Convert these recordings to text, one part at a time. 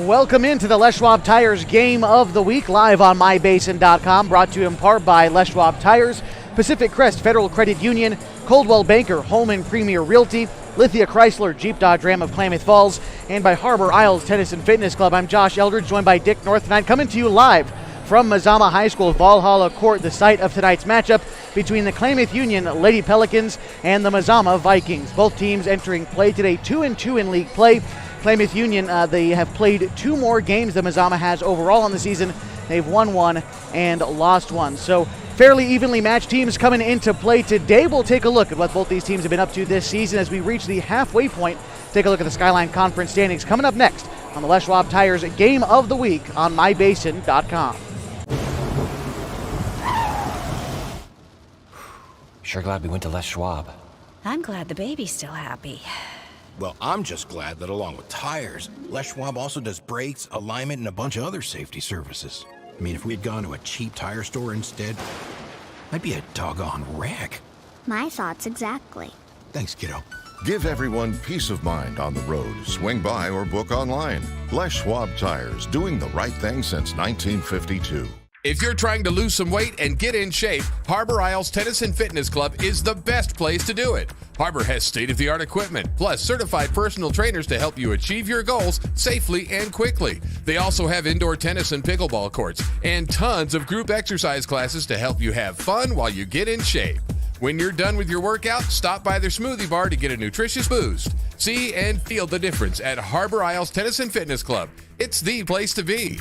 Welcome into the Les Schwab Tires Game of the Week, live on mybasin.com, brought to you in part by Les Schwab Tires, Pacific Crest Federal Credit Union, Coldwell Banker, Holman Premier Realty, Lithia Chrysler, Jeep Dodge Ram of Klamath Falls, and by Harbor Isles Tennis and Fitness Club. I'm Josh Eldridge, joined by Dick North tonight, coming to you live from Mazama High School, Valhalla Court, the site of tonight's matchup between the Klamath Union Lady Pelicans and the Mazama Vikings. Both teams entering play today 2-2 in league play. Klamath Union, they have played 2 more games than Mazama has overall on the season. They've won 1 and lost 1. So fairly evenly matched teams coming into play today. We'll take a look at what both these teams have been up to this season as we reach the halfway point. Take a look at the Skyline Conference standings coming up next on the Les Schwab Tires Game of the Week on mybasin.com. Sure glad we went to Les Schwab. I'm glad the baby's still happy. Well, I'm just glad that along with tires, Les Schwab also does brakes, alignment, and a bunch of other safety services. I mean, if we had gone to a cheap tire store instead, I'd be a doggone wreck. My thoughts exactly. Thanks, kiddo. Give everyone peace of mind on the road. Swing by or book online. Les Schwab Tires, doing the right thing since 1952. If you're trying to lose some weight and get in shape, Harbor Isles Tennis and Fitness Club is the best place to do it. Harbor has state-of-the-art equipment, plus certified personal trainers to help you achieve your goals safely and quickly. They also have indoor tennis and pickleball courts, and tons of group exercise classes to help you have fun while you get in shape. When you're done with your workout, stop by their smoothie bar to get a nutritious boost. See and feel the difference at Harbor Isles Tennis and Fitness Club. It's the place to be.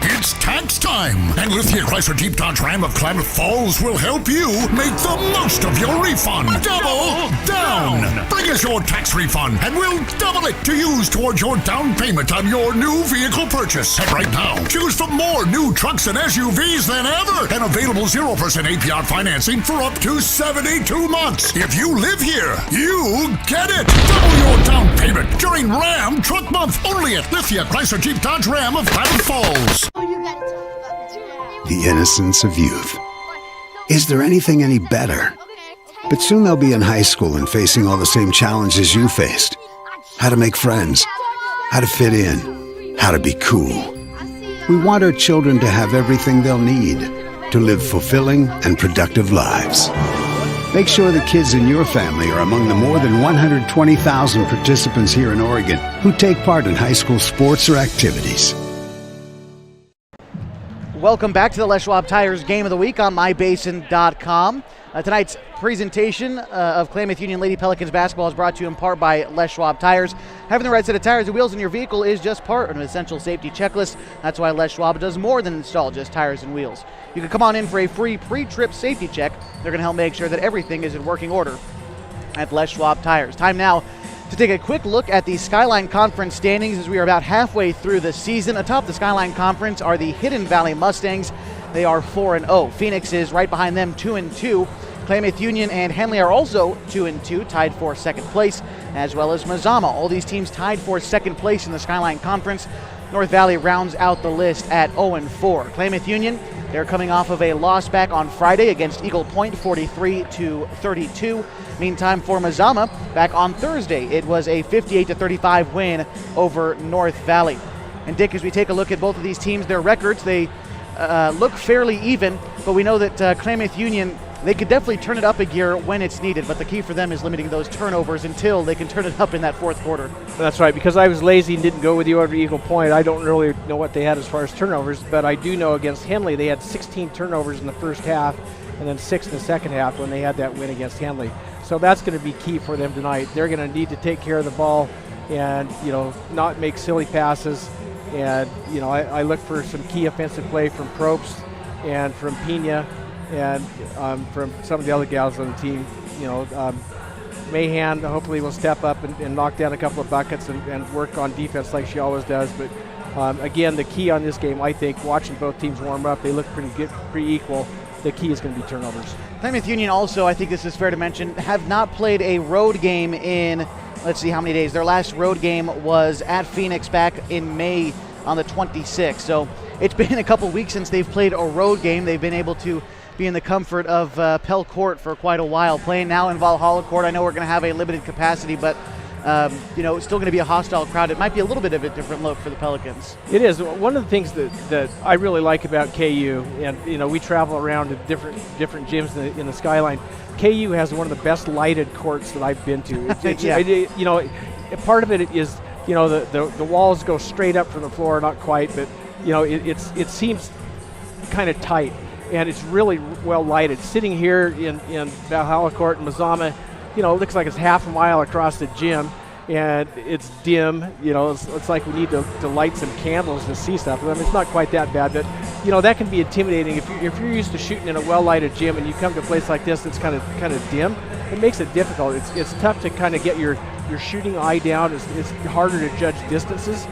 It's tax time, and Lithia Chrysler Jeep Dodge Ram of Klamath Falls will help you make the most of your refund. Double down! Bring us your tax refund, and we'll double it to use towards your down payment on your new vehicle purchase. And right now, choose from more new trucks and SUVs than ever, and available 0% APR financing for up to 72 months. If you live here, you get it! Double your down payment during Ram Truck Month, only at Lithia Chrysler Jeep Dodge Ram of Klamath Falls. The innocence of youth. Is there anything any better? But soon they'll be in high school and facing all the same challenges you faced. How to make friends, how to fit in, how to be cool. We want our children to have everything they'll need to live fulfilling and productive lives. Make sure the kids in your family are among the more than 120,000 participants here in Oregon who take part in high school sports or activities. Welcome back to the Les Schwab Tires Game of the Week on mybasin.com. Tonight's presentation of Klamath Union Lady Pelicans basketball is brought to you in part by Les Schwab Tires. Having the right set of tires and wheels in your vehicle is just part of an essential safety checklist. That's why Les Schwab does more than install just tires and wheels. You can come on in for a free pre-trip safety check. They're going to help make sure that everything is in working order at Les Schwab Tires. Time now to take a quick look at the Skyline Conference standings as we are about halfway through the season. Atop the Skyline Conference are the Hidden Valley Mustangs. They are 4-0. Phoenix is right behind them, 2-2. Klamath Union and Henley are also 2-2, tied for second place, as well as Mazama. All these teams tied for second place in the Skyline Conference. North Valley rounds out the list at 0-4. Klamath Union, they're coming off of a loss back on Friday against Eagle Point, 43-32. Meantime, for Mazama, back on Thursday, it was a 58-35 win over North Valley. And Dick, as we take a look at both of these teams, their records, they look fairly even, but we know that Klamath Union, they could definitely turn it up a gear when it's needed, but the key for them is limiting those turnovers until they can turn it up in that fourth quarter. That's right, because I was lazy and didn't go with you over Eagle Point. I don't really know what they had as far as turnovers, but I do know against Henley they had 16 turnovers in the first half and then 6 in the second half when they had that win against Henley. So that's going to be key for them tonight. They're going to need to take care of the ball and, not make silly passes. And, I look for some key offensive play from Probst and from Pena and from some of the other gals on the team. Mahan hopefully will step up and knock down a couple of buckets and work on defense like she always does. But again, the key on this game, I think, watching both teams warm up, they look pretty good, pretty equal. The key is going to be turnovers. Klamath Union also, I think this is fair to mention, have not played a road game in, let's see how many days. Their last road game was at Phoenix back in May on the 26th. So it's been a couple weeks since they've played a road game. They've been able to be in the comfort of Pell Court for quite a while. Playing now in Valhalla Court, I know we're going to have a limited capacity, but It's still going to be a hostile crowd. It might be a little bit of a different look for the Pelicans. It is. One of the things that I really like about KU, and we travel around to different gyms in the Skyline. KU has one of the best lighted courts that I've been to. Part of it is the walls go straight up from the floor, not quite, but it seems kind of tight, and it's really well lighted. Sitting here in Valhalla Court in Mazama, it looks like it's half a mile across the gym, and it's dim. It's like we need to light some candles to see stuff. I mean, it's not quite that bad, but that can be intimidating if you're used to shooting in a well-lighted gym and you come to a place like this that's kind of dim. It makes it difficult. It's tough to kind of get your shooting eye down. It's harder to judge distances.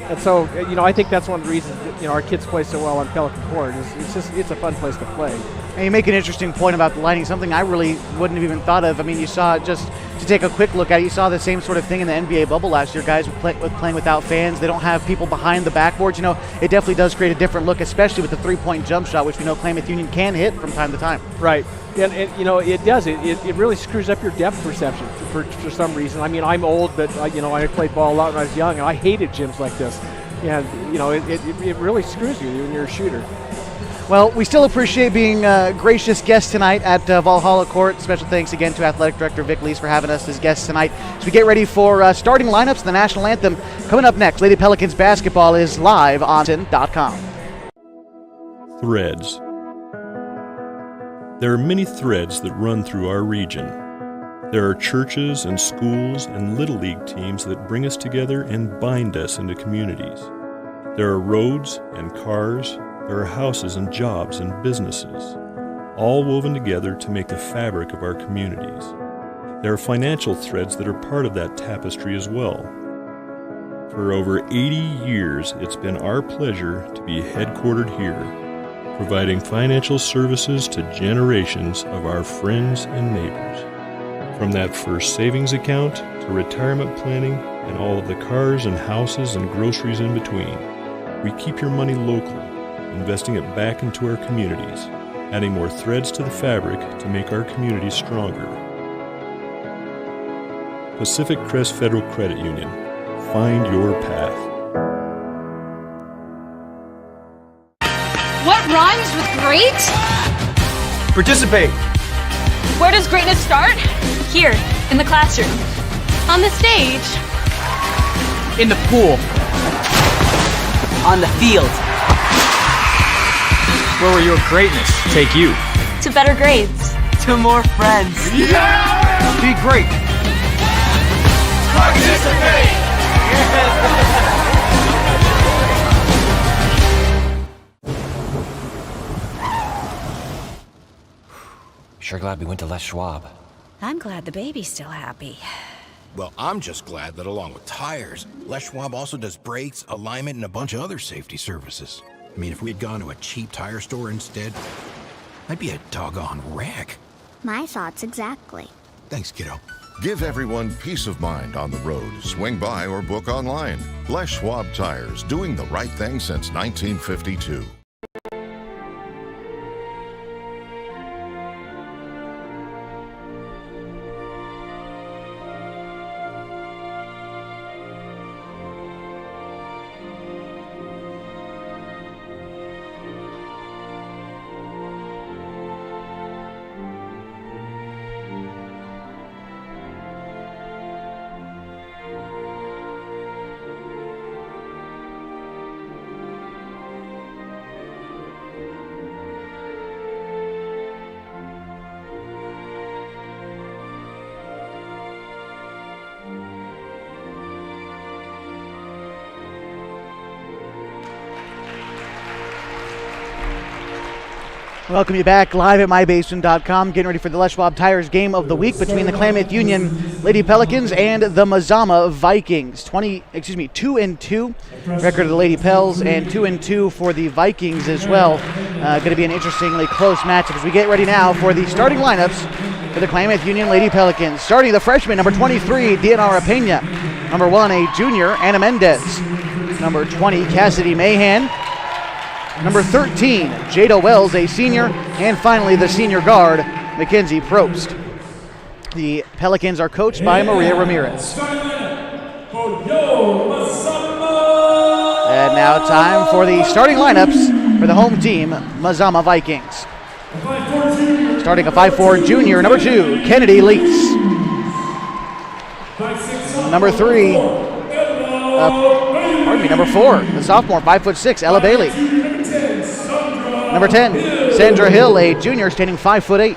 And so, I think that's one of the reasons that, our kids play so well on Pelican Court. It's a fun place to play. And you make an interesting point about the lighting, something I really wouldn't have even thought of. I mean, you saw, just to take a quick look at it, you saw the same sort of thing in the NBA bubble last year. Guys playing without fans. They don't have people behind the backboards. It definitely does create a different look, especially with the three-point jump shot, which we know Klamath Union can hit from time to time. Right. And it does. It really screws up your depth perception for some reason. I mean, I'm old, but I played ball a lot when I was young, and I hated gyms like this. And it really screws you when you're a shooter. Well, we still appreciate being gracious guests tonight at Valhalla Court. Special thanks again to Athletic Director Vic Lees for having us as guests tonight. As we get ready for starting lineups, the national anthem coming up next. Lady Pelicans basketball is live on .com. Threads. There are many threads that run through our region. There are churches and schools and Little League teams that bring us together and bind us into communities. There are roads and cars. There are houses and jobs and businesses, all woven together to make the fabric of our communities. There are financial threads that are part of that tapestry as well. For over 80 years, it's been our pleasure to be headquartered here, providing financial services to generations of our friends and neighbors. From that first savings account to retirement planning and all of the cars and houses and groceries in between, we keep your money local, investing it back into our communities, adding more threads to the fabric to make our communities stronger. Pacific Crest Federal Credit Union. Find your path. What rhymes with great? Participate. Where does greatness start? Here, in the classroom. On the stage. In the pool. On the field. Where will your greatness take you? To better grades. To more friends. Yeah! Be great. Participate! Sure glad we went to Les Schwab. I'm glad the baby's still happy. Well, I'm just glad that along with tires, Les Schwab also does brakes, alignment, and a bunch of other safety services. I mean, if we had gone to a cheap tire store instead, I'd be a doggone wreck. My thoughts exactly. Thanks, kiddo. Give everyone peace of mind on the road. Swing by or book online. Les Schwab Tires, doing the right thing since 1952. Welcome you back live at mybasement.com. Getting ready for the Les Schwab Tires game of the week between the Klamath Union Lady Pelicans and the Mazama Vikings. 2-2 record of the Lady Pels and 2-2 for the Vikings as well. Going to be an interestingly close matchup as we get ready now for the starting lineups for the Klamath Union Lady Pelicans. Starting the freshman, number 23, Dianara Pena. Number 1, a junior, Anna Mendez. Number 20, Cassidy Mahan. Number 13, Jada Wells, a senior. And finally, the senior guard, Mackenzie Probst. The Pelicans are coached by Maria Ramirez. And now time for the starting lineups for the home team, Mazama Vikings. Starting a 5'4" junior, number 2, Kennedy Lees. Number 4, the sophomore, 5'6", Ella Bailey. Number 10, Sandra Hill, a junior, standing 5'8".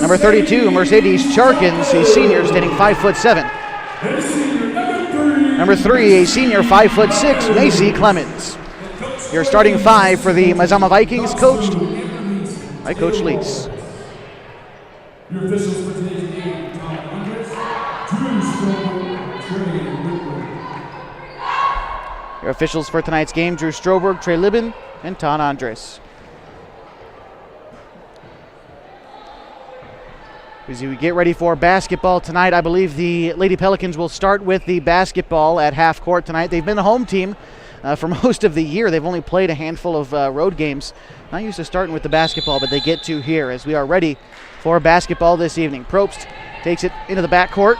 Number 32, Mercedes Charkins, a senior, standing 5'7". Number 3, a senior, 5'6", Macy Clemens. Your starting 5 for the Mazama Vikings, coached by Coach Lees. Your officials for today's game, Tom Andres, Drew Stroberg, Trey Lippman. Your officials for tonight's game, Drew Stroberg, Trey Libben, and Ton Andres. As we get ready for basketball tonight, I believe the Lady Pelicans will start with the basketball at half court tonight. They've been the home team for most of the year. They've only played a handful of road games. Not used to starting with the basketball, but they get to here as we are ready for basketball this evening. Probst takes it into the backcourt.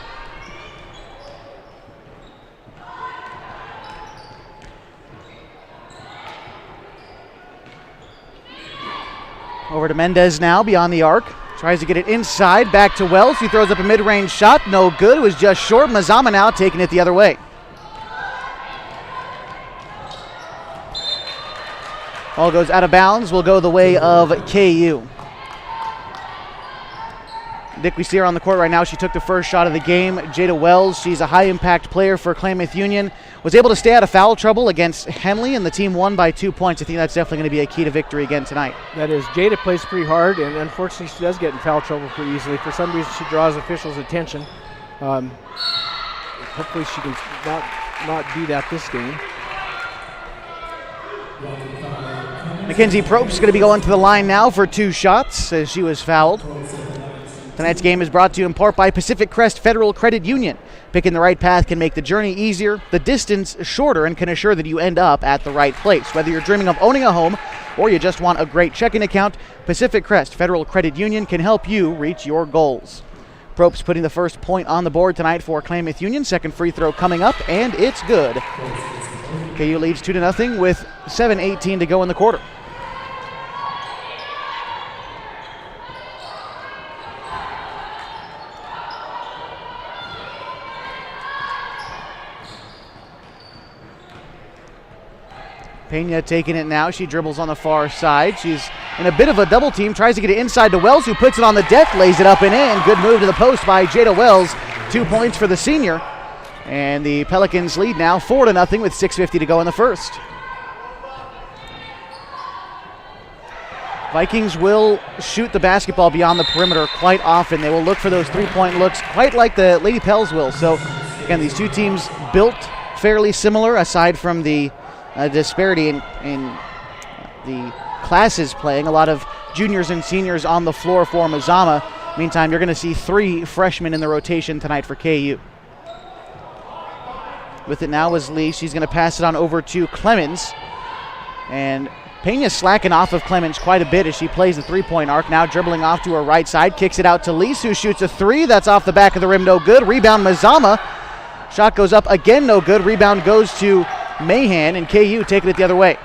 Over to Mendez now, beyond the arc. Tries to get it inside, back to Wells. He throws up a mid-range shot, no good. It was just short. Mazama now taking it the other way. Ball goes out of bounds, will go the way of KU. Dick, we see her on the court right now. She took the first shot of the game. Jada Wells, she's a high-impact player for Klamath Union. Was able to stay out of foul trouble against Henley, and the team won by 2 points. I think that's definitely going to be a key to victory again tonight. That is. Jada plays pretty hard, and unfortunately she does get in foul trouble pretty easily. For some reason, she draws officials' attention. Hopefully she can not do that this game. Mackenzie Probst is going to be going to the line now for 2 shots as she was fouled. Tonight's game is brought to you in part by Pacific Crest Federal Credit Union. Picking the right path can make the journey easier, the distance shorter, and can assure that you end up at the right place. Whether you're dreaming of owning a home or you just want a great checking account, Pacific Crest Federal Credit Union can help you reach your goals. Probst putting the first point on the board tonight for Klamath Union. Second free throw coming up, and it's good. KU leads 2-0 with 7:18 to go in the quarter. Pena taking it now. She dribbles on the far side. She's in a bit of a double team. Tries to get it inside to Wells, who puts it on the deck, lays it up and in. Good move to the post by Jada Wells. 2 points for the senior. And the Pelicans lead now 4-0 with 6:50 to go in the first. Vikings will shoot the basketball beyond the perimeter quite often. They will look for those three-point looks quite like the Lady Pels will. So, again, these two teams built fairly similar aside from the disparity in the classes playing. A lot of juniors and seniors on the floor for Mazama. Meantime, you're going to see 3 freshmen in the rotation tonight for KU. With it now is Lee. She's going to pass it on over to Clemens. And Pena's slacking off of Clemens quite a bit as she plays the three-point arc. Now dribbling off to her right side. Kicks it out to Lee, who shoots a 3. That's off the back of the rim. No good. Rebound Mazama. Shot goes up again. No good. Rebound goes to Mahan, and KU taking it the other way.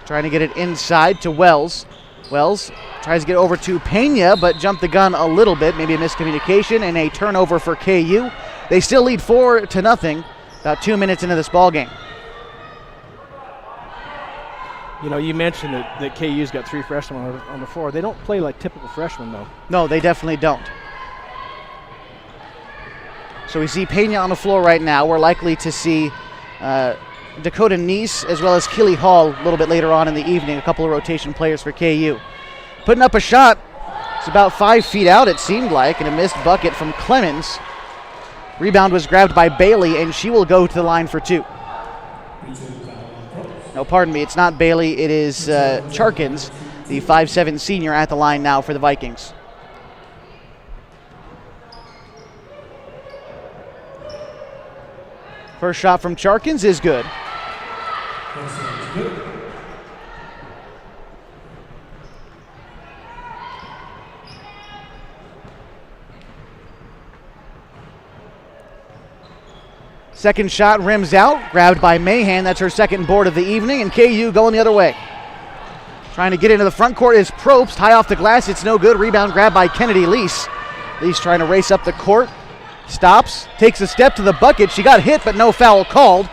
Trying to get it inside to Wells. Wells tries to get over to Pena, but jumped the gun a little bit. Maybe a miscommunication and a turnover for KU. They still lead 4-0 about 2 minutes into this ball game. You know, you mentioned that KU's got 3 freshmen on the floor. They don't play like typical freshmen, though. No, they definitely don't. So we see Pena on the floor right now. We're likely to see Dakota Neese as well as Keely Hall a little bit later on in the evening, a couple of rotation players for KU. Putting up a shot. It's about 5 feet out, it seemed like, and a missed bucket from Clemens. Rebound was grabbed by Bailey, and she will go to the line for 2. No, pardon me, it's not Bailey, it is Charkins, the 5'7" senior at the line now for the Vikings. First shot from Charkins is good. Second shot rims out, grabbed by Mahan. That's her second board of the evening, and KU going the other way. Trying to get into the front court is Probst. High off the glass, it's no good. Rebound grabbed by Kennedy Lease. Lease trying to race up the court. Stops, takes a step to the bucket. She got hit, but no foul called.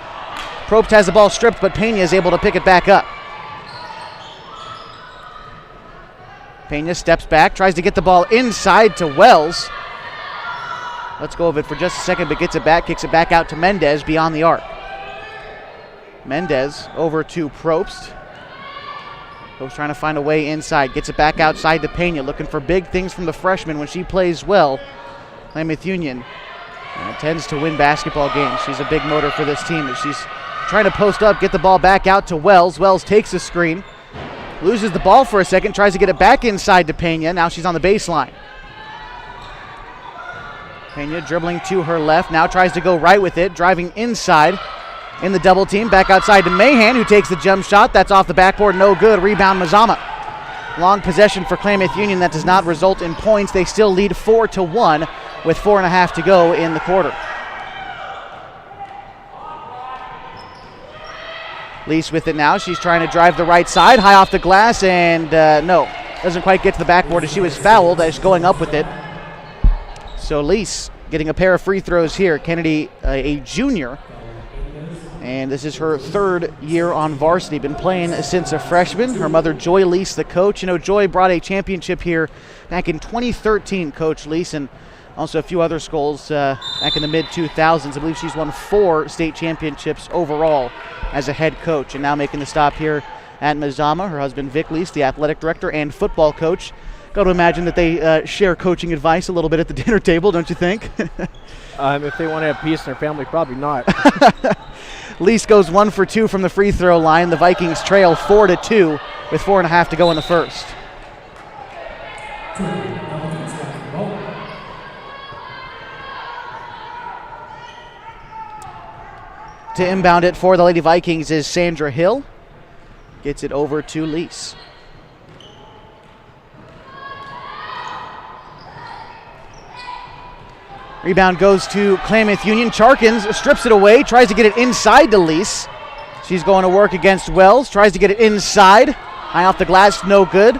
Probst has the ball stripped, but Pena is able to pick it back up. Pena steps back, tries to get the ball inside to Wells. Let's go of it for just a second, but gets it back, kicks it back out to Mendez beyond the arc. Mendez over to Probst. Probst trying to find a way inside, gets it back outside to Pena, looking for big things from the freshman when she plays well. Klamath Union tends to win basketball games. She's a big motor for this team as she's trying to post up, get the ball back out to Wells. Wells takes a screen, loses the ball for a second, tries to get it back inside to Pena. Now she's on the baseline. Pena dribbling to her left, now tries to go right with it, driving inside in the double team. Back outside to Mahan, who takes the jump shot. That's off the backboard, no good. Rebound Mazama. Long possession for Klamath Union that does not result in points. They still lead 4-1 with 4.5 to go in the quarter. Lease with it now. She's trying to drive the right side, high off the glass, and no, doesn't quite get to the backboard as she was fouled as going up with it. So Lease getting a pair of free throws here. Kennedy, a junior, and this is her third year on varsity. Been playing since a freshman. Her mother, Joy Lease, the coach. You know, Joy brought a championship here back in 2013, Coach Lease, and also a few other schools back in the mid-2000s. I believe she's won 4 state championships overall as a head coach, and now making the stop here at Mazama. Her husband, Vic Lease, the athletic director and football coach. Got to imagine that they share coaching advice a little bit at the dinner table, don't you think? If they want to have peace in their family, probably not. Lease goes 1 for 2 from the free throw line. The Vikings trail 4-2 with 4.5 to go in the first. To inbound it for the Lady Vikings is Sandra Hill. Gets it over to Lease. Rebound goes to Klamath Union. Charkins strips it away, tries to get it inside to Lease. She's going to work against Wells, tries to get it inside. High off the glass, no good.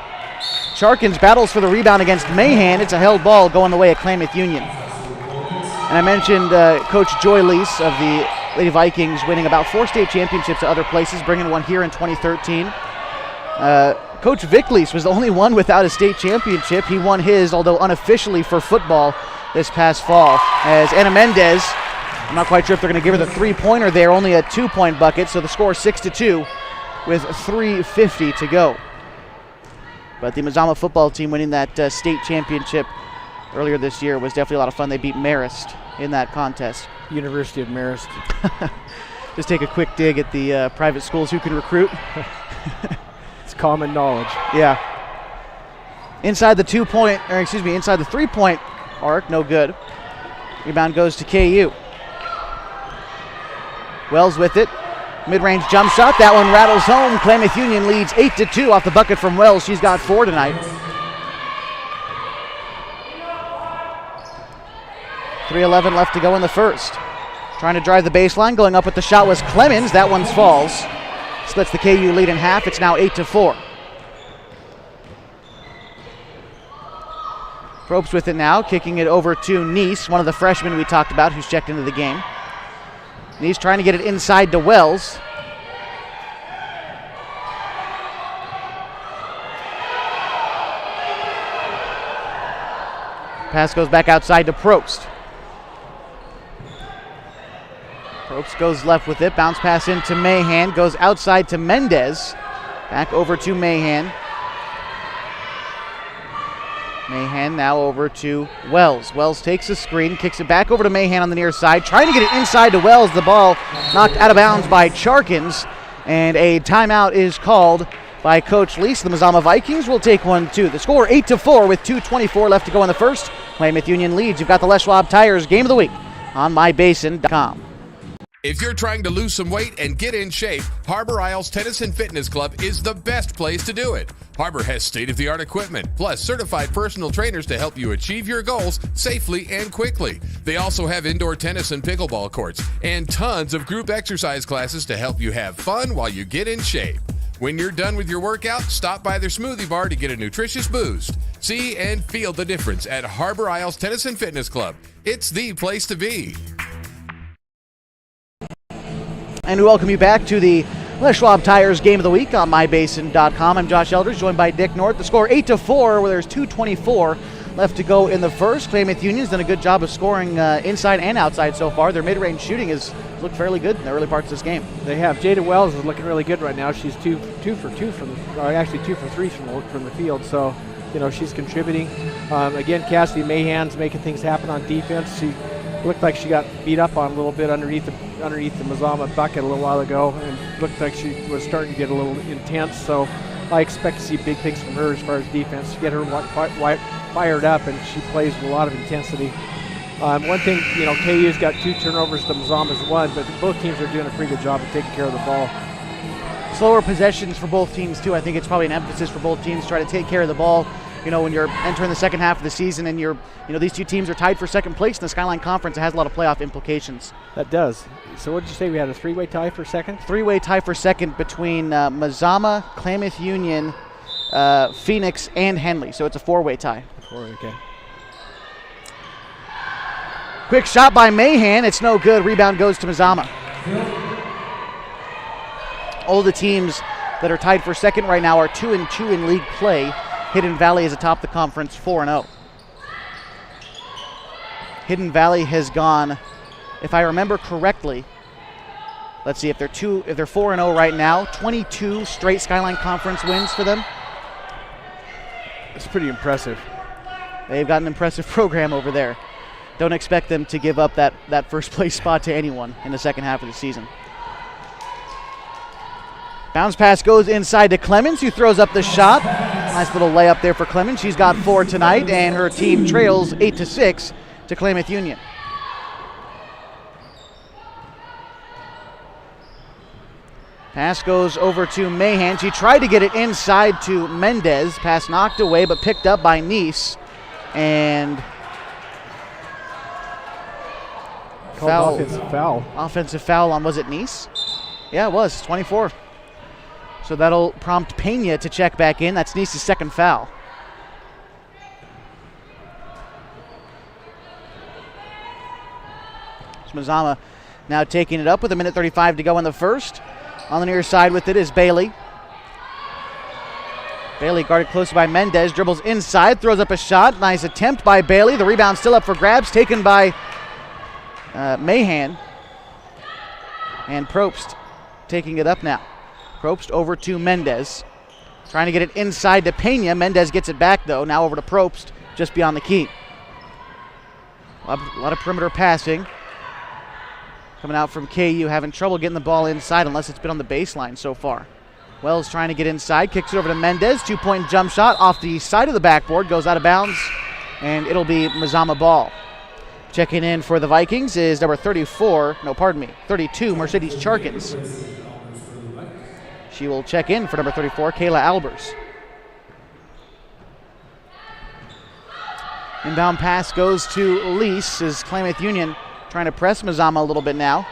Charkins battles for the rebound against Mahan. It's a held ball going the way of Klamath Union. And I mentioned Coach Joy Lease of the Lady Vikings winning about 4 state championships at other places, bringing one here in 2013. Coach Vic Lease was the only one without a state championship. He won his, although unofficially, for football this past fall. As Anna Mendez, I'm not quite sure if they're going to give her the 3-pointer there, only a 2-point bucket, so the score 6-2 with 3:50 to go. But the Mazama football team winning that state championship earlier this year was definitely a lot of fun. They beat Marist in that contest. University of Marist. Just take a quick dig at the private schools who can recruit. It's common knowledge. Yeah. Inside the 3-point arc, no good. Rebound goes to KU. Wells with it. Mid-range jump shot. That one rattles home. Klamath Union leads 8-2 off the bucket from Wells. She's got 4 tonight. 3:11 left to go in the first. Trying to drive the baseline. Going up with the shot was Clemens. That one falls. Splits the KU lead in half. It's now 8-4. Probst with it now, kicking it over to Nice, one of the freshmen we talked about who's checked into the game. Nice trying to get it inside to Wells. Pass goes back outside to Probst. Probst goes left with it, bounce pass into Mahan, goes outside to Mendez. Back over to Mahan. Mahan now over to Wells. Wells takes a screen, kicks it back over to Mahan on the near side, trying to get it inside to Wells. The ball knocked out of bounds by Charkins, and a timeout is called by Coach Lease. The Mazama Vikings will take 1-2. The score 8-4 with 2:24 left to go in the first. Klamath Union leads. You've got the Les Schwab Tires Game of the Week on mybasin.com. If you're trying to lose some weight and get in shape, Harbor Isles Tennis and Fitness Club is the best place to do it. Harbor has state-of-the-art equipment, plus certified personal trainers to help you achieve your goals safely and quickly. They also have indoor tennis and pickleball courts, and tons of group exercise classes to help you have fun while you get in shape. When you're done with your workout, stop by their smoothie bar to get a nutritious boost. See and feel the difference at Harbor Isles Tennis and Fitness Club. It's the place to be. And we welcome you back to the Les Schwab Tires Game of the Week on mybasin.com. I'm Josh Eldridge, joined by Dick North. The score 8-4, where there's 2:24 left to go in the first. Klamath Union's done a good job of scoring inside and outside so far. Their mid-range shooting has looked fairly good in the early parts of this game. They have. Jada Wells is looking really good right now. She's 2 for 2 actually 2 for 3 from the field. So, she's contributing. Again, Cassidy Mahan's making things happen on defense. She looked like she got beat up on a little bit underneath the Mazama bucket a little while ago, and looked like she was starting to get a little intense. So I expect to see big things from her as far as defense, to get her fired up, and she plays with a lot of intensity. One thing, KU's got 2 turnovers, the Mazama's 1, but both teams are doing a pretty good job of taking care of the ball. Slower possessions for both teams, too. I think it's probably an emphasis for both teams to try to take care of the ball. When you're entering the second half of the season and these two teams are tied for second place in the Skyline Conference, it has a lot of playoff implications. That does. So what did you say? We had a 3-way tie for second? 3-way tie for second between Mazama, Klamath Union, Phoenix, and Henley. So it's a 4-way tie. 4-way, okay. Quick shot by Mahan. It's no good. Rebound goes to Mazama. All the teams that are tied for second right now are 2-2 in league play. Hidden Valley is atop the conference 4-0. Hidden Valley has gone, if I remember correctly, let's see, if they're 4-0 right now, 22 straight Skyline Conference wins for them. It's pretty impressive. They've got an impressive program over there. Don't expect them to give up that first place spot to anyone in the second half of the season. Bounce pass goes inside to Clemens, who throws up the shot. Nice little layup there for Clemens. She's got 4 tonight, and her team trails 8-6 to Klamath Union. Pass goes over to Mahan. She tried to get it inside to Mendez. Pass knocked away, but picked up by Nice. And foul. Offensive foul. Offensive foul on, was it Nice? Yeah, it was. 24. So that'll prompt Pena to check back in. That's Nice's second foul. So Mazama now taking it up with 1:35 to go in the first. On the near side with it is Bailey. Bailey guarded close by Mendez. Dribbles inside, throws up a shot. Nice attempt by Bailey. The rebound still up for grabs, taken by Mahan. And Probst taking it up now. Probst over to Mendez. Trying to get it inside to Pena. Mendez gets it back, though. Now over to Probst, just beyond the key. A lot of perimeter passing. Coming out from KU, having trouble getting the ball inside unless it's been on the baseline so far. Wells trying to get inside. Kicks it over to Mendez. 2-point jump shot off the side of the backboard. Goes out of bounds, and it'll be Mazama ball. Checking in for the Vikings is number 32, Mercedes Charkins. She will check in for number 34, Kayla Albers. Inbound pass goes to Lease as Klamath Union trying to press Mazama a little bit now.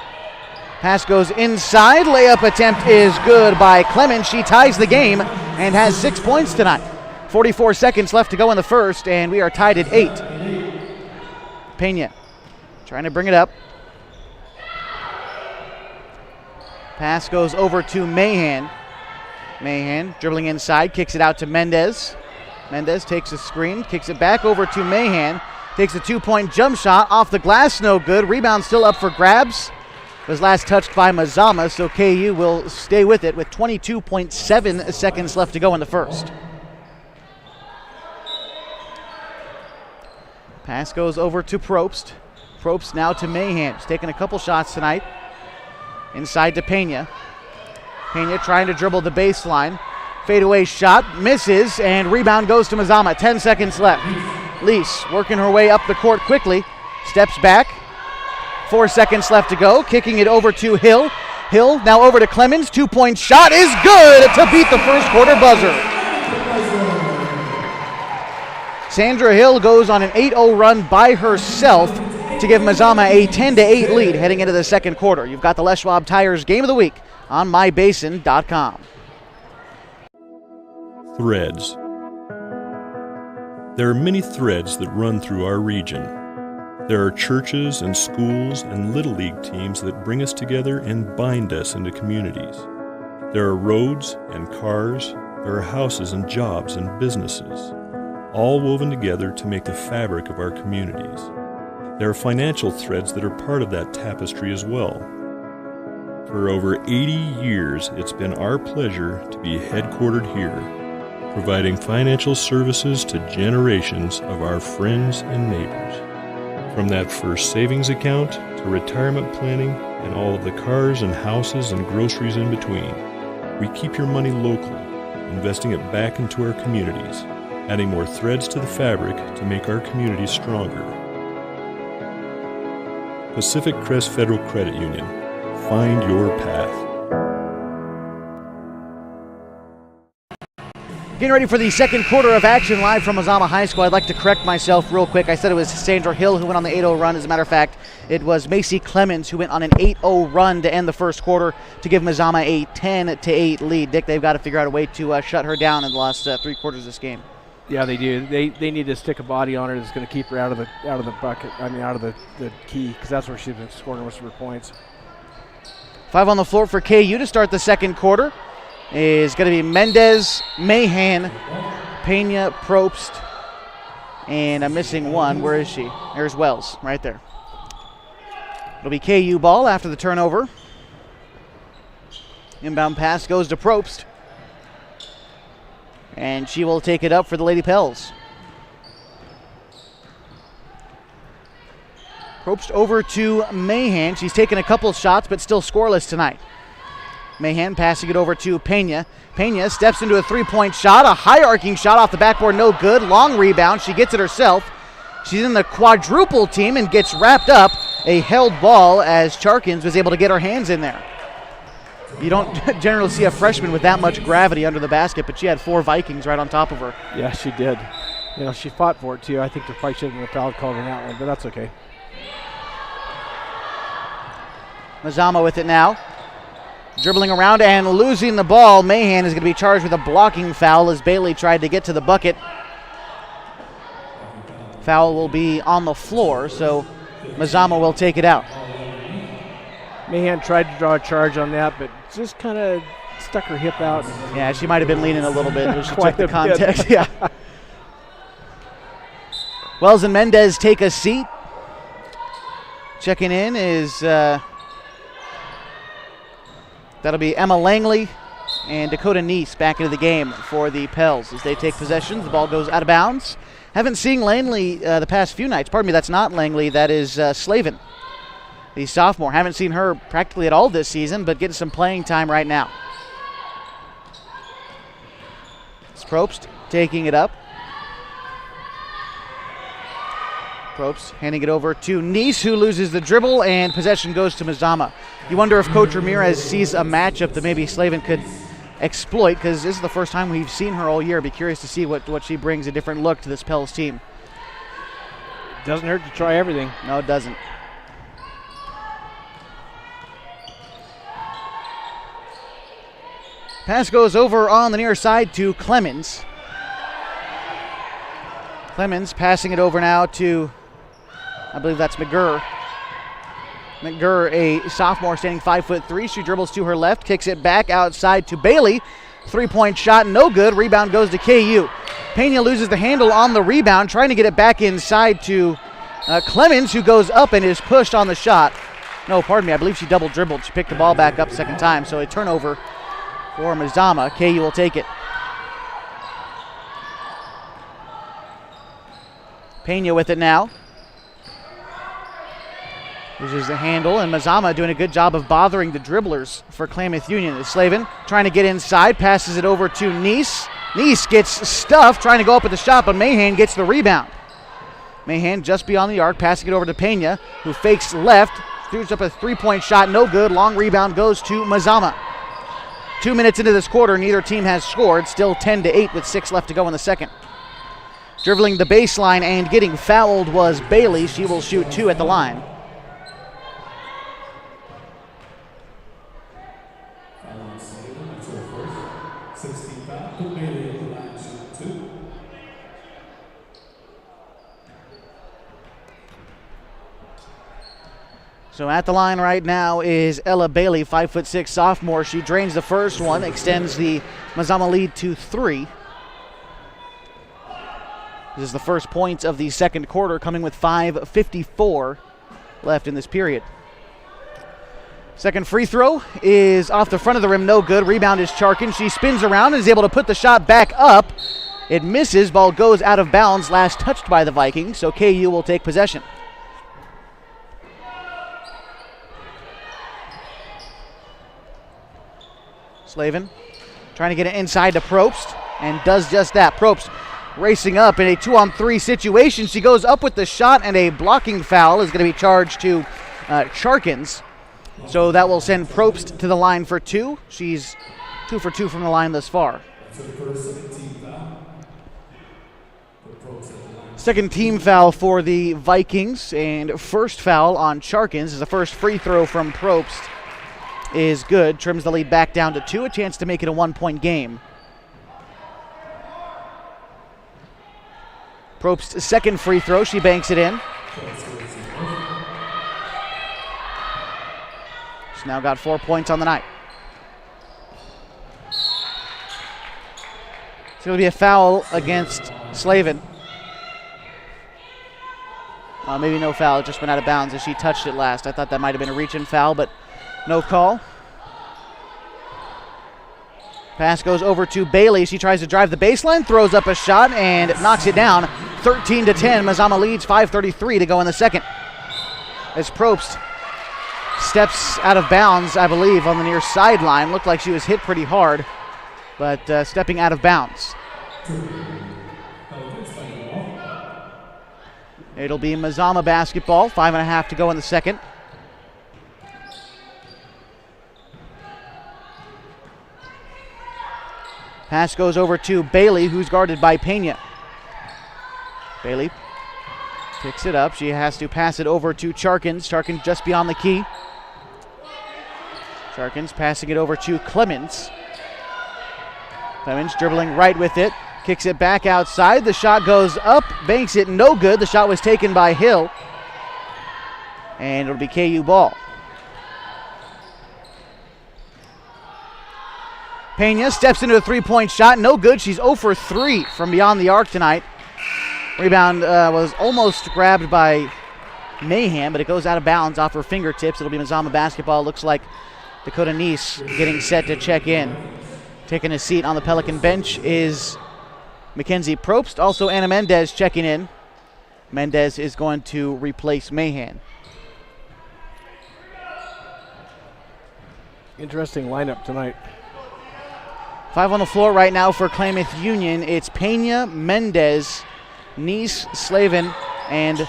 Pass goes inside. Layup attempt is good by Clemens. She ties the game and has 6 points tonight. 44 seconds left to go in the first, and we are tied at 8. Pena trying to bring it up. Pass goes over to Mahan. Mahan dribbling inside, kicks it out to Mendez. Mendez takes a screen, kicks it back over to Mahan. Takes a 2-point jump shot off the glass, no good. Rebound still up for grabs. Was last touched by Mazama, so KU will stay with it with 22.7 seconds left to go in the first. Pass goes over to Probst. Probst now to Mahan. He's taking a couple shots tonight. Inside to Pena. Pena trying to dribble the baseline. Fadeaway shot, misses, and rebound goes to Mazama. 10 seconds left. Lease working her way up the court quickly. Steps back. 4 seconds left to go. Kicking it over to Hill. Hill now over to Clemens. 2-point shot is good to beat the first quarter buzzer. Sandra Hill goes on an 8-0 run by herself to give Mazama a 10-8 lead heading into the second quarter. You've got the Les Schwab Tires Game of the Week on mybasin.com. Threads. There are many threads that run through our region. There are churches and schools and Little League teams that bring us together and bind us into communities. There are roads and cars. There are houses and jobs and businesses, all woven together to make the fabric of our communities. There are financial threads that are part of that tapestry as well. For over 80 years, it's been our pleasure to be headquartered here, providing financial services to generations of our friends and neighbors. From that first savings account to retirement planning and all of the cars and houses and groceries in between, we keep your money local, investing it back into our communities, adding more threads to the fabric to make our communities stronger. Pacific Crest Federal Credit Union. Find your path. Getting ready for the second quarter of action live from Mazama High School. I'd like to correct myself real quick. I said it was Sandra Hill who went on the 8-0 run. As a matter of fact, it was Macy Clemens who went on an 8-0 run to end the first quarter to give Mazama a 10-8 lead. Dick, they've got to figure out a way to shut her down in the last 3 quarters of this game. Yeah, they do. They need to stick a body on her that's going to keep her out of the bucket. I mean, out of the key, because that's where she's been scoring most of her points. 5 on the floor for KU to start the second quarter is going to be Mendez, Mahan, Pena, Probst, and I'm missing one. Where is she? There's Wells right there. It'll be KU ball after the turnover. Inbound pass goes to Probst, and she will take it up for the Lady Pels. Probst over to Mahan. She's taken a couple shots, but still scoreless tonight. Mahan passing it over to Pena. Pena steps into a three-point shot, a high-arcing shot off the backboard, no good. Long rebound, she gets it herself. She's in the quadruple team and gets wrapped up. A held ball as Charkins was able to get her hands in there. You don't generally see a freshman with that much gravity under the basket, but she had 4 Vikings right on top of her. Yeah, she did. You know, she fought for it, too. I think there probably should have been a foul called on that one, but that's okay. Mazama with it now. Dribbling around and losing the ball. Mahan is going to be charged with a blocking foul as Bailey tried to get to the bucket. Foul will be on the floor, so Mazama will take it out. Mahan tried to draw a charge on that, but just kind of stuck her hip out. Yeah, she might have been leaning a little bit as she took the context. Yeah. Wells and Mendez take a seat. Checking in is... that'll be Emma Langley and Dakota Neese back into the game for the Pels as they take possession. The ball goes out of bounds. Haven't seen Langley the past few nights. Pardon me, that's not Langley. That is Slavin, the sophomore. Haven't seen her practically at all this season, but getting some playing time right now. It's Probst taking it up. Probst handing it over to Neese, who loses the dribble, and possession goes to Mazama. You wonder if Coach Ramirez sees a matchup that maybe Slavin could exploit, because this is the first time we've seen her all year. Be curious to see what she brings, a different look to this Pels team. Doesn't hurt to try everything. No, it doesn't. Pass goes over on the near side to Clemens. Clemens passing it over now to, I believe that's McGurr. McGurr, a sophomore, standing 5'3". She dribbles to her left, kicks it back outside to Bailey. 3-point shot, no good. Rebound goes to KU. Pena loses the handle on the rebound, trying to get it back inside to Clemens, who goes up and is pushed on the shot. No, pardon me, I believe she double dribbled. She picked the ball back up second time, so a turnover for Mazama. KU will take it. Pena with it now. Loses the handle, and Mazama doing a good job of bothering the dribblers for Klamath Union. Slavin trying to get inside, passes it over to Neese. Neese gets stuffed, trying to go up with the shot, but Mahan gets the rebound. Mahan just beyond the arc, passing it over to Pena, who fakes left, shoots up a 3-point shot, no good. Long rebound goes to Mazama. 2 minutes into this quarter, neither team has scored. Still 10-8 with 6 left to go in the second. Dribbling the baseline and getting fouled was Bailey. She will shoot 2 at the line. So at the line right now is Ella Bailey, 5'6" sophomore. She drains the first one, extends the Mazama lead to 3. This is the first points of the second quarter, coming with 5:54 left in this period. Second free throw is off the front of the rim, no good. Rebound is Charkin. She spins around and is able to put the shot back up. It misses, ball goes out of bounds, last touched by the Vikings, so KU will take possession. Slavin trying to get it inside to Probst and does just that. Probst racing up in a 2-on-3 situation. She goes up with the shot, and a blocking foul is going to be charged to Charkins. So that will send Probst to the line for 2. She's 2 for 2 from the line thus far. Second team foul for the Vikings, and first foul on Charkins is the first free throw from Probst. Is good. Trims the lead back down to 2. A chance to make it a 1-point game. Probst's second free throw. She banks it in. She's now got 4 points on the night. It's going to be a foul against Slavin. Maybe no foul. It just went out of bounds as she touched it last. I thought that might have been a reach-in foul, but no call. Pass goes over to Bailey. She tries to drive the baseline, throws up a shot, and knocks it down. 13-10. Mazama leads, 5:33 to go in the second. As Probst steps out of bounds, I believe, on the near sideline. Looked like she was hit pretty hard, but stepping out of bounds. It'll be Mazama basketball. 5.5 to go in the second. Pass goes over to Bailey, who's guarded by Pena. Bailey picks it up. She has to pass it over to Charkins. Charkins just beyond the key. Charkins passing it over to Clemens. Clemens dribbling right with it. Kicks it back outside. The shot goes up. Banks it. No good. The shot was taken by Hill. And it'll be KU ball. Pena steps into a three-point shot. No good. She's 0 for 3 from beyond the arc tonight. Rebound was almost grabbed by Mahan, but it goes out of bounds off her fingertips. It'll be Mazama basketball. Looks like Dakota Neese getting set to check in. Taking a seat on the Pelican bench is Mackenzie Probst. Also Anna Mendez checking in. Mendez is going to replace Mahan. Interesting lineup tonight. 5 on the floor right now for Klamath Union. It's Pena, Mendez, Neese, Slavin, and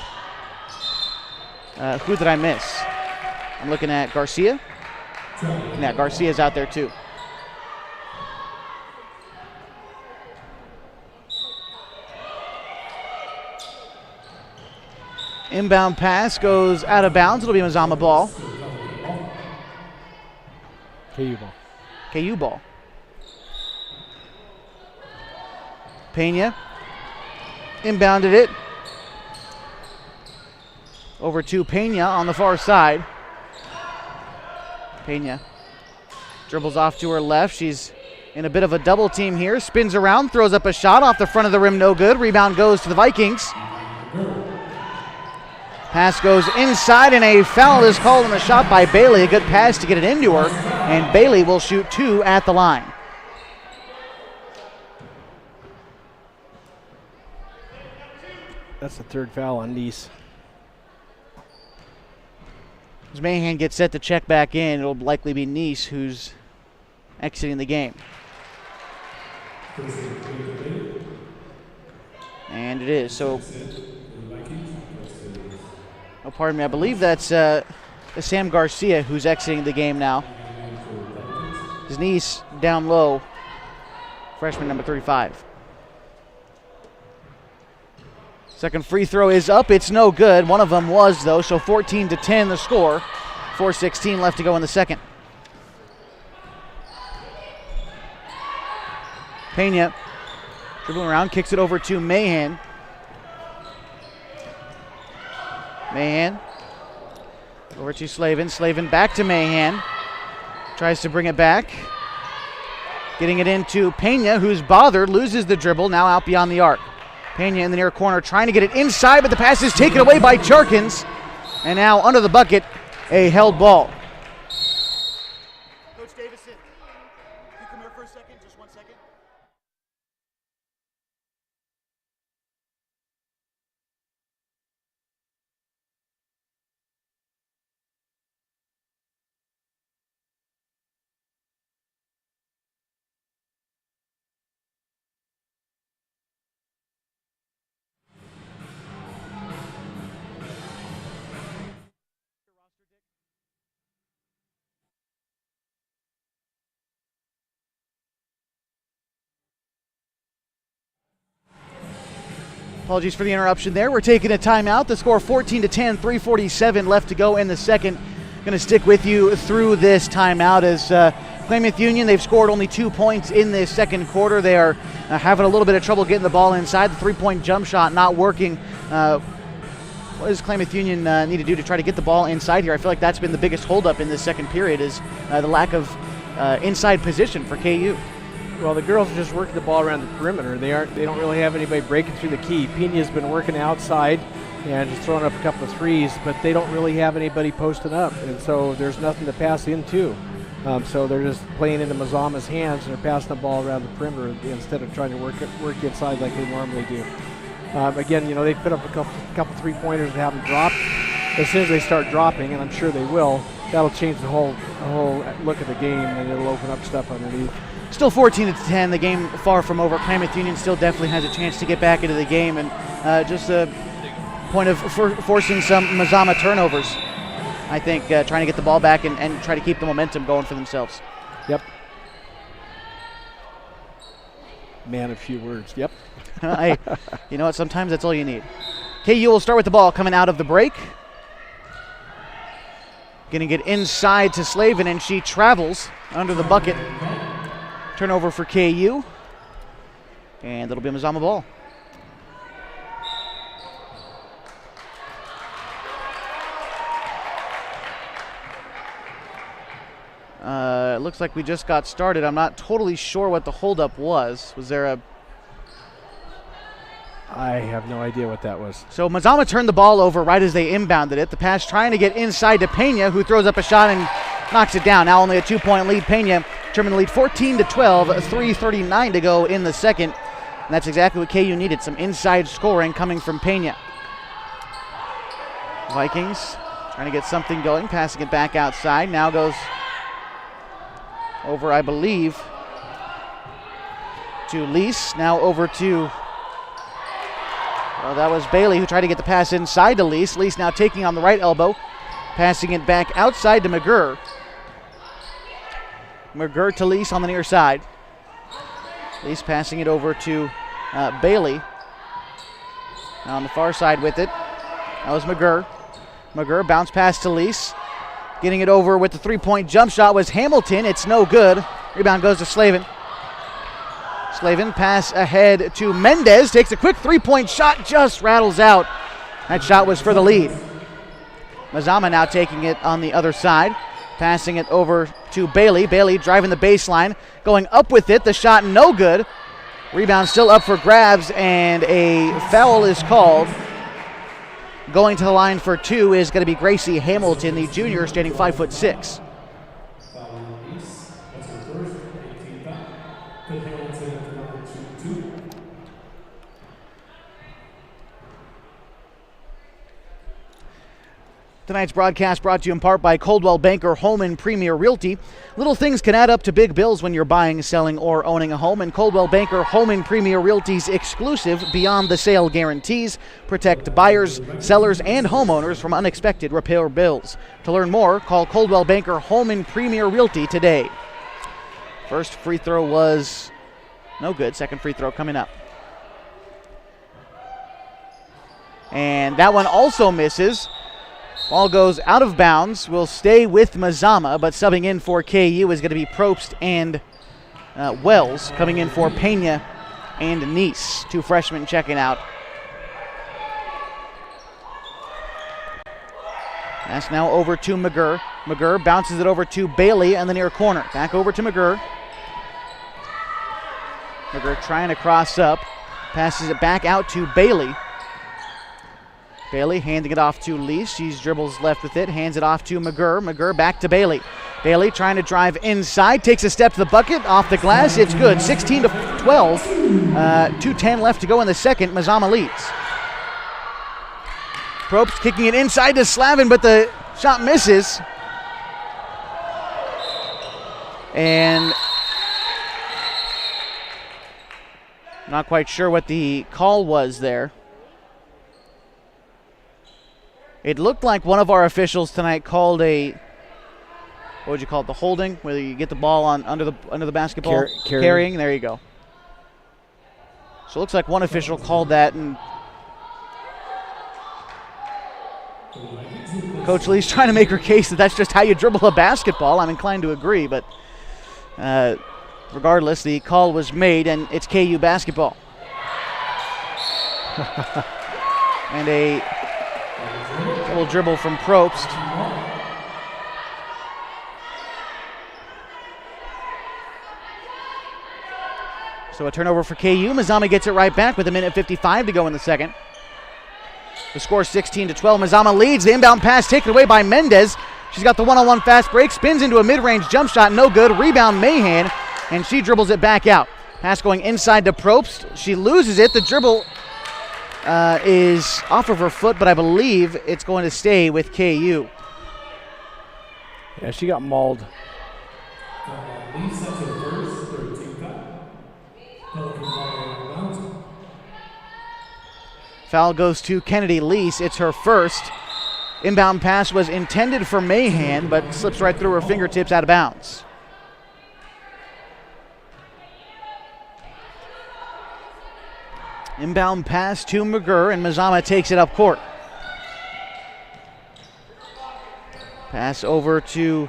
who did I miss? I'm looking at Garcia. Yeah, Garcia's out there too. Inbound pass goes out of bounds. It'll be Mazama ball. KU ball. KU ball. Pena inbounded it over to Pena on the far side. Pena dribbles off to her left. She's in a bit of a double team here. Spins around, throws up a shot off the front of the rim, no good. Rebound goes to the Vikings. Pass goes inside, and a foul is called on the shot by Bailey. A good pass to get it into her, and Bailey will shoot 2 at the line. That's the third foul on Neese. As Mahan gets set to check back in, it'll likely be Neese who's exiting the game. And it is. So, oh, pardon me, I believe that's Sam Garcia who's exiting the game now. His Neese down low, freshman number 35. Second free throw is up. It's no good. One of them was, though, so 14-10 the score. 4:16 left to go in the second. Pena dribbling around, kicks it over to Mahan. Mahan over to Slavin. Slavin back to Mahan. Tries to bring it back. Getting it into Pena, who's bothered, loses the dribble, now out beyond the arc. Pena in the near corner trying to get it inside, but the pass is taken away by Charkins. And now under the bucket, a held ball. Coach Davison, can you come here for a second? Just 1 second. Apologies for the interruption there. We're taking a timeout. The score 14-10, 3:47 left to go in the second. Going to stick with you through this timeout as Klamath Union, they've scored only 2 points in this second quarter. They are having a little bit of trouble getting the ball inside. The three-point jump shot not working. What does Klamath Union need to do to try to get the ball inside here? I feel like that's been the biggest holdup in this second period is the lack of inside position for KU. Well, the girls are just working the ball around the perimeter. They don't really have anybody breaking through the key. Pena's been working outside and just throwing up a couple of threes, but they don't really have anybody posting up, and so there's nothing to pass into. So they're just playing into Mazama's hands, and they're passing the ball around the perimeter instead of trying to work inside like they normally do. Again, they put up a couple three-pointers and have them drop. As soon as they start dropping, and I'm sure they will, that'll change the whole look of the game, and it'll open up stuff underneath. Still 14-10, the game far from over. Klamath Union still definitely has a chance to get back into the game, and just a point of forcing some Mazama turnovers. I think trying to get the ball back and try to keep the momentum going for themselves. Yep. Man of few words, yep. You know what, sometimes that's all you need. KU will start with the ball coming out of the break. Going to get inside to Slavin, and she travels under the bucket. Turnover for KU, and it'll be a Mazama ball. It looks like we just got started. I'm not totally sure what the holdup was. Was there a... I have no idea what that was. So Mazama turned the ball over right as they inbounded it. The pass trying to get inside to Pena, who throws up a shot and knocks it down. Now only a 2-point lead. Pena determined to lead 14-12, 3:39 to go in the second. And that's exactly what KU needed, some inside scoring coming from Pena. Vikings trying to get something going, passing it back outside. Now goes over, I believe, to Lease. Now over to... Well, that was Bailey who tried to get the pass inside to Lease. Lease now taking on the right elbow, passing it back outside to McGurr. McGurr to Lease on the near side. Lease passing it over to Bailey. Now on the far side with it. That was McGurr. McGurr bounce pass to Lease. Getting it over with the three-point jump shot was Hamilton. It's no good. Rebound goes to Slavin. Slavin pass ahead to Mendez. Takes a quick three-point shot, just rattles out. That shot was for the lead. Mazama now taking it on the other side. Passing it over to Bailey. Bailey driving the baseline. Going up with it. The shot no good. Rebound still up for grabs, and a foul is called. Going to the line for two is going to be Gracie Hamilton, the junior, standing 5'6". Tonight's broadcast brought to you in part by Coldwell Banker Home and Premier Realty. Little things can add up to big bills when you're buying, selling, or owning a home, and Coldwell Banker Home and Premier Realty's exclusive Beyond the Sale guarantees protect buyers, sellers, and homeowners from unexpected repair bills. To learn more, call Coldwell Banker Home and Premier Realty today. First free throw was no good. Second free throw coming up. And that one also misses. Ball goes out of bounds. Will stay with Mazama, but subbing in for KU is going to be Probst and Wells. Coming in for Pena and Nice. 2 freshmen checking out. That's now over to McGurr. McGurr bounces it over to Bailey in the near corner. Back over to McGurr. McGurr trying to cross up. Passes it back out to Bailey. Bailey handing it off to Lee. She dribbles left with it, hands it off to McGurr. McGurr back to Bailey. Bailey trying to drive inside, takes a step to the bucket, off the glass. It's good. 16-12. 2:10 left to go in the second. Mazama leads. Probst kicking it inside to Slavin, but the shot misses. And not quite sure what the call was there. It looked like one of our officials tonight called a, what would you call it, the holding, where you get the ball on under the basketball, carrying. There you go. So it looks like one official called that, and Coach Lee's trying to make her case that that's just how you dribble a basketball. I'm inclined to agree, but regardless, the call was made, and it's KU basketball. And a double dribble from Probst. So a turnover for KU. Mazama gets it right back with 1:55 to go in the second. The score 16-12. Mazama leads. The inbound pass taken away by Mendez. She's got the one-on-one fast break. Spins into a mid-range jump shot. No good. Rebound Mahan. And she dribbles it back out. Pass going inside to Probst. She loses it. The dribble is off of her foot, but I believe it's going to stay with KU. Yeah, she got mauled. Foul goes to Kennedy Lease. It's her first. Inbound pass was intended for Mahan, but slips right through her fingertips out of bounds. Inbound pass to McGurr, and Mazama takes it up court. Pass over to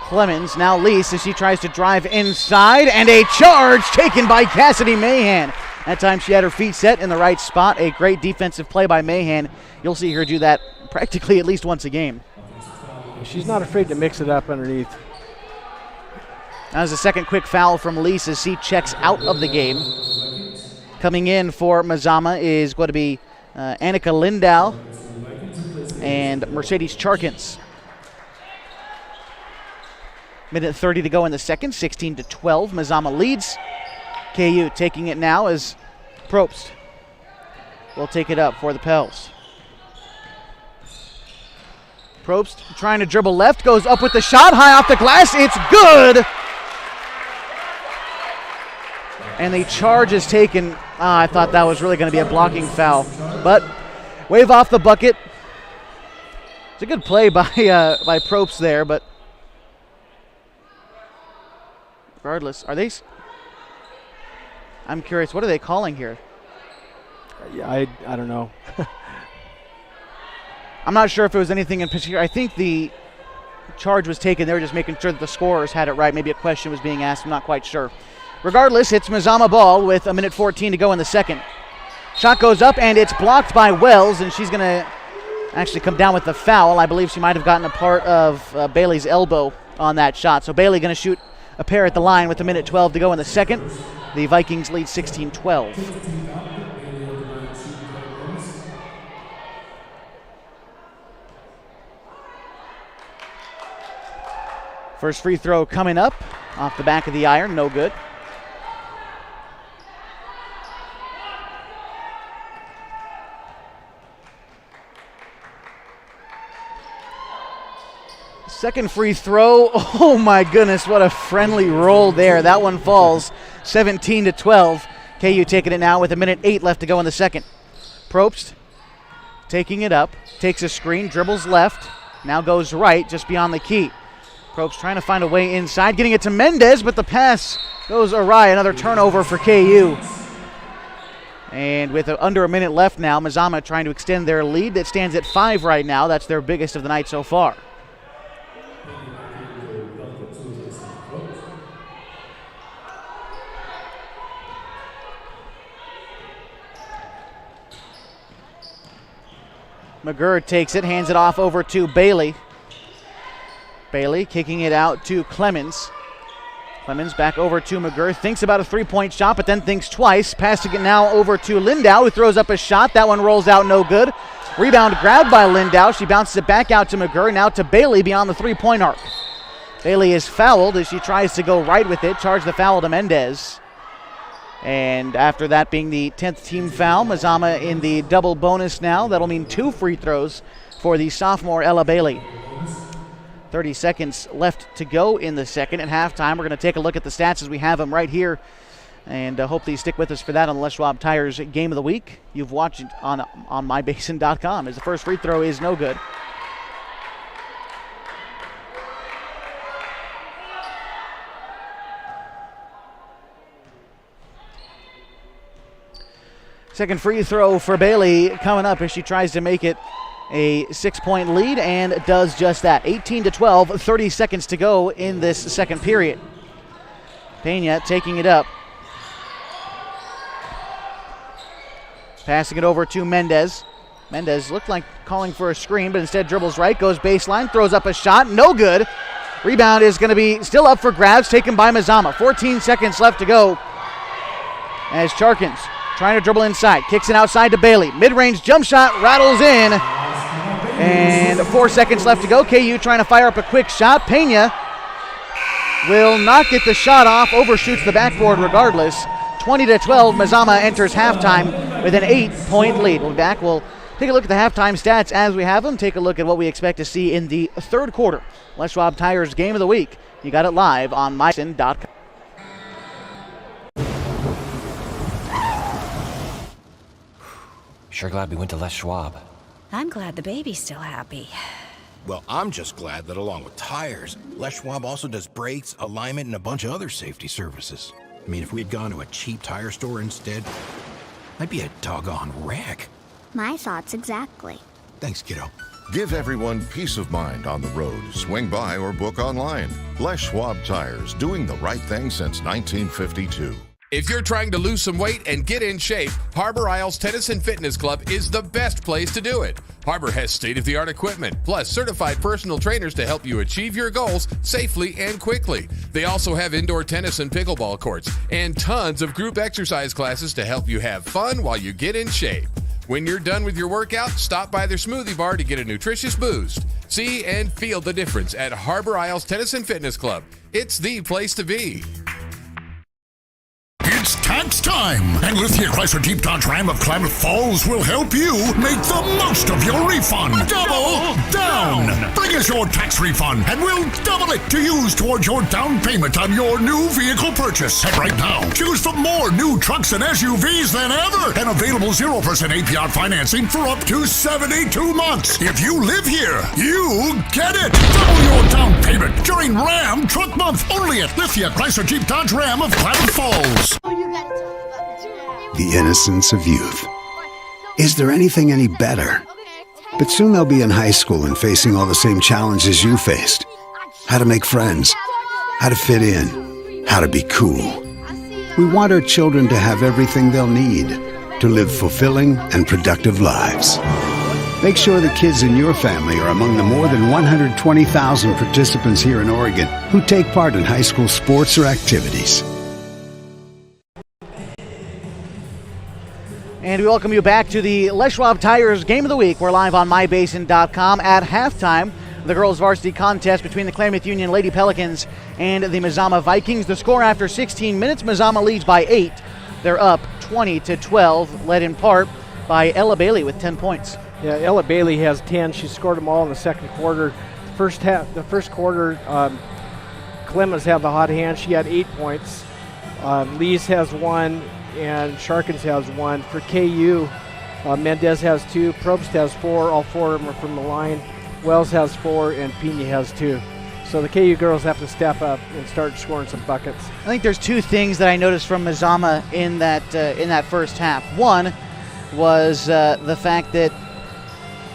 Clemens. Now Lease as she tries to drive inside, and a charge taken by Cassidy Mahan. That time she had her feet set in the right spot. A great defensive play by Mahan. You'll see her do that practically at least once a game. She's not afraid to mix it up underneath. That was the second quick foul from Lease as she checks out of the game. Coming in for Mazama is going to be Annika Lindow and Mercedes Charkins. 1:30 to go in the second, 16-12. Mazama leads. KU taking it now as Probst will take it up for the Pels. Probst trying to dribble left, goes up with the shot, high off the glass. It's good. And the charge is taken. I thought that was really going to be a blocking foul. But wave off the bucket. It's a good play by Probst there, but regardless, are they? I'm curious, what are they calling here? Yeah, I don't know. I'm not sure if it was anything in particular. I think the charge was taken. They were just making sure that the scorers had it right. Maybe a question was being asked. I'm not quite sure. Regardless, it's Mazama ball with 1:14 to go in the second. Shot goes up, and it's blocked by Wells, and she's going to actually come down with the foul. I believe she might have gotten a part of Bailey's elbow on that shot. So Bailey going to shoot a pair at the line with 1:12 to go in the second. The Vikings lead 16-12. First free throw coming up off the back of the iron, no good. Second free throw. Oh my goodness, what a friendly roll there. That one falls 17-12. KU taking it now with 1:08 left to go in the second. Probst taking it up, takes a screen, dribbles left, now goes right just beyond the key. Probst trying to find a way inside, getting it to Mendez, but the pass goes awry. Another turnover for KU. And with under a minute left now, Mazama trying to extend their lead. That stands at 5 right now. That's their biggest of the night so far. McGurr takes it, hands it off over to Bailey. Bailey kicking it out to Clemens. Clemens back over to McGurr, thinks about a three-point shot, but then thinks twice. Passing it now over to Lindau, who throws up a shot. That one rolls out no good. Rebound grabbed by Lindau. She bounces it back out to McGurr, now to Bailey beyond the three-point arc. Bailey is fouled as she tries to go right with it, charge the foul to Mendez. And after that being the 10th team foul, Mazama in the double bonus now. That'll mean 2 free throws for the sophomore Ella Bailey. 30 seconds left to go in the second. At halftime, we're going to take a look at the stats as we have them right here. And hope that you stick with us for that on the Les Schwab Tires Game of the Week. You've watched it on mybasin.com as the first free throw is no good. Second free throw for Bailey coming up as she tries to make it a 6-point lead and does just that. 18-12, 30 seconds to go in this second period. Pena taking it up. Passing it over to Mendez. Mendez looked like calling for a screen, but instead dribbles right, goes baseline, throws up a shot, no good. Rebound is going to be still up for grabs, taken by Mazama. 14 seconds left to go as Charkins trying to dribble inside, kicks it outside to Bailey. Mid-range jump shot rattles in. And 4 seconds left to go. KU trying to fire up a quick shot. Pena will not get the shot off, overshoots the backboard regardless. 20-12, Mazama enters halftime with an 8-point lead. We'll be back. We'll take a look at the halftime stats as we have them. Take a look at what we expect to see in the third quarter. Les Schwab Tires Game of the Week. You got it live on mybasin.com. Sure glad we went to Les Schwab. I'm glad the baby's still happy. Well, I'm just glad that along with tires, Les Schwab also does brakes, alignment, and a bunch of other safety services. I mean, if we'd gone to a cheap tire store instead, I'd be a doggone wreck. My thoughts exactly. Thanks, kiddo. Give everyone peace of mind on the road. Swing by or book online. Les Schwab Tires, doing the right thing since 1952. If you're trying to lose some weight and get in shape, Harbor Isles Tennis and Fitness Club is the best place to do it. Harbor has state-of-the-art equipment, plus certified personal trainers to help you achieve your goals safely and quickly. They also have indoor tennis and pickleball courts, and tons of group exercise classes to help you have fun while you get in shape. When you're done with your workout, stop by their smoothie bar to get a nutritious boost. See and feel the difference at Harbor Isles Tennis and Fitness Club. It's the place to be. It's tax time, and Lithia Chrysler Jeep Dodge Ram of Klamath Falls will help you make the most of your refund. Double down! Bring us your tax refund, and we'll double it to use towards your down payment on your new vehicle purchase. And right now, choose from more new trucks and SUVs than ever, and available 0% APR financing for up to 72 months. If you live here, you get it! Double your down payment during Ram Truck Month, only at Lithia Chrysler Jeep Dodge Ram of Klamath Falls. The innocence of youth. Is there anything any better? But soon they'll be in high school and facing all the same challenges you faced. How to make friends, how to fit in, how to be cool. We want our children to have everything they'll need to live fulfilling and productive lives. Make sure the kids in your family are among the more than 120,000 participants here in Oregon who take part in high school sports or activities. And we welcome you back to the Les Schwab Tires Game of the Week. We're live on mybasin.com at halftime. The girls' varsity contest between the Klamath Union Lady Pelicans and the Mazama Vikings. The score after 16 minutes, Mazama leads by 8. They're up 20-12, led in part by Ella Bailey with 10 points. Yeah, Ella Bailey has 10. She scored them all in the second quarter. The first quarter, Clemens had the hot hand. She had 8 points. Lees has 1. And Sharkins has 1. For KU, Mendez has 2, Probst has 4, all 4 of them are from the line. Wells has 4, and Pena has 2. So the KU girls have to step up and start scoring some buckets. I think there's two things that I noticed from Mazama in that first half. One was the fact that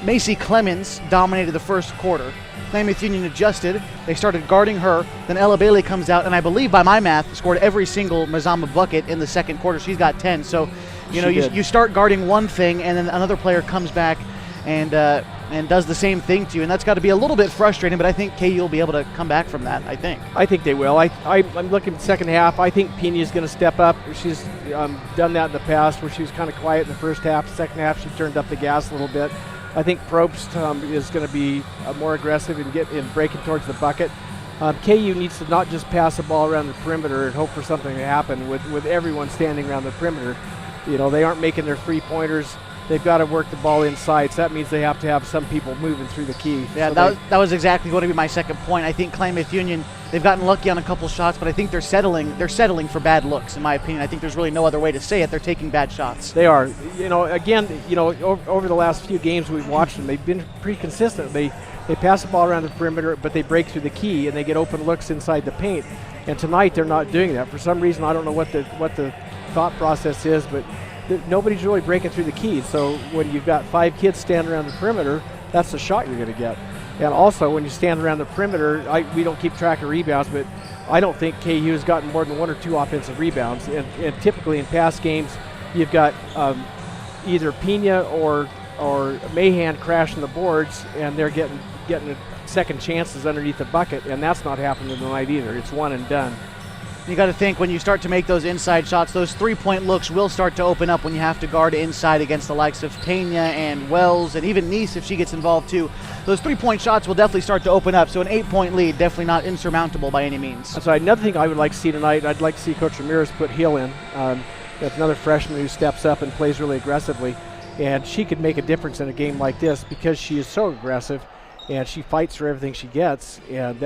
Macy Clemens dominated the first quarter. Klamath Union adjusted. They started guarding her. Then Ella Bailey comes out, and I believe by my math, scored every single Mazama bucket in the second quarter. She's got 10. So, you start guarding one thing, and then another player comes back and does the same thing to you, and that's got to be a little bit frustrating. But I think KU will be able to come back from that. I think they will. I'm looking at the second half. I think Pena is going to step up. She's done that in the past, where she was kind of quiet in the first half. Second half, she turned up the gas a little bit. I think Probst is going to be more aggressive and breaking towards the bucket. KU needs to not just pass the ball around the perimeter and hope for something to happen with everyone standing around the perimeter. They aren't making their three-pointers. They've got to work the ball inside, so that means they have to have some people moving through the key. Yeah, so that was exactly going to be my second point. I think Klamath Union, they've gotten lucky on a couple shots, but I think they're settling for bad looks, in my opinion. I think there's really no other way to say it. They're taking bad shots. They are. Over the last few games we've watched them, they've been pretty consistent. They pass the ball around the perimeter, but they break through the key, and they get open looks inside the paint. And tonight they're not doing that. For some reason, I don't know what the thought process is, but nobody's really breaking through the key. So when you've got 5 kids standing around the perimeter, that's the shot you're going to get. And also, when you stand around the perimeter, we don't keep track of rebounds, but I don't think KU has gotten more than 1 or 2 offensive rebounds. And typically in past games, you've got either Pena or Mahan crashing the boards, and they're getting second chances underneath the bucket, and that's not happening tonight either. It's one and done. You got to think, when you start to make those inside shots, those three-point looks will start to open up when you have to guard inside against the likes of Pena and Wells and even Nice if she gets involved too. Those three-point shots will definitely start to open up, so an 8-point lead, definitely not insurmountable by any means. So another thing I would like to see tonight, I'd like to see Coach Ramirez put Hill in. That's another freshman who steps up and plays really aggressively, and she could make a difference in a game like this because she is so aggressive. And she fights for everything she gets, and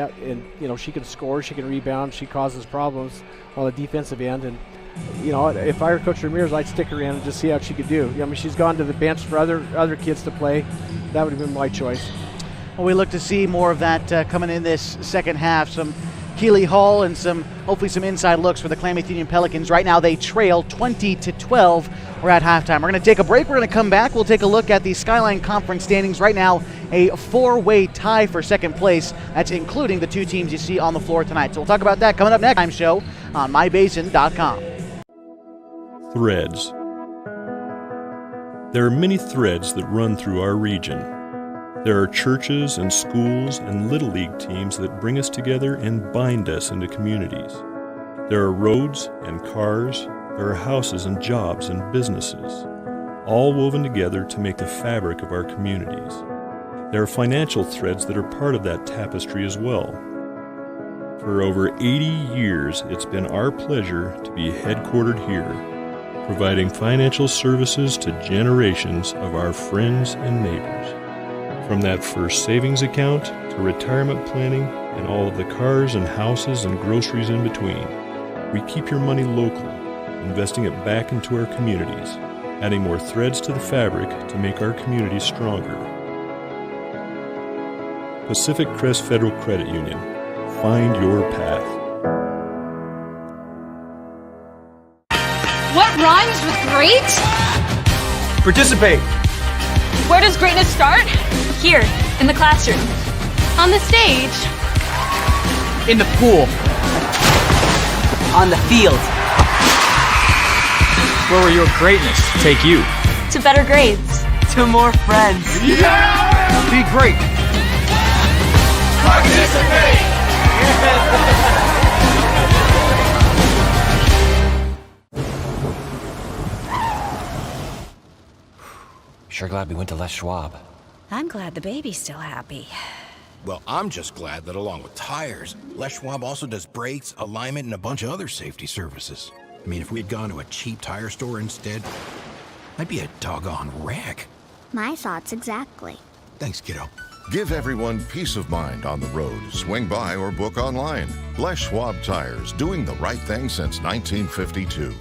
she can score, she can rebound, she causes problems on the defensive end. And if I were Coach Ramirez, I'd stick her in and just see how she could do. I mean, she's gone to the bench for other kids to play. That would have been my choice. Well, we look to see more of that coming in this second half. Some Keeley Hall and hopefully some inside looks for the Klamath Union Pelicans. Right now they trail 20-12. We're at halftime. We're going to take a break. We're going to come back. We'll take a look at the Skyline Conference standings. Right now, a 4-way tie for second place. That's including the 2 teams you see on the floor tonight. So we'll talk about that coming up next time show on mybasin.com. Threads. There are many threads that run through our region. There are churches and schools and Little League teams that bring us together and bind us into communities. There are roads and cars. There are houses and jobs and businesses, all woven together to make the fabric of our communities. There are financial threads that are part of that tapestry as well. For over 80 years, it's been our pleasure to be headquartered here, providing financial services to generations of our friends and neighbors. From that first savings account to retirement planning and all of the cars and houses and groceries in between, we keep your money local, investing it back into our communities, adding more threads to the fabric to make our communities stronger. Pacific Crest Federal Credit Union. Find your path. What rhymes with great? Participate. Where does greatness start? Here, in the classroom. On the stage. In the pool. On the field. Where will your greatness take you? To better grades. To more friends. Yeah! Be great. Participate! Sure glad we went to Les Schwab. I'm glad the baby's still happy. Well, I'm just glad that along with tires, Les Schwab also does brakes, alignment, and a bunch of other safety services. I mean, if we had gone to a cheap tire store instead, I'd be a doggone wreck. My thoughts exactly. Thanks, kiddo. Give everyone peace of mind on the road. Swing by or book online. Les Schwab Tires, doing the right thing since 1952.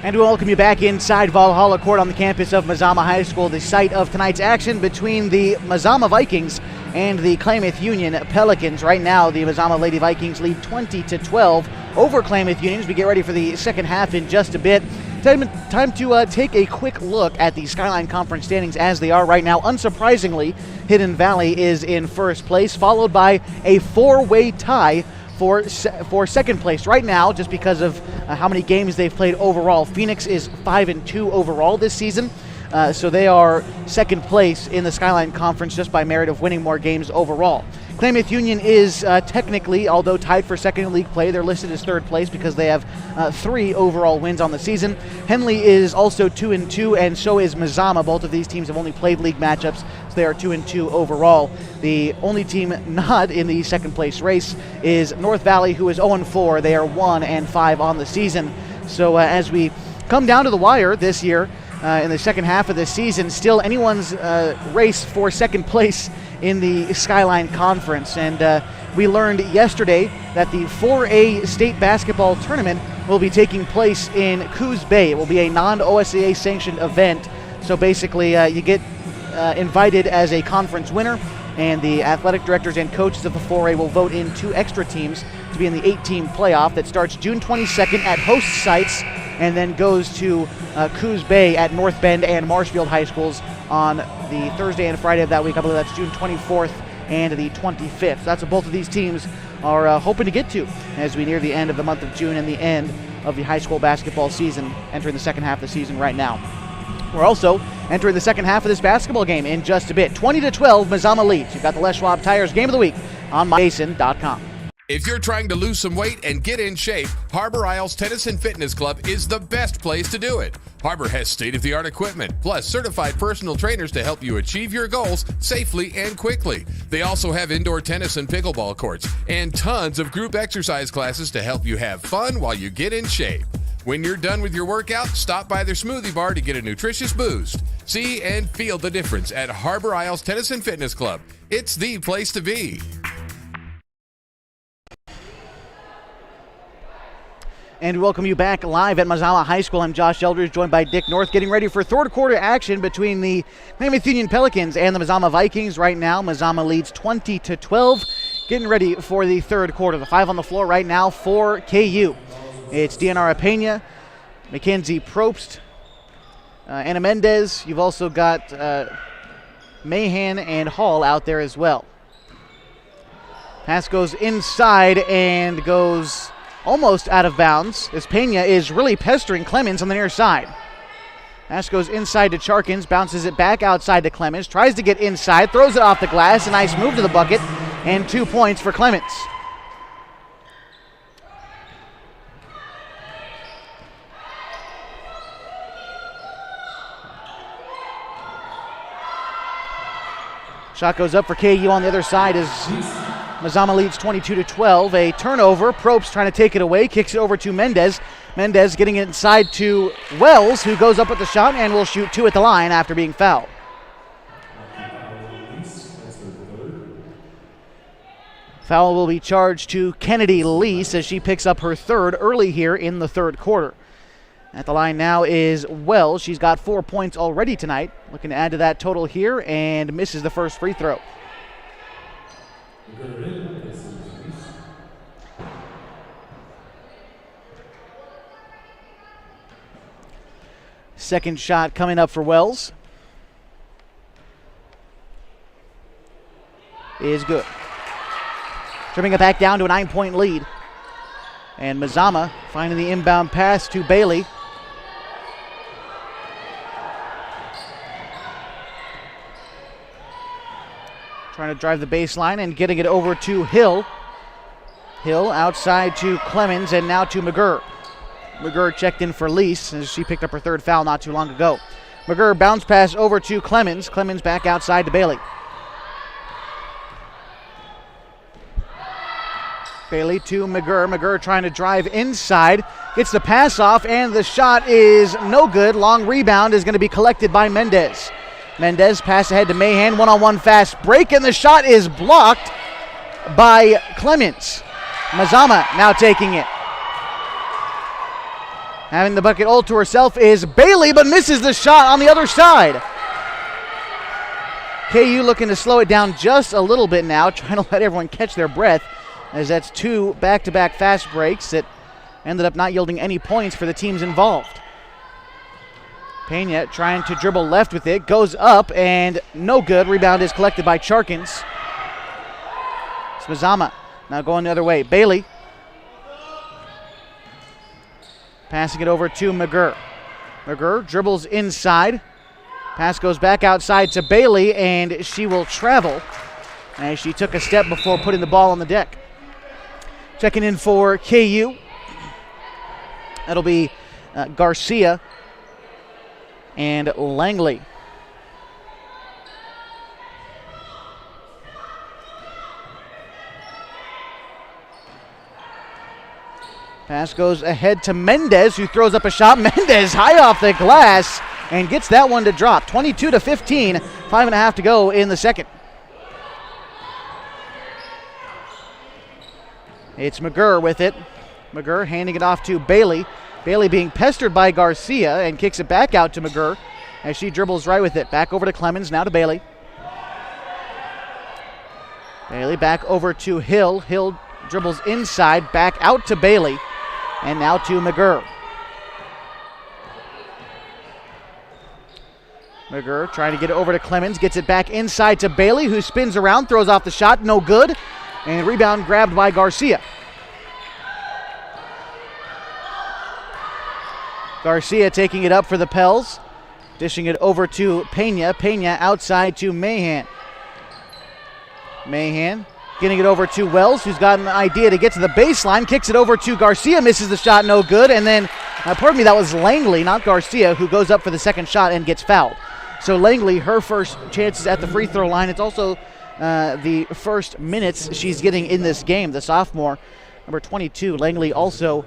And we welcome you back inside Valhalla Court on the campus of Mazama High School, the site of tonight's action between the Mazama Vikings and the Klamath Union Pelicans. Right now, the Mazama Lady Vikings lead 20-12 over Klamath Union as we get ready for the second half in just a bit. Time to take a quick look at the Skyline Conference standings as they are right now. Unsurprisingly, Hidden Valley is in first place, followed by a four-way tie for second place right now, just because of how many games they've played overall. Phoenix is 5-2 overall this season, so they are second place in the Skyline Conference just by merit of winning more games overall. Klamath Union is technically, although tied for second in league play, they're listed as third place because they have 3 overall wins on the season. Henley is also 2-2, and so is Mazama. Both of these teams have only played league matchups, so they are 2-2 overall. The only team not in the second place race is North Valley, who is 0-4. They are 1-5 on the season. So as we come down to the wire this year, in the second half of the season, still anyone's race for second place in the Skyline Conference. And we learned yesterday that the 4A state basketball tournament will be taking place in Coos Bay. It will be a non-OSAA sanctioned event. So basically you get invited as a conference winner, and the athletic directors and coaches of the 4A will vote in 2 extra teams to be in the 8-team playoff that starts June 22nd at host sites and then goes to Coos Bay at North Bend and Marshfield High Schools on the Thursday and Friday of that week. I believe that's June 24th and the 25th. That's what both of these teams are hoping to get to as we near the end of the month of June and the end of the high school basketball season, entering the second half of the season right now. We're also entering the second half of this basketball game in just a bit. 20-12, Mazama leads. You've got the Les Schwab Tires Game of the Week on mybasin.com. If you're trying to lose some weight and get in shape, Harbor Isles Tennis and Fitness Club is the best place to do it. Harbor has state-of-the-art equipment, plus certified personal trainers to help you achieve your goals safely and quickly. They also have indoor tennis and pickleball courts, and tons of group exercise classes to help you have fun while you get in shape. When you're done with your workout, stop by their smoothie bar to get a nutritious boost. See and feel the difference at Harbor Isles Tennis and Fitness Club. It's the place to be. And we welcome you back live at Mazama High School. I'm Josh Eldridge, joined by Dick North, getting ready for third quarter action between the Klamath Union Pelicans and the Mazama Vikings. Right now, Mazama leads 20-12, getting ready for the third quarter. The 5 on the floor right now for KU. It's Dianara Pena, Mackenzie Probst, Anna Mendez. You've also got Mahan and Hall out there as well. Pass goes inside and goes almost out of bounds as Pena is really pestering Clemens on the near side. Pass goes inside to Charkins, bounces it back outside to Clemens, tries to get inside, throws it off the glass. A nice move to the bucket, and 2 points for Clemens. Shot goes up for KU on the other side as Mazama leads 22-12. A turnover. Probst trying to take it away. Kicks it over to Mendez. Mendez getting it inside to Wells, who goes up with the shot and will shoot 2 at the line after being fouled. Foul will be charged to Kennedy Lease as she picks up her 3rd early here in the third quarter. At the line now is Wells. She's got 4 points already tonight. Looking to add to that total here and misses the first free throw. Second shot coming up for Wells is good. Trimming it back down to a 9-point lead. And Mazama finding the inbound pass to Bailey. Trying to drive the baseline and getting it over to Hill. Hill outside to Clemens and now to McGurr. McGurr checked in for Lease as she picked up her 3rd foul not too long ago. McGurr bounce pass over to Clemens. Clemens back outside to Bailey. Bailey to McGurr. McGurr trying to drive inside. Gets the pass off and the shot is no good. Long rebound is going to be collected by Mendez. Mendez pass ahead to Mahan. One-on-one fast break and the shot is blocked by Clemens. Mazama now taking it. Having the bucket all to herself is Bailey, but misses the shot on the other side. KU looking to slow it down just a little bit now, trying to let everyone catch their breath, as that's 2 back-to-back fast breaks that ended up not yielding any points for the teams involved. Pena trying to dribble left with it, goes up, and no good. Rebound is collected by Charkins. It's Mazama now going the other way. Bailey passing it over to McGurr. McGurr dribbles inside. Pass goes back outside to Bailey, and she will travel as she took a step before putting the ball on the deck. Checking in for KU. That'll be Garcia and Langley. Pass goes ahead to Mendez, who throws up a shot. Mendez high off the glass and gets that one to drop. 22-15, 5.5 to go in the second. It's McGurr with it. McGurr handing it off to Bailey. Bailey being pestered by Garcia and kicks it back out to McGurr as she dribbles right with it. Back over to Clemens, now to Bailey. Bailey back over to Hill. Hill dribbles inside, back out to Bailey, and now to McGurr. McGurr trying to get it over to Clemens, gets it back inside to Bailey, who spins around, throws off the shot, no good, and rebound grabbed by Garcia. Garcia taking it up for the Pels, dishing it over to Pena. Pena outside to Mahan. Mahan getting it over to Wells, who's got an idea to get to the baseline, kicks it over to Garcia, misses the shot, no good, and then, pardon me, that was Langley, not Garcia, who goes up for the second shot and gets fouled. So Langley, her first chances at the free throw line. It's also the first minutes she's getting in this game, the sophomore, number 22. Langley also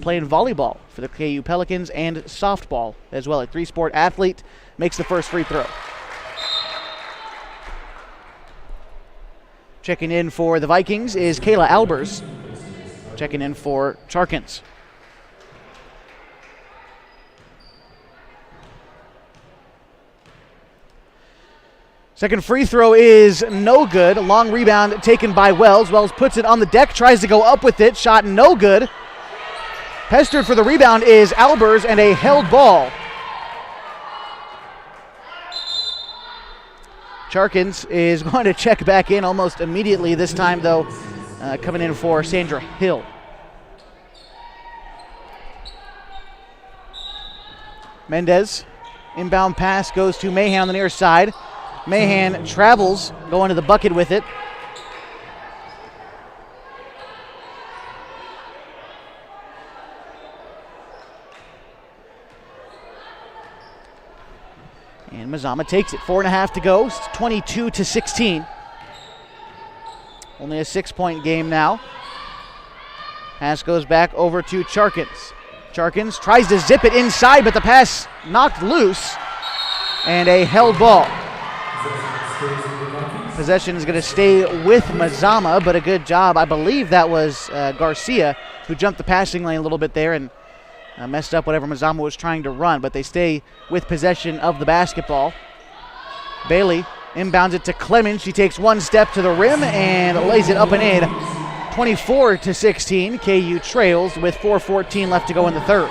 playing volleyball for the KU Pelicans and softball as well. A three-sport athlete, makes the first free throw. Checking in for the Vikings is Kayla Albers. Checking in for Charkins. Second free throw is no good. Long rebound taken by Wells. Wells puts it on the deck, tries to go up with it. Shot no good. Pestered for the rebound is Albers, and a held ball. Charkins is going to check back in almost immediately. This time, though, coming in for Sandra Hill. Mendez, inbound pass goes to Mahan on the near side. Mahan travels, going to the bucket with it. And Mazama takes it. 4.5 to go. It's 22-16. Only a 6-point game now. Pass goes back over to Charkins. Charkins tries to zip it inside, but the pass knocked loose. And a held ball. Possession is going to stay with Mazama, but a good job. I believe that was Garcia who jumped the passing lane a little bit there and messed up whatever Mazama was trying to run, but they stay with possession of the basketball. Bailey inbounds it to Clemens. She takes one step to the rim and lays it up and in. 24-16. KU trails with 4:14 left to go in the third.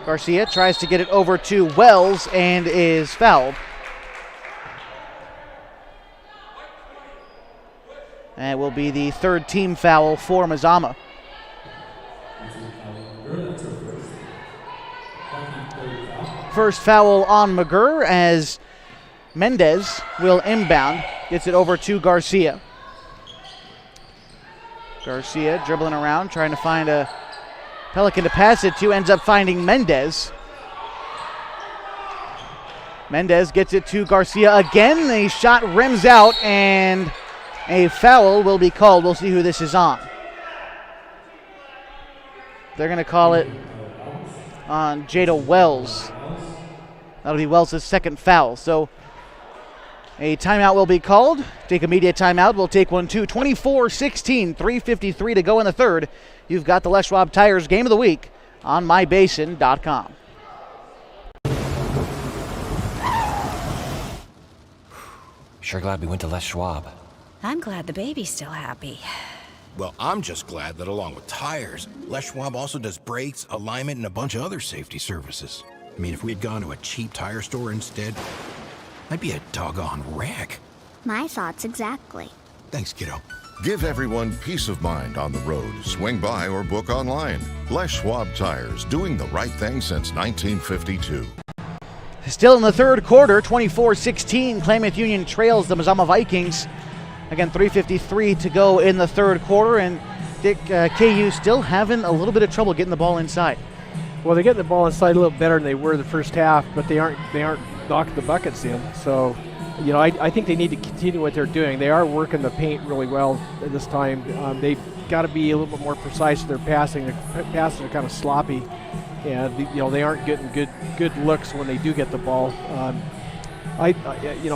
Garcia tries to get it over to Wells and is fouled. And it will be the third team foul for Mazama. First foul on McGurr as Mendez will inbound. Gets it over to Garcia. Garcia dribbling around, trying to find a Pelican to pass it to. Ends up finding Mendez. Mendez gets it to Garcia again. The shot rims out and a foul will be called. We'll see who this is on. They're going to call it on Jada Wells. That'll be Wells' second foul. So a timeout will be called. Take a media timeout. We'll take one too. 24-16, 3:53 to go in the third. You've got the Les Schwab Tires Game of the Week on mybasin.com. Sure glad we went to Les Schwab. I'm glad the baby's still happy. Well, I'm just glad that along with tires, Les Schwab also does brakes, alignment, and a bunch of other safety services. I mean, if we'd gone to a cheap tire store instead, I'd be a doggone wreck. My thoughts exactly. Thanks, kiddo. Give everyone peace of mind on the road. Swing by or book online. Les Schwab Tires, doing the right thing since 1952. Still in the third quarter, 24-16, Klamath Union trails the Mazama Vikings. Again, 3:53 to go in the third quarter, and KU still having a little bit of trouble getting the ball inside. Well, they're getting the ball inside a little better than they were the first half, but they aren't knocking the buckets in. So, you know, I think they need to continue what they're doing. They are working the paint really well at this time. They've got to be a little bit more precise with their passing. Their passes are kind of sloppy, and you know they aren't getting good looks when they do get the ball. I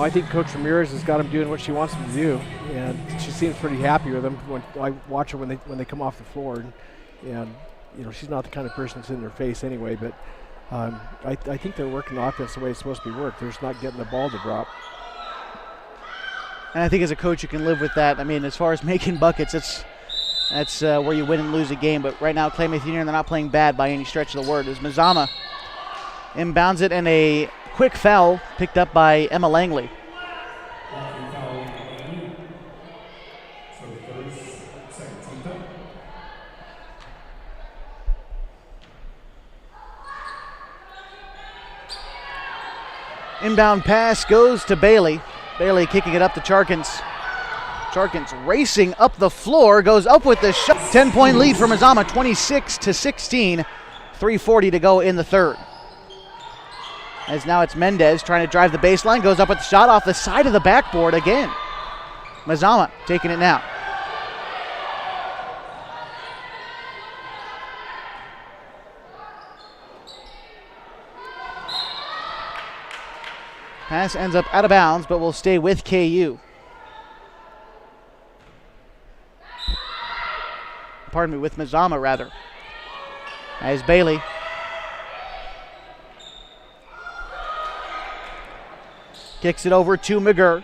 think Coach Ramirez has got them doing what she wants them to do, and she seems pretty happy with them when I watch her when they come off the floor. And you know, she's not the kind of person that's in their face anyway, but I think they're working the offense the way it's supposed to be worked. They're just not getting the ball to drop. And I think as a coach you can live with that. I mean, as far as making buckets, that's where you win and lose a game. But right now, Klamath Union, they're not playing bad by any stretch of the word. As Mazama inbounds it, and a quick foul picked up by Emma Langley. Inbound pass goes to Bailey. Bailey kicking it up to Charkins. Charkins racing up the floor, goes up with the shot. 10-point lead for Mazama, 26-16. 3:40 to go in the third. As now it's Mendez trying to drive the baseline, goes up with the shot off the side of the backboard again. Mazama taking it now. Pass ends up out of bounds, but will stay with KU. Pardon me, with Mazama rather. As Bailey kicks it over to McGurr.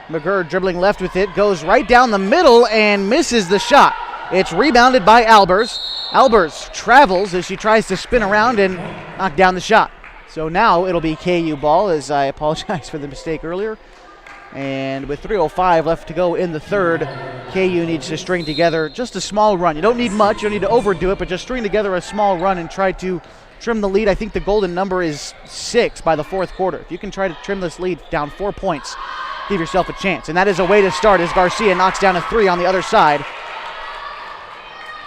McGurr dribbling left with it, goes right down the middle and misses the shot. It's rebounded by Albers. Albers travels as she tries to spin around and knock down the shot. So now it'll be KU ball, as I apologize for the mistake earlier. And with 3:05 left to go in the third, KU needs to string together just a small run. You don't need much, you don't need to overdo it, but just string together a small run and try to trim the lead. I think the golden number is 6 by the fourth quarter. If you can try to trim this lead down 4 points, give yourself a chance. And that is a way to start as Garcia knocks down a 3 on the other side.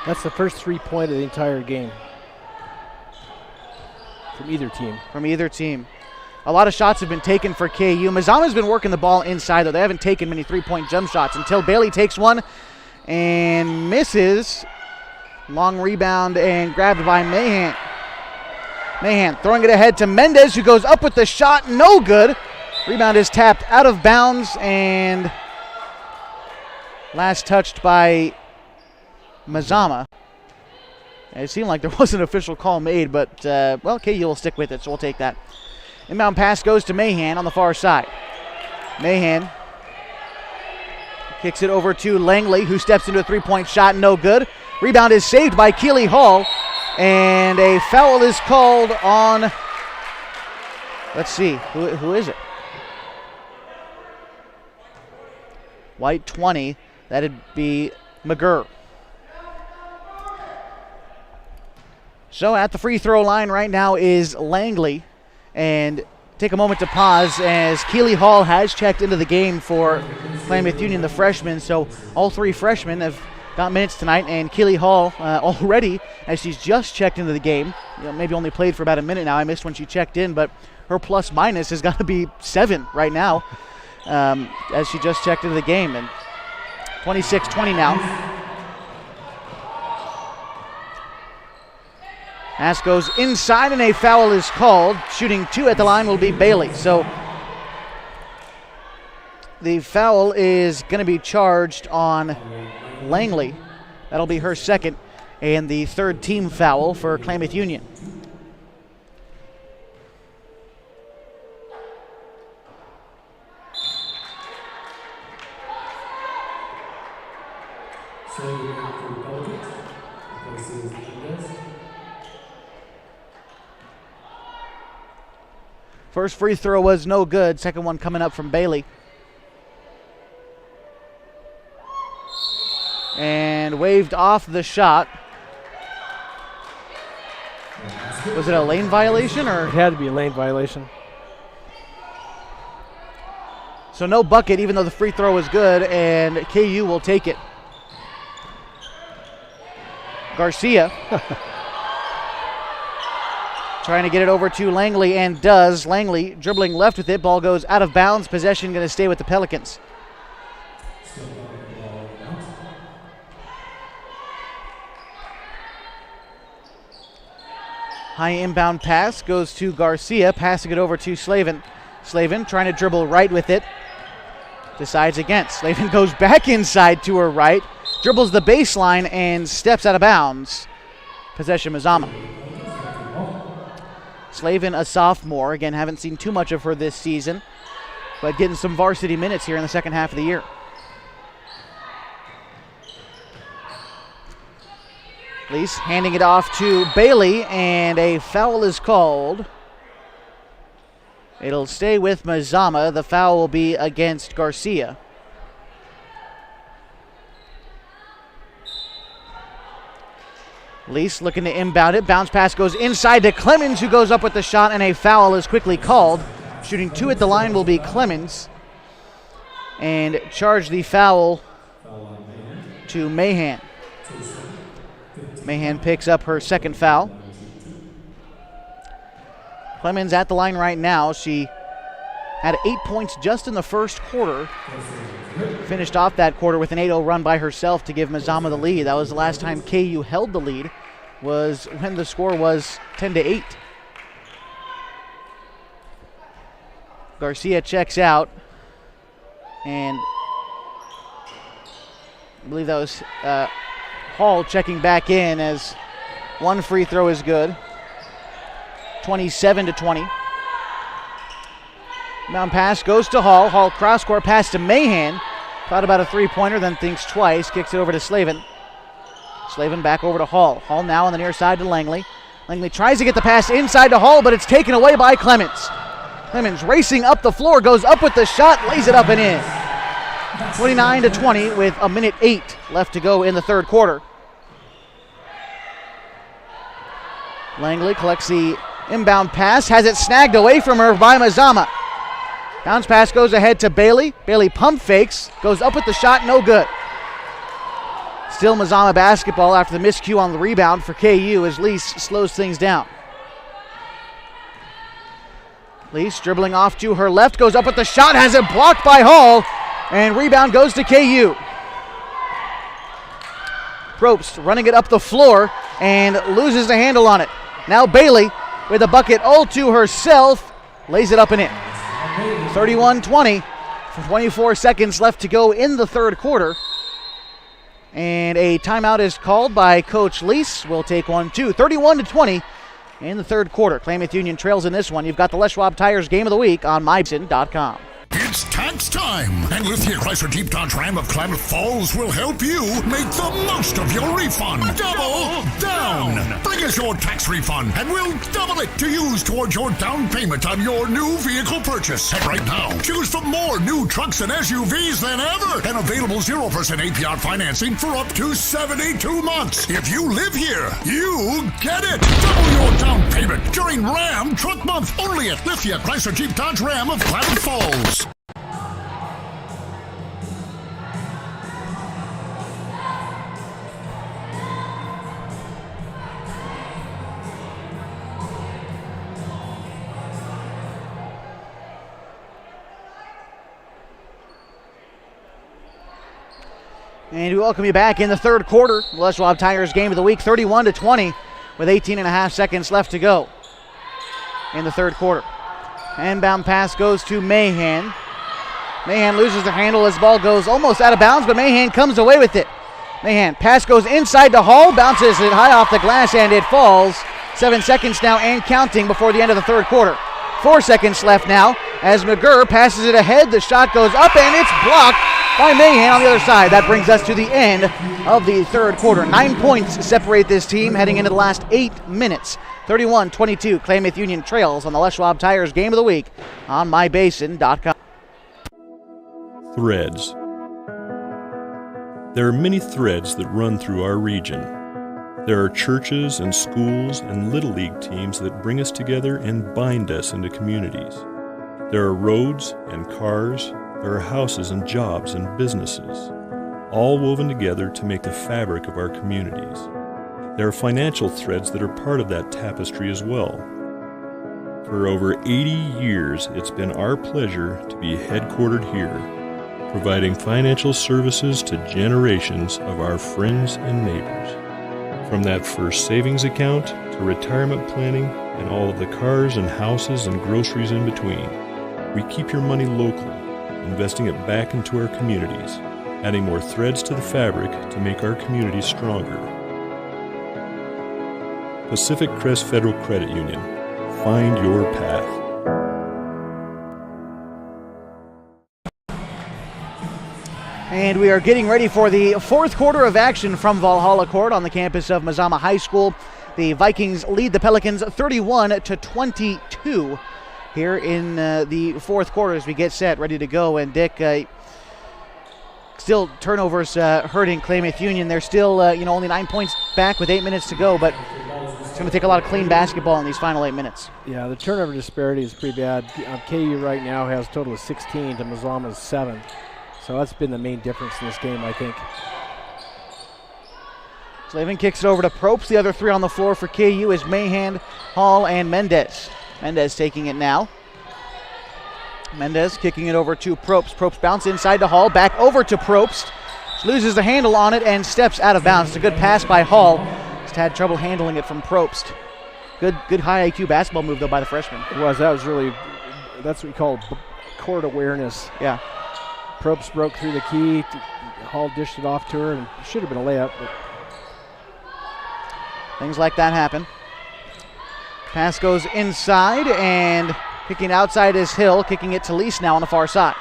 That's the first 3-point of the entire game. From either team. A lot of shots have been taken for KU. Mazama's been working the ball inside, though. They haven't taken many 3-point jump shots until Bailey takes one and misses. Long rebound and grabbed by Mahan. Mahan throwing it ahead to Mendez, who goes up with the shot. No good. Rebound is tapped out of bounds and last touched by Mazama. It seemed like there was an official call made, but, well, KU will stick with it, so we'll take that. Inbound pass goes to Mahan on the far side. Mahan kicks it over to Langley, who steps into a 3-point shot, no good. Rebound is saved by Keely Hall, and a foul is called on, let's see, who is it? White 20, that'd be McGurr. So at the free throw line right now is Langley. And take a moment to pause as Keely Hall has checked into the game for Klamath Union, the freshman. So all 3 freshmen have got minutes tonight. And Keely Hall already, as she's just checked into the game, maybe only played for about a minute now. I missed when she checked in, but her plus minus has got to be 7 right now as she just checked into the game. And 26-20 now. Pass goes inside and a foul is called. Shooting 2 at the line will be Bailey. So the foul is going to be charged on Langley. That'll be her second and the third team foul for Klamath Union. First free throw was no good. Second one coming up from Bailey. And waved off the shot. Was it a lane violation or? It had to be a lane violation. So no bucket, even though the free throw was good, and KU will take it. Garcia trying to get it over to Langley, and does. Langley dribbling left with it. Ball goes out of bounds. Possession going to stay with the Pelicans. High inbound pass goes to Garcia, passing it over to Slavin. Slavin trying to dribble right with it. Decides against. Slavin goes back inside to her right, dribbles the baseline, and steps out of bounds. Possession Mazama. Slavin, a sophomore. Again, haven't seen too much of her this season, but getting some varsity minutes here in the second half of the year. Lease handing it off to Bailey, and a foul is called. It'll stay with Mazama. The foul will be against Garcia. Lease looking to inbound it. Bounce pass goes inside to Clemens, who goes up with the shot, and a foul is quickly called. Shooting two at the line will be Clemens. And charge the foul to Mahan. Mahan picks up her second foul. Clemens at the line right now. She had 8 points just in the first quarter. Finished off that quarter with an 8-0 run by herself to give Mazama the lead. That was the last time KU held the lead, was when the score was 10-8. Garcia checks out, and I believe that was Hall checking back in, as one free throw is good. 27-20. Inbound pass goes to Hall. Hall cross-court pass to Mahan. Thought about a three-pointer, then thinks twice. Kicks it over to Slavin. Slavin back over to Hall. Hall now on the near side to Langley. Langley tries to get the pass inside to Hall, but it's taken away by Clemens. Clemens racing up the floor, goes up with the shot, lays it up and in. 29-20 with 1:08 left to go in the third quarter. Langley collects the inbound pass, has it snagged away from her by Mazama. Bounce pass goes ahead to Bailey. Bailey pump fakes, goes up with the shot, no good. Still Mazama basketball after the miscue on the rebound for KU as Lease slows things down. Lease dribbling off to her left, goes up with the shot, has it blocked by Hall, and rebound goes to KU. Probst running it up the floor and loses the handle on it. Now Bailey with a bucket all to herself, lays it up and in. 31-20, 24 seconds left to go in the third quarter. And a timeout is called by Coach Lease. We'll take one, too. 31-20 in the third quarter. Klamath Union trails in this one. You've got the Les Schwab Tires Game of the Week on MyBasin.com. It's tax time, and Lithia Chrysler Jeep Dodge Ram of Klamath Falls will help you make the most of your refund. Double down! Bring us your tax refund, and we'll double it to use towards your down payment on your new vehicle purchase. And right now, choose from more new trucks and SUVs than ever, and available 0% APR financing for up to 72 months. If you live here, you get it! Double your down payment during Ram Truck Month, only at Lithia Chrysler Jeep Dodge Ram of Klamath Falls. And we welcome you back in the third quarter. Les Schwab Tigers Game of the Week, 31-20 with 18.5 seconds left to go in the third quarter. Inbound pass goes to Mahan. Mahan loses the handle as ball goes almost out of bounds, but Mahan comes away with it. Mahan, pass goes inside to Hall, bounces it high off the glass, and it falls. 7 seconds now and counting before the end of the third quarter. 4 seconds left now as McGurr passes it ahead. The shot goes up, and it's blocked by Mahan on the other side. That brings us to the end of the third quarter. 9 points separate this team heading into the last 8 minutes. 31-22, Klamath Union trails on the Les Schwab Tires Game of the Week on mybasin.com. Threads. There are many threads that run through our region. There are churches and schools and Little League teams that bring us together and bind us into communities. There are roads and cars. There are houses and jobs and businesses, all woven together to make the fabric of our communities. There are financial threads that are part of that tapestry as well. For over 80 years, it's been our pleasure to be headquartered here, providing financial services to generations of our friends and neighbors. From that first savings account to retirement planning and all of the cars and houses and groceries in between, we keep your money local, investing it back into our communities, adding more threads to the fabric to make our communities stronger. Pacific Crest Federal Credit Union. Find your path. And we are getting ready for the fourth quarter of action from Valhalla Court on the campus of Mazama High School. The Vikings lead the Pelicans 31-22 here in the fourth quarter as we get set, ready to go. And Dick, still turnovers hurting Klamath Union. They're still only 9 points back with 8 minutes to go, but it's going to take a lot of clean basketball in these final 8 minutes. Yeah, the turnover disparity is pretty bad. KU right now has a total of 16 to Mazama's 7. So that's been the main difference in this game, I think. Slavin kicks it over to Probst. The other three on the floor for KU is Mahan, Hall, and Mendez. Mendez taking it now. Mendez kicking it over to Probst. Probst bounce inside to Hall, back over to Probst. Loses the handle on it and steps out of bounds. It's a good pass by Hall. Just had trouble handling it from Probst. Good high IQ basketball move, though, by the freshman. It was. That was really, that's what we call court awareness. Yeah. Probst broke through the key. Hall dished it off to her, and it should have been a layup. But things like that happen. Pass goes inside, and kicking outside is Hill, kicking it to Lease now on the far side.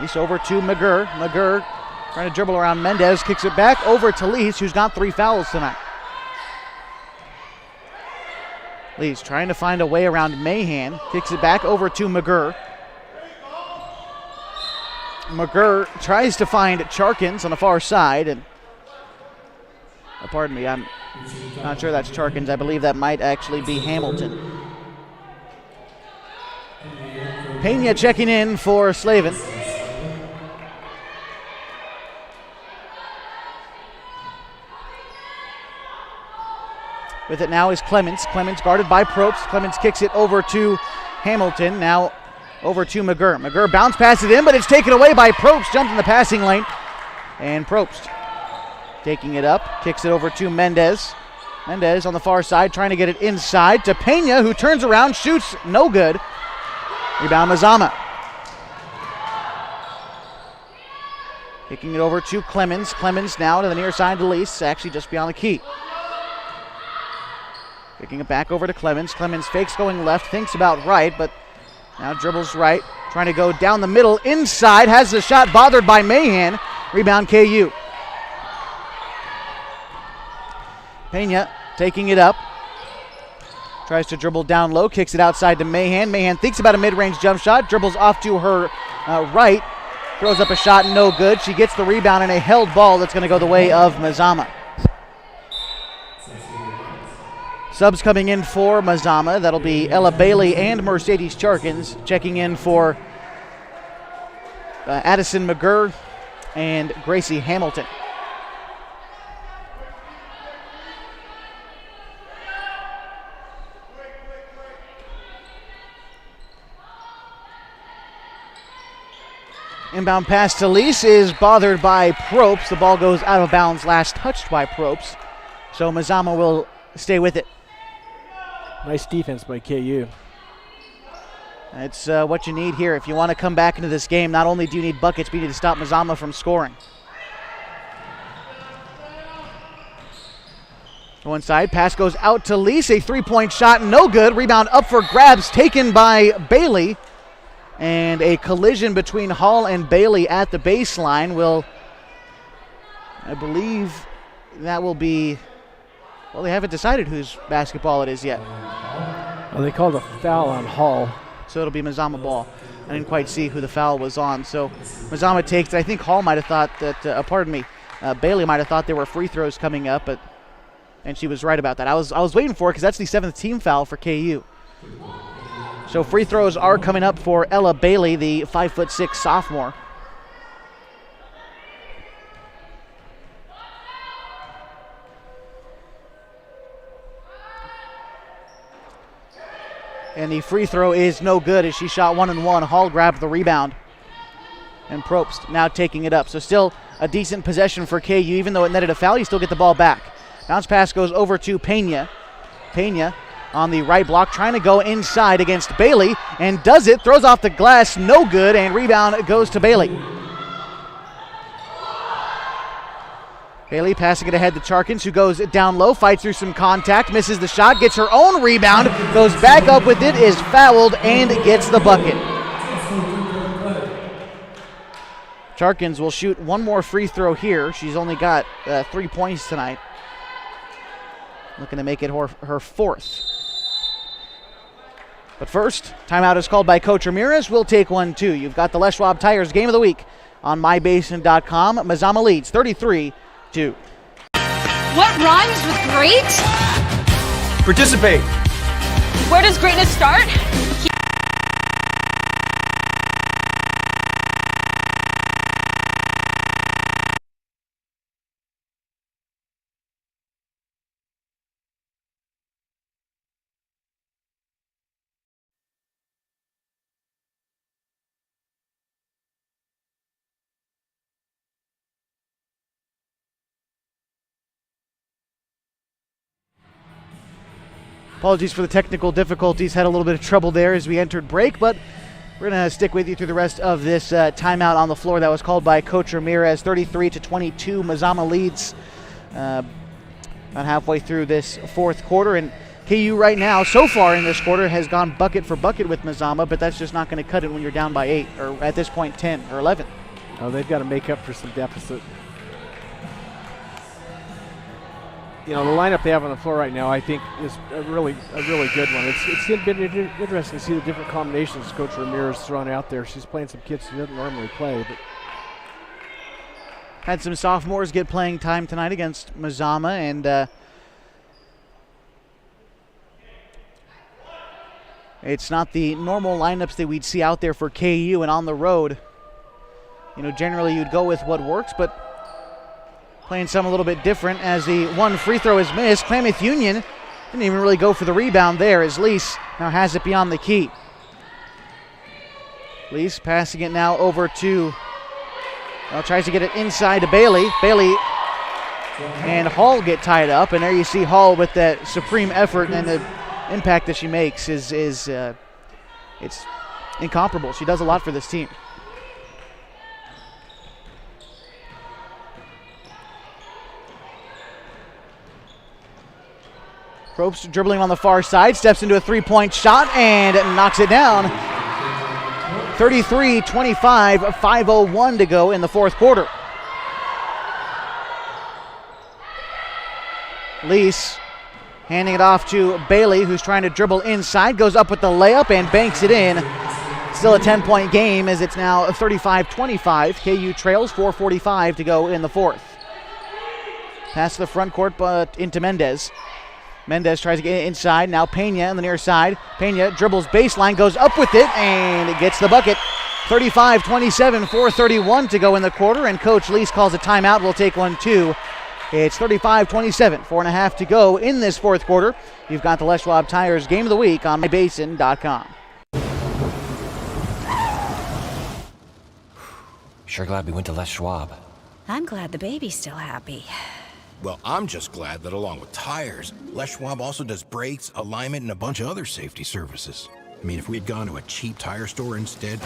Lease over to McGurr. McGurr trying to dribble around Mendez, kicks it back over to Lease, who's got 3 fouls tonight. Lease trying to find a way around Mahan, kicks it back over to McGurr. McGurr tries to find Charkins on the far side, and pardon me, I'm not sure that's Charkins. I believe that might actually be Hamilton. Pena checking in for Slavin. With it now is Clements. Clements guarded by Probst. Clements kicks it over to Hamilton. Now over to McGurr. McGurr bounce passes it in, but it's taken away by Probst. Jumped in the passing lane. And Probst taking it up. Kicks it over to Mendez. Mendez on the far side trying to get it inside to Pena, who turns around, shoots, no good. Rebound Mazama. Kicking it over to Clemens. Clemens now to the near side to Lease, actually just beyond the key. Kicking it back over to Clemens. Clemens fakes going left, thinks about right, but now dribbles right. Trying to go down the middle, inside, has the shot bothered by Mahan. Rebound KU. Pena taking it up. Tries to dribble down low, kicks it outside to Mahan. Mahan thinks about a mid-range jump shot, dribbles off to her right, throws up a shot, no good. She gets the rebound and a held ball that's going to go the way of Mazama. Subs coming in for Mazama. That'll be Ella Bailey and Mercedes Charkins. Checking in for Addison McGurr and Gracie Hamilton. Inbound pass to Lease is bothered by Probst. The ball goes out of bounds, last touched by Probst. So Mazama will stay with it. Nice defense by KU. It's what you need here. If you want to come back into this game, not only do you need buckets, but you need to stop Mazama from scoring. Go inside, pass goes out to Lease. A three-point shot, no good. Rebound up for grabs, taken by Bailey. And a collision between Hall and Bailey at the baseline will, I believe that will be, well, they haven't decided whose basketball it is yet. Well, they called a foul on Hall. So it'll be Mazama ball. I didn't quite see who the foul was on. So Mazama takes it. I think Hall might have thought that, Bailey might have thought there were free throws coming up, and she was right about that. I was waiting for it because that's the 7th team foul for KU. So free throws are coming up for Ella Bailey, the 5'6" sophomore. And the free throw is no good as she shot 1 and 1. Hall grabbed the rebound. And Probst now taking it up. So still a decent possession for KU. Even though it netted a foul, you still get the ball back. Bounce pass goes over to Pena. Pena on the right block, trying to go inside against Bailey, and does it, throws off the glass, no good, and rebound goes to Bailey. Bailey passing it ahead to Charkins, who goes down low, fights through some contact, misses the shot, gets her own rebound, goes back up with it, is fouled, and gets the bucket. Charkins will shoot one more free throw here. She's only got 3 points tonight. Looking to make it her 4th. But first, timeout is called by Coach Ramirez. We'll take one, too. You've got the Les Schwab Tires Game of the Week on mybasin.com. Mazama leads 33-2. What rhymes with great? Participate. Where does greatness start? Apologies for the technical difficulties. Had a little bit of trouble there as we entered break, but we're going to stick with you through the rest of this timeout on the floor that was called by Coach Ramirez. 33-22. Mazama leads about halfway through this 4th quarter. And KU right now, so far in this quarter, has gone bucket for bucket with Mazama, but that's just not going to cut it when you're down by 8, or at this point 10 or 11. Oh, they've got to make up for some deficit. You know, the lineup they have on the floor right now, I think, is a really good one. It's been interesting to see the different combinations Coach Ramirez throwing out there. She's playing some kids she doesn't normally play. But had some sophomores get playing time tonight against Mazama, and it's not the normal lineups that we'd see out there for KU and on the road. You know, generally you'd go with what works, but playing some a little bit different as the one free throw is missed. Klamath Union didn't even really go for the rebound there as Lease now has it beyond the key. Lease passing it now over to, tries to get it inside to Bailey. Bailey and Hall get tied up, and there you see Hall with that supreme effort, and the impact that she makes is it's incomparable. She does a lot for this team. Probst dribbling on the far side, steps into a three-point shot and knocks it down. 33-25, 5:01 to go in the 4th quarter. Lease handing it off to Bailey, who's trying to dribble inside, goes up with the layup and banks it in. Still a 10-point game as it's now 35-25. KU trails, 4:45 to go in the 4th. Pass to the front court, but into Mendez. Mendez tries to get it inside. Now Pena on the near side. Pena dribbles baseline, goes up with it, and it gets the bucket. 35-27, 4:31 to go in the quarter, and Coach Lease calls a timeout. We'll take one, too. It's 35-27, 4.5 to go in this 4th quarter. You've got the Les Schwab Tires Game of the Week on mybasin.com. Sure glad we went to Les Schwab. I'm glad the baby's still happy. Well, I'm just glad that along with tires, Les Schwab also does brakes, alignment, and a bunch of other safety services. I mean, if we'd gone to a cheap tire store instead,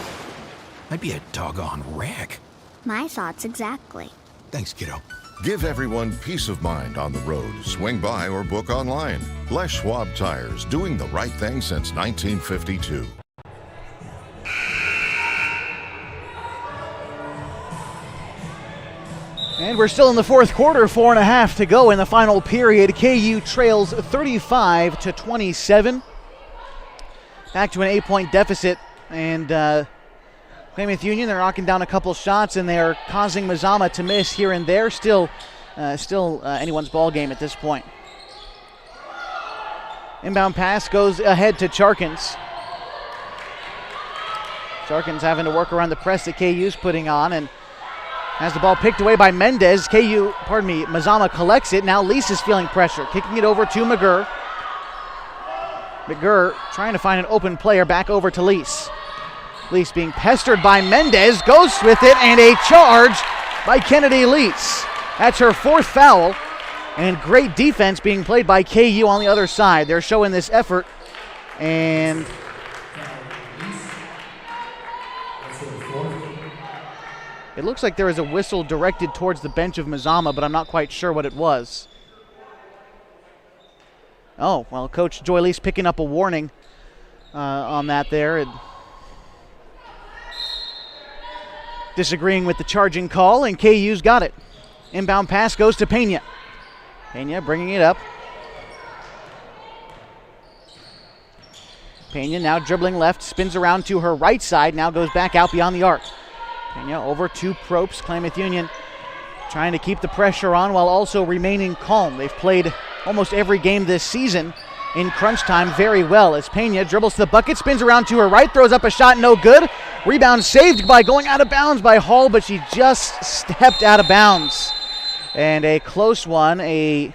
I'd be a doggone wreck. My thoughts exactly. Thanks, kiddo. Give everyone peace of mind on the road. Swing by or book online. Les Schwab Tires, doing the right thing since 1952. And we're still in the fourth quarter, 4.5 to go in the final period. KU trails 35-27. Back to an 8-point deficit, and Klamath Union, they're knocking down a couple shots, and they're causing Mazama to miss here and there. Still anyone's ball game at this point. Inbound pass goes ahead to Charkins. Charkins having to work around the press that KU's putting on, and has the ball picked away by Mendez. Mazama collects it. Now Lease is feeling pressure, kicking it over to McGurr. McGurr trying to find an open player, back over to Lease. Lease being pestered by Mendez, goes with it, and a charge by Kennedy Lease. That's her fourth foul, and great defense being played by KU on the other side. They're showing this effort, and it looks like there is a whistle directed towards the bench of Mazama, but I'm not quite sure what it was. Oh, well, Coach Joy Lease picking up a warning on that there, and disagreeing with the charging call, and KU's got it. Inbound pass goes to Pena. Pena bringing it up. Pena now dribbling left, spins around to her right side, now goes back out beyond the arc. Pena over to Probst. Klamath Union trying to keep the pressure on while also remaining calm. They've played almost every game this season in crunch time very well, as Pena dribbles to the bucket, spins around to her right, throws up a shot, no good. Rebound saved by going out of bounds by Hall, but she just stepped out of bounds. And a close one, a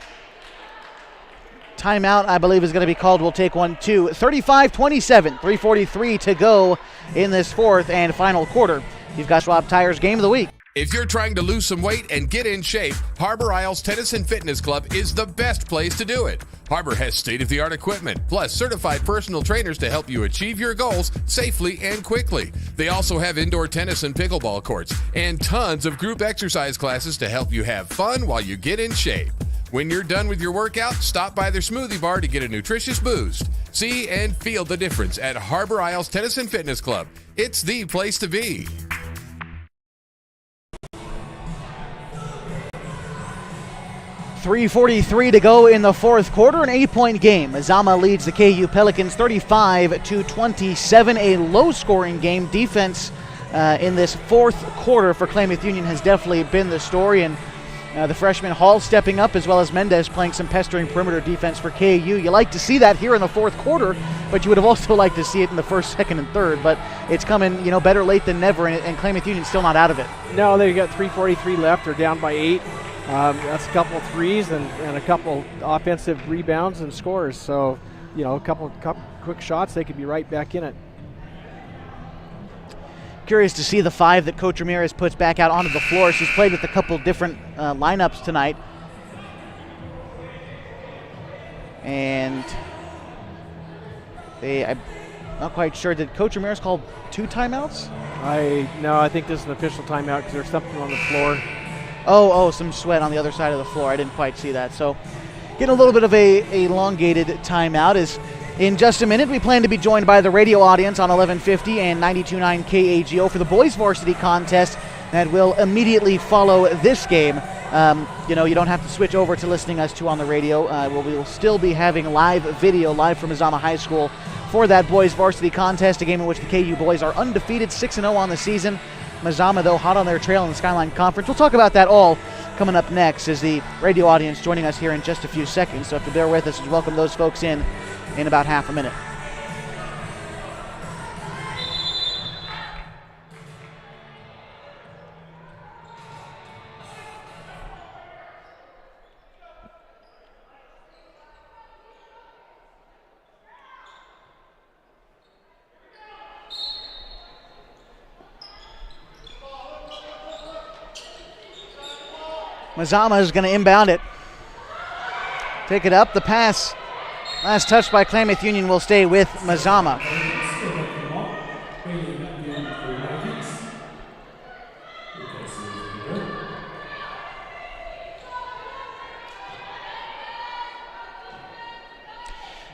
timeout, I believe, is going to be called. We'll take one too. 35-27, 3:43 to go in this fourth and final quarter. You've got Schwab Tires Game of the Week. If you're trying to lose some weight and get in shape, Harbor Isles Tennis and Fitness Club is the best place to do it. Harbor has state-of-the-art equipment, plus certified personal trainers to help you achieve your goals safely and quickly. They also have indoor tennis and pickleball courts, and tons of group exercise classes to help you have fun while you get in shape. When you're done with your workout, stop by their smoothie bar to get a nutritious boost. See and feel the difference at Harbor Isles Tennis and Fitness Club. It's the place to be. .343 to go in the fourth quarter, an 8-point game. Mazama leads the KU Pelicans 35-27, a low-scoring game. Defense in this fourth quarter for Klamath Union has definitely been the story, and the freshman Hall stepping up, as well as Mendez playing some pestering perimeter defense for KU. You like to see that here in the fourth quarter, but you would have also liked to see it in the first, second, and third. But it's coming, better late than never, and Klamath Union's still not out of it. No, they've got 3:43 left. They're down by 8. That's a couple threes and a couple offensive rebounds and scores. So, a couple quick shots, they could be right back in it. Curious to see the 5 that Coach Ramirez puts back out onto the floor. She's played with a couple different lineups tonight. And I'm not quite sure. Did Coach Ramirez call 2 timeouts? No, I think this is an official timeout because there's something on the floor. Oh, some sweat on the other side of the floor. I didn't quite see that. So getting a little bit of a elongated timeout. Is in just a minute. We plan to be joined by the radio audience on 1150 and 92.9 KAGO for the boys varsity contest that will immediately follow this game. You don't have to switch over to listening us to on the radio. We will still be having live video live from Mazama High School for that boys varsity contest, a game in which the KU boys are undefeated, 6-0 on the season. Mazama, though, hot on their trail in the Skyline Conference. We'll talk about that all coming up next as the radio audience joining us here in just a few seconds. So if you bear with us, welcome those folks in about half a minute. Mazama is going to inbound it. Take it up. The pass, last touch by Klamath Union, will stay with Mazama.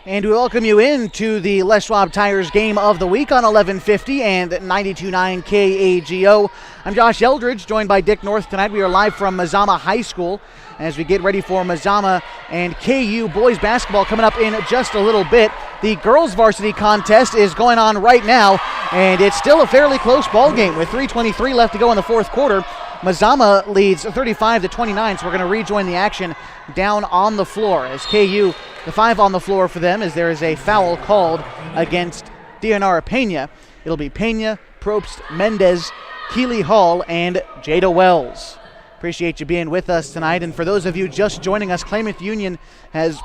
And we welcome you into the Les Schwab Tires Game of the Week on 1150 and 92.9 KAGO. I'm Josh Eldridge, joined by Dick North tonight. We are live from Mazama High School as we get ready for Mazama and KU boys basketball coming up in just a little bit. The girls varsity contest is going on right now, and it's still a fairly close ball game with 3:23 left to go in the fourth quarter. Mazama leads 35-29, so we're going to rejoin the action down on the floor as KU, the 5 on the floor for them, as there is a foul called against Dianara Pena. It'll be Pena, Probst, Mendez, Keeley Hall, and Jada Wells. Appreciate you being with us tonight. And for those of you just joining us, Klamath Union has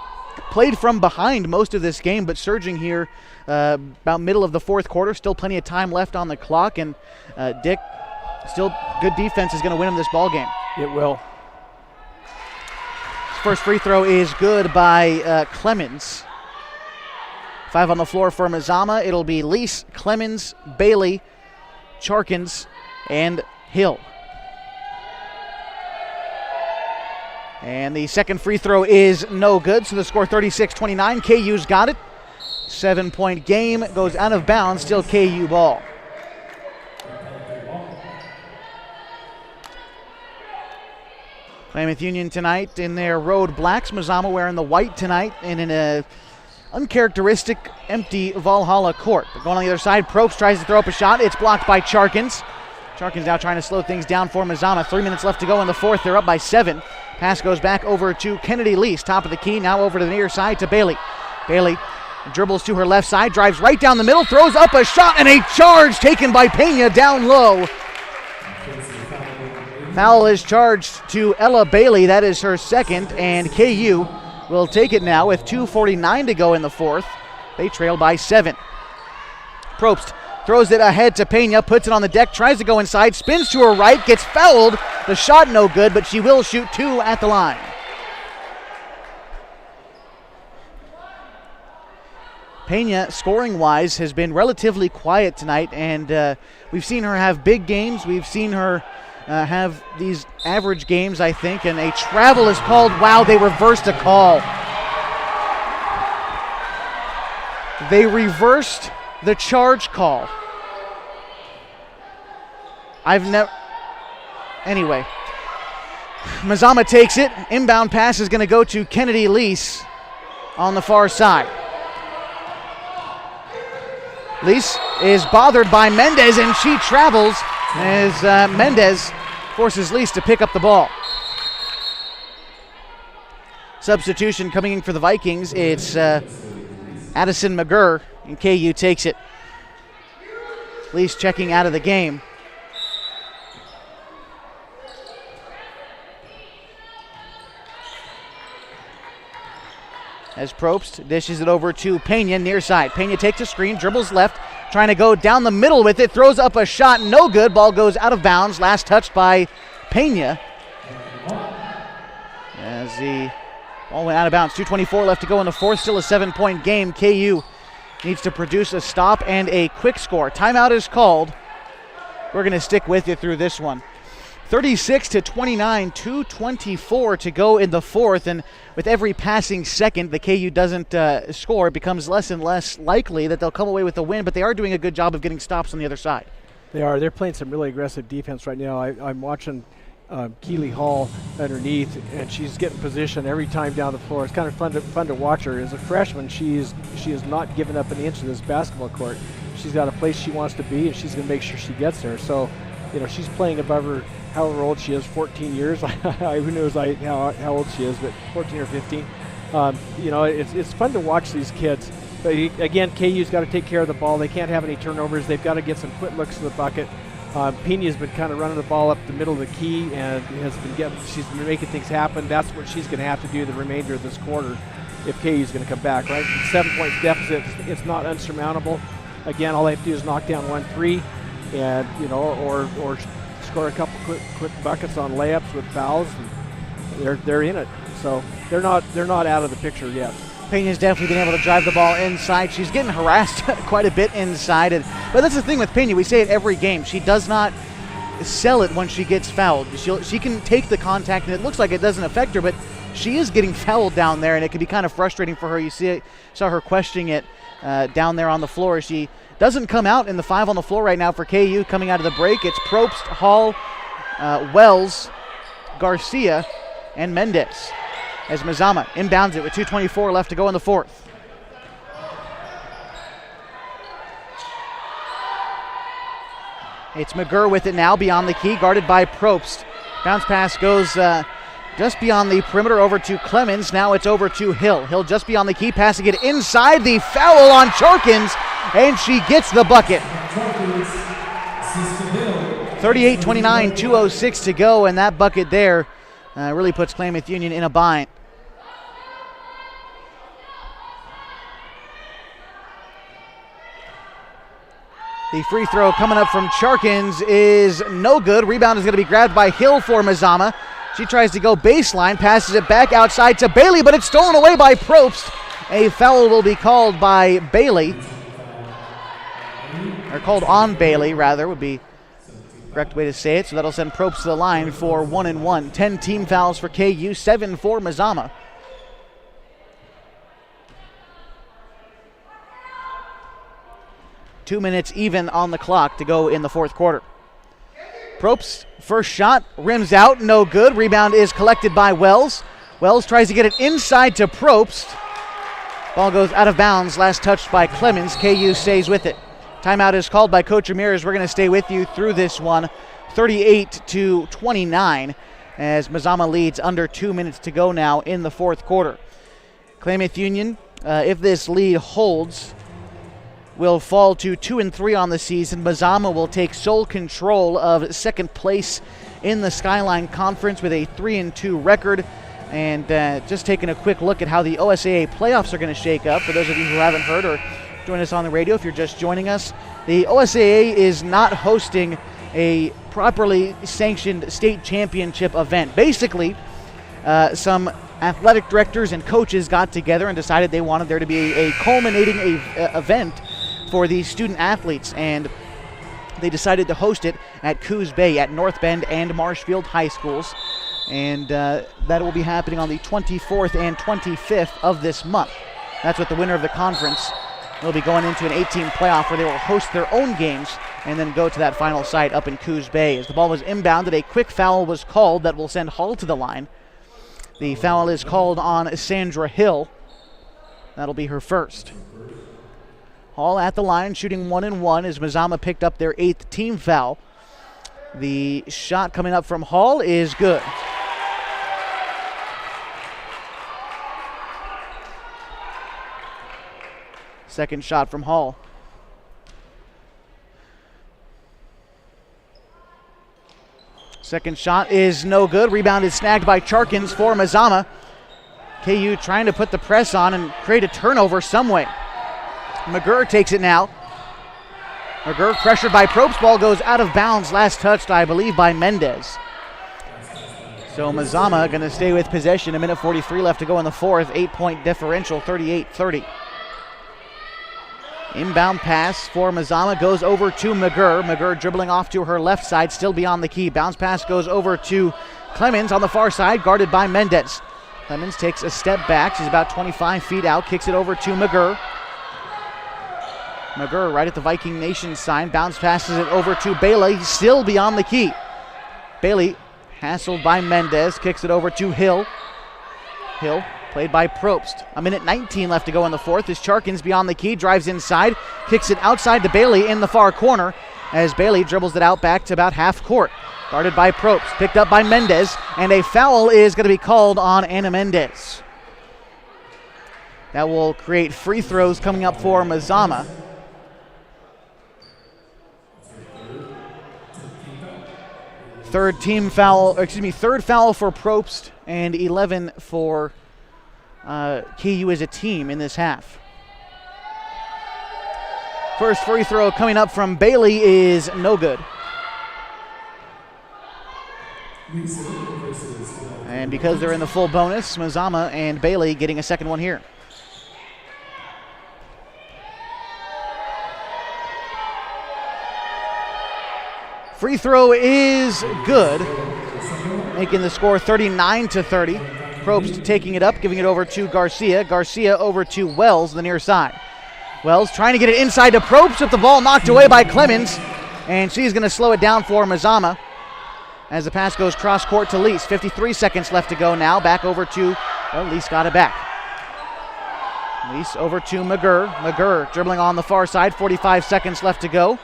played from behind most of this game, but surging here about middle of the fourth quarter. Still plenty of time left on the clock, and Dick, still good defense is going to win them this ball game. It will. First free throw is good by Clemens. 5 on the floor for Mazama. It'll be Lease, Clemens, Bailey, Charkins, and Hill. And the second free throw is no good, so the score 36-29. KU's got it. 7-point game, goes out of bounds, still KU ball. Klamath Union tonight in their road blacks. Mazama wearing the white tonight and in a uncharacteristic empty Valhalla court. But going on the other side, Probst tries to throw up a shot. It's blocked by Charkins. Charkins now trying to slow things down for Mazama. 3 minutes left to go in the fourth. They're up by 7. Pass goes back over to Kennedy Lease, top of the key. Now over to the near side to Bailey. Bailey dribbles to her left side, drives right down the middle, throws up a shot, and a charge taken by Pena down low. Foul is charged to Ella Bailey. That is her second, and KU will take it now with 2:49 to go in the fourth. They trail by 7. Probst throws it ahead to Pena, puts it on the deck, tries to go inside, spins to her right, gets fouled. The shot no good, but she will shoot 2 at the line. Pena, scoring-wise, has been relatively quiet tonight, and we've seen her have big games. We've seen her have these average games, I think, and a travel is called. Wow, they reversed a call. They reversed the charge call. Anyway, Mazama takes it. Inbound pass is going to go to Kennedy Lease on the far side. Lease is bothered by Mendez, and she travels as Mendez forces Lease to pick up the ball. Substitution coming in for the Vikings. It's Addison McGurr, and KU takes it. Lease checking out of the game. As Probst dishes it over to Pena near side. Pena takes a screen, dribbles left, trying to go down the middle with it, throws up a shot, no good. Ball goes out of bounds, last touched by Pena. As the ball went out of bounds, 2:24 left to go in the fourth, still a 7-point game. KU needs to produce a stop and a quick score. Timeout is called. We're going to stick with you through this one. 36-29, 2:24 to go in the fourth, and with every passing second the KU doesn't score, it becomes less and less likely that they'll come away with a win, but they are doing a good job of getting stops on the other side. They are. They're playing some really aggressive defense right now. I'm watching Keeley Hall underneath, and she's getting position every time down the floor. It's kind of fun to watch her. As a freshman, she is not giving up an inch of this basketball court. She's got a place she wants to be, and she's going to make sure she gets there. So, she's playing above her, however old she is, 14 years. Who knows how old she is, but 14 or 15. It's fun to watch these kids. But again, KU's got to take care of the ball. They can't have any turnovers. They've got to get some quick looks to the bucket. Pena's been kind of running the ball up the middle of the key and she's been making things happen. That's what she's going to have to do the remainder of this quarter if KU's going to come back, right? 7-point deficit, it's not unsurmountable. Again, all they have to do is knock down 1-3 and, or score a couple quick buckets on layups with fouls. And they're in it. So they're not out of the picture yet. Pena's definitely been able to drive the ball inside. She's getting harassed quite a bit inside. But that's the thing with Pena. We say it every game. She does not sell it when she gets fouled. She can take the contact, and it looks like it doesn't affect her, but she is getting fouled down there, and it can be kind of frustrating for her. You saw her questioning it down there on the floor. She doesn't come out in the 5 on the floor right now for KU. Coming out of the break, it's Probst, Hall, Wells, Garcia, and Mendez, as Mazama inbounds it with 2:24 left to go in the fourth. It's McGurr with it now, beyond the key, guarded by Probst. Bounce pass goes just beyond the perimeter over to Clemens. Now it's over to Hill. Hill just beyond the key, passing it inside. The foul on Charkins, and she gets the bucket. 38-29, 2:06 to go, and that bucket there really puts Klamath Union in a bind. The free throw coming up from Charkins is no good. Rebound is going to be grabbed by Hill for Mazama. She tries to go baseline, passes it back outside to Bailey, but it's stolen away by Probst. A foul will be called by Bailey. Or called on Bailey, rather, would be the correct way to say it. So that'll send Probst to the line for 1-1. 10 team fouls for KU, 7 for Mazama. Two minutes even on the clock to go in the fourth quarter. Probst, first shot, rims out, no good. Rebound is collected by Wells. Wells tries to get it inside to Probst. Ball goes out of bounds, last touched by Clemens. KU stays with it. Timeout is called by Coach Ramirez. We're going to stay with you through this one. 38-29 as Mazama leads under 2 minutes to go now in the fourth quarter. Klamath Union, if this lead holds, will fall to 2-3 on the season. Mazama will take sole control of second place in the Skyline Conference with a 3-2 record. And just taking a quick look at how the OSAA playoffs are going to shake up, for those of you who haven't heard or join us on the radio if you're just joining us, the OSAA is not hosting a properly sanctioned state championship event. Basically, some athletic directors and coaches got together and decided they wanted there to be a culminating event for the student athletes, and they decided to host it at Coos Bay at North Bend and Marshfield High Schools, and that will be happening on the 24th and 25th of this month. That's what the winner of the conference will be going into an 8-team playoff where they will host their own games and then go to that final site up in Coos Bay. As the ball was inbounded, a quick foul was called that will send Hall to the line. The foul is called on Sandra Hill. That'll be her first. Hall at the line, shooting 1-1 as Mazama picked up their 8th team foul. The shot coming up from Hall is good. Second shot from Hall. Second shot is no good. Rebound is snagged by Charkins for Mazama. KU trying to put the press on and create a turnover some way. McGurr takes it now. McGurr pressured by Probst. Ball goes out of bounds. Last touched, I believe, by Mendez. So Mazama going to stay with possession. 1:43 left to go in the fourth. 8-point differential, 38-30. Inbound pass for Mazama goes over to McGurr. McGurr dribbling off to her left side, still beyond the key. Bounce pass goes over to Clemens on the far side, guarded by Mendez. Clemens takes a step back. She's about 25 feet out, kicks it over to McGurr. McGurr right at the Viking Nation sign. Bounce passes it over to Bailey, still beyond the key. Bailey hassled by Mendez, kicks it over to Hill. Hill played by Probst. 1:19 left to go in the fourth as Charkins beyond the key, drives inside, kicks it outside to Bailey in the far corner as Bailey dribbles it out back to about half court. Guarded by Probst, picked up by Mendez, and a foul is going to be called on Anna Mendez. That will create free throws coming up for Mazama. Third foul for Probst and 11 for KU as a team in this half. First free throw coming up from Bailey is no good. And because they're in the full bonus, Mazama and Bailey getting a second one here. Free throw is good, making the score 39-30. Probst taking it up, giving it over to Garcia. Garcia over to Wells, the near side. Wells trying to get it inside to Probst, with the ball knocked away by Clemens, and she's going to slow it down for Mazama as the pass goes cross court to Lease. 53 seconds left to go now. Back over to, well, Lease got it back. Lease over to McGurr. McGurr dribbling on the far side. 45 seconds left to go.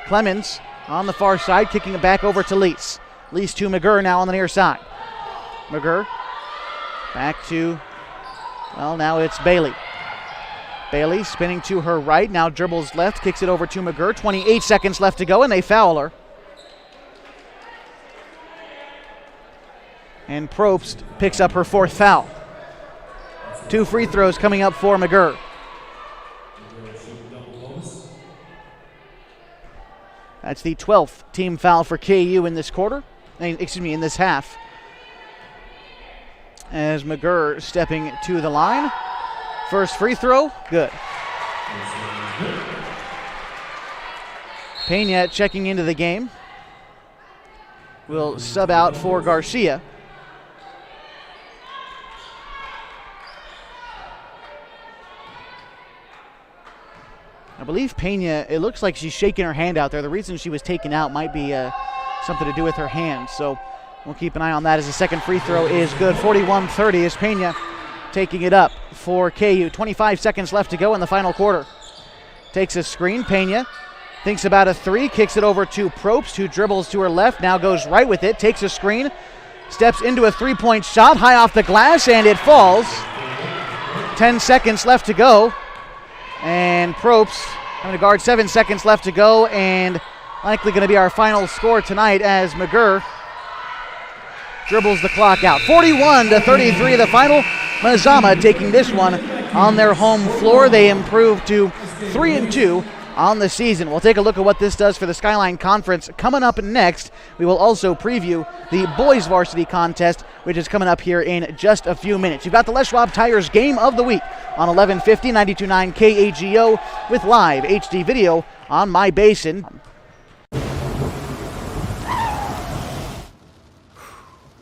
Clemens on the far side, kicking it back over to Lease. Lease to McGurr now on the near side. McGurr back to, well, now it's Bailey. Bailey spinning to her right, now dribbles left, kicks it over to McGurr. 28 seconds left to go, and they foul her. And Probst picks up her 4th foul. 2 free throws coming up for McGurr. That's the 12th team foul for KU in this quarter. In this half. As McGurr stepping to the line. First free throw, good. Pena checking into the game. Will sub out for Garcia. I believe Pena, it looks like she's shaking her hand out there. The reason she was taken out might be something to do with her hand. So we'll keep an eye on that as the second free throw is good. 41-30 is Pena taking it up for KU. 25 seconds left to go in the final quarter. Takes a screen. Pena thinks about a 3, kicks it over to Probst, who dribbles to her left, now goes right with it, takes a screen, steps into a 3-point shot, high off the glass, and it falls. 10 seconds left to go. And Probst having to guard. 7 seconds left to go, and likely going to be our final score tonight as McGurr dribbles the clock out. 41-33 the final. Mazama taking this one on their home floor. They improved to 3-2 on the season. We'll take a look at what this does for the Skyline Conference. Coming up next, we will also preview the boys varsity contest, which is coming up here in just a few minutes. You've got the Les Schwab Tires Game of the Week on 1150, 92.9 KAGO with live HD video on My Basin.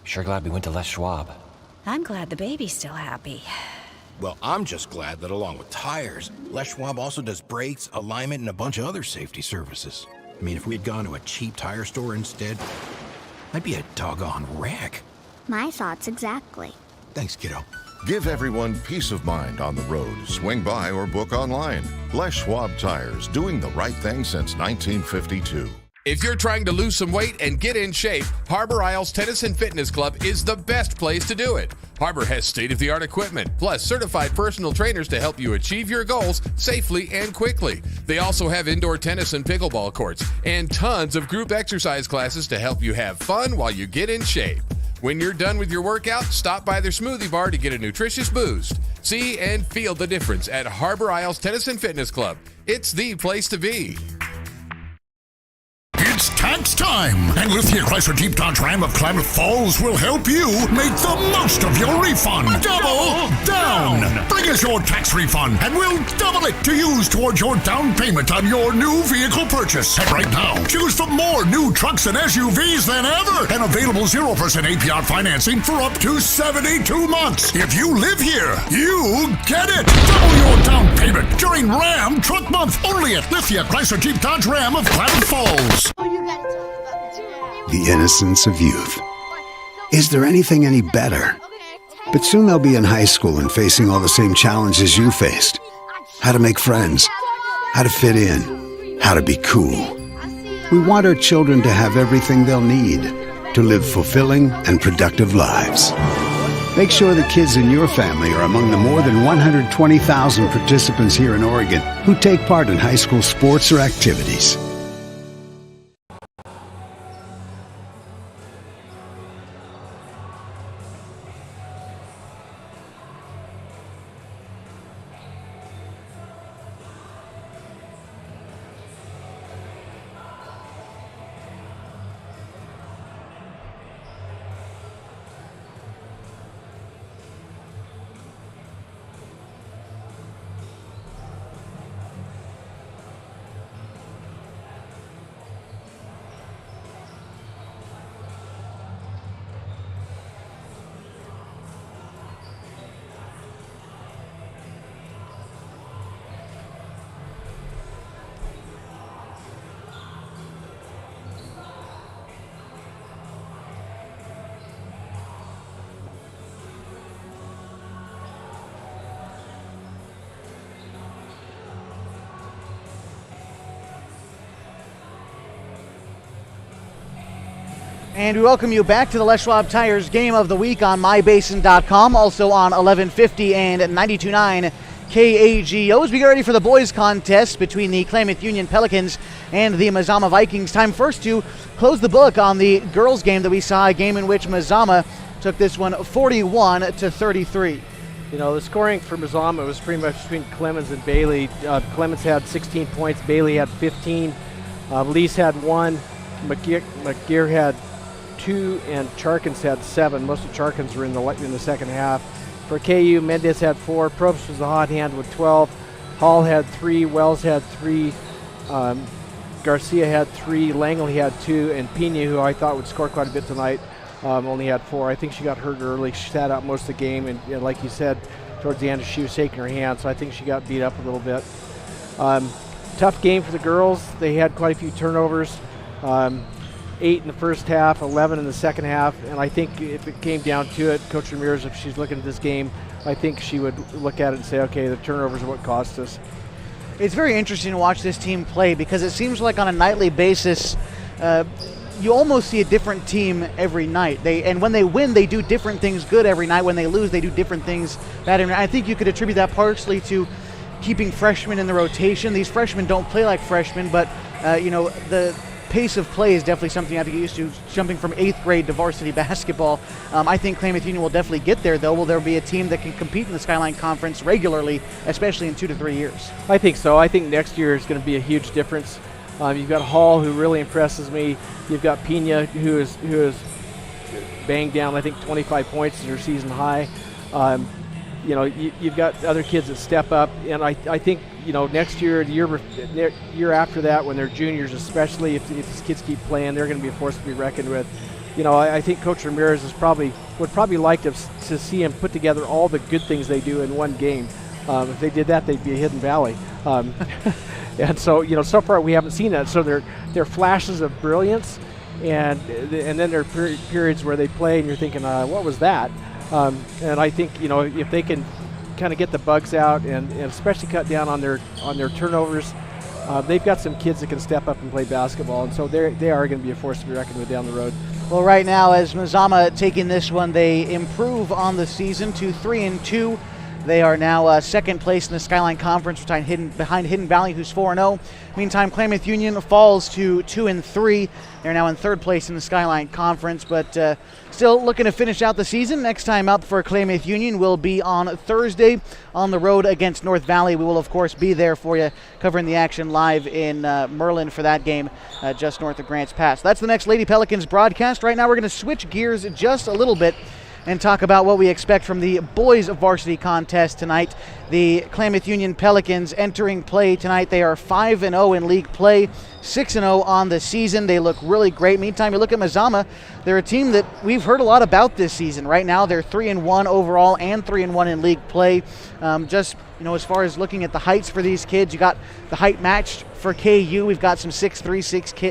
Sure glad we went to Les Schwab. I'm glad the baby's still happy. Well, I'm just glad that along with tires, Les Schwab also does brakes, alignment, and a bunch of other safety services. I mean, if we'd gone to a cheap tire store instead, I'd be a doggone wreck. My thoughts exactly. Thanks, kiddo. Give everyone peace of mind on the road. Swing by or book online. Les Schwab Tires, doing the right thing since 1952. If you're trying to lose some weight and get in shape, Harbor Isles Tennis and Fitness Club is the best place to do it. Harbor has state-of-the-art equipment, plus certified personal trainers to help you achieve your goals safely and quickly. They also have indoor tennis and pickleball courts, and tons of group exercise classes to help you have fun while you get in shape. When you're done with your workout, stop by their smoothie bar to get a nutritious boost. See and feel the difference at Harbor Isles Tennis and Fitness Club. It's the place to be. It's tax time, and Lithia Chrysler Jeep Dodge Ram of Klamath Falls will help you make the most of your refund. Double down! Bring us your tax refund, and we'll double it to use towards your down payment on your new vehicle purchase. And right now, choose from more new trucks and SUVs than ever, and available 0% APR financing for up to 72 months. If you live here, you get it! Double your down payment during Ram Truck Month, only at Lithia Chrysler Jeep Dodge Ram of Klamath Falls. The innocence of youth. Is there anything any better? But soon they'll be in high school and facing all the same challenges you faced. How to make friends, how to fit in, how to be cool. We want our children to have everything they'll need to live fulfilling and productive lives. Make sure the kids in your family are among the more than 120,000 participants here in Oregon who take part in high school sports or activities. And we welcome you back to the Les Schwab Tires Game of the Week on mybasin.com, also on 1150 and 92.9 KAGO. As we get ready for the boys contest between the Klamath Union Pelicans and the Mazama Vikings. Time first to close the book on the girls game that we saw, a game in which Mazama took this one 41-33. You know, the scoring for Mazama was pretty much between Clemens and Bailey. Clemens had 16 points, Bailey had 15, Lease had 1, McGear had 2, and Charkins had 7. Most of Charkins were in the second half. For KU, Mendez had 4, Probst was the hot hand with 12, Hall had 3, Wells had 3, Garcia had 3, Langley had 2, and Pena, who I thought would score quite a bit tonight, only had 4. I think she got hurt early. She sat out most of the game, and like you said, towards the end she was shaking her hand, so I think she got beat up a little bit. Tough game for the girls. They had quite a few turnovers. 8 in the first half, 11 in the second half, and I think if it came down to it, Coach Ramirez, if she's looking at this game, I think she would look at it and say, okay, the turnovers are what cost us. It's very interesting to watch this team play because it seems like on a nightly basis, you almost see a different team every night. And when they win, they do different things good every night. When they lose, they do different things bad every night. I think you could attribute that partially to keeping freshmen in the rotation. These freshmen don't play like freshmen, but the pace of play is definitely something you have to get used to, jumping from 8th grade to varsity basketball. I think Klamath Union will definitely get there, though. Will there be a team that can compete in the Skyline Conference regularly, especially in 2 to 3 years? I think so. I think next year is going to be a huge difference. You've got Hall, who really impresses me. You've got Pena, who is banged down, I think, 25 points is her season high. You've got other kids that step up, and I think next year, the year after that, when they're juniors, especially if these kids keep playing, they're going to be a force to be reckoned with. I think Coach Ramirez would probably like to see him put together all the good things they do in one game. If they did that, they'd be a hidden valley. And so so far we haven't seen that. So they're flashes of brilliance, and then there are periods where they play and you're thinking, what was that? And I think if they can kind of get the bugs out and especially cut down on their turnovers, they've got some kids that can step up and play basketball, and so they are going to be a force to be reckoned with down the road. Well, right now, as Mazama taking this one, they improve on the season to 3-2. They are now second place in the Skyline Conference behind Hidden Valley, who's 4-0. Meantime, Klamath Union falls to 2-3. They're now in third place in the Skyline Conference, but still looking to finish out the season. Next time up for Klamath Union will be on Thursday on the road against North Valley. We will, of course, be there for you, covering the action live in Merlin for that game just north of Grants Pass. That's the next Lady Pelicans broadcast. Right now we're going to switch gears just a little bit and talk about what we expect from the boys varsity contest tonight. The Klamath Union Pelicans entering play tonight. They are 5-0 in league play, 6-0 on the season. They look really great. Meantime, you look at Mazama, they're a team that we've heard a lot about this season. Right now, they're 3-1 overall and 3-1 in league play. As far as looking at the heights for these kids, you got the height matched for KU. We've got some 6'3",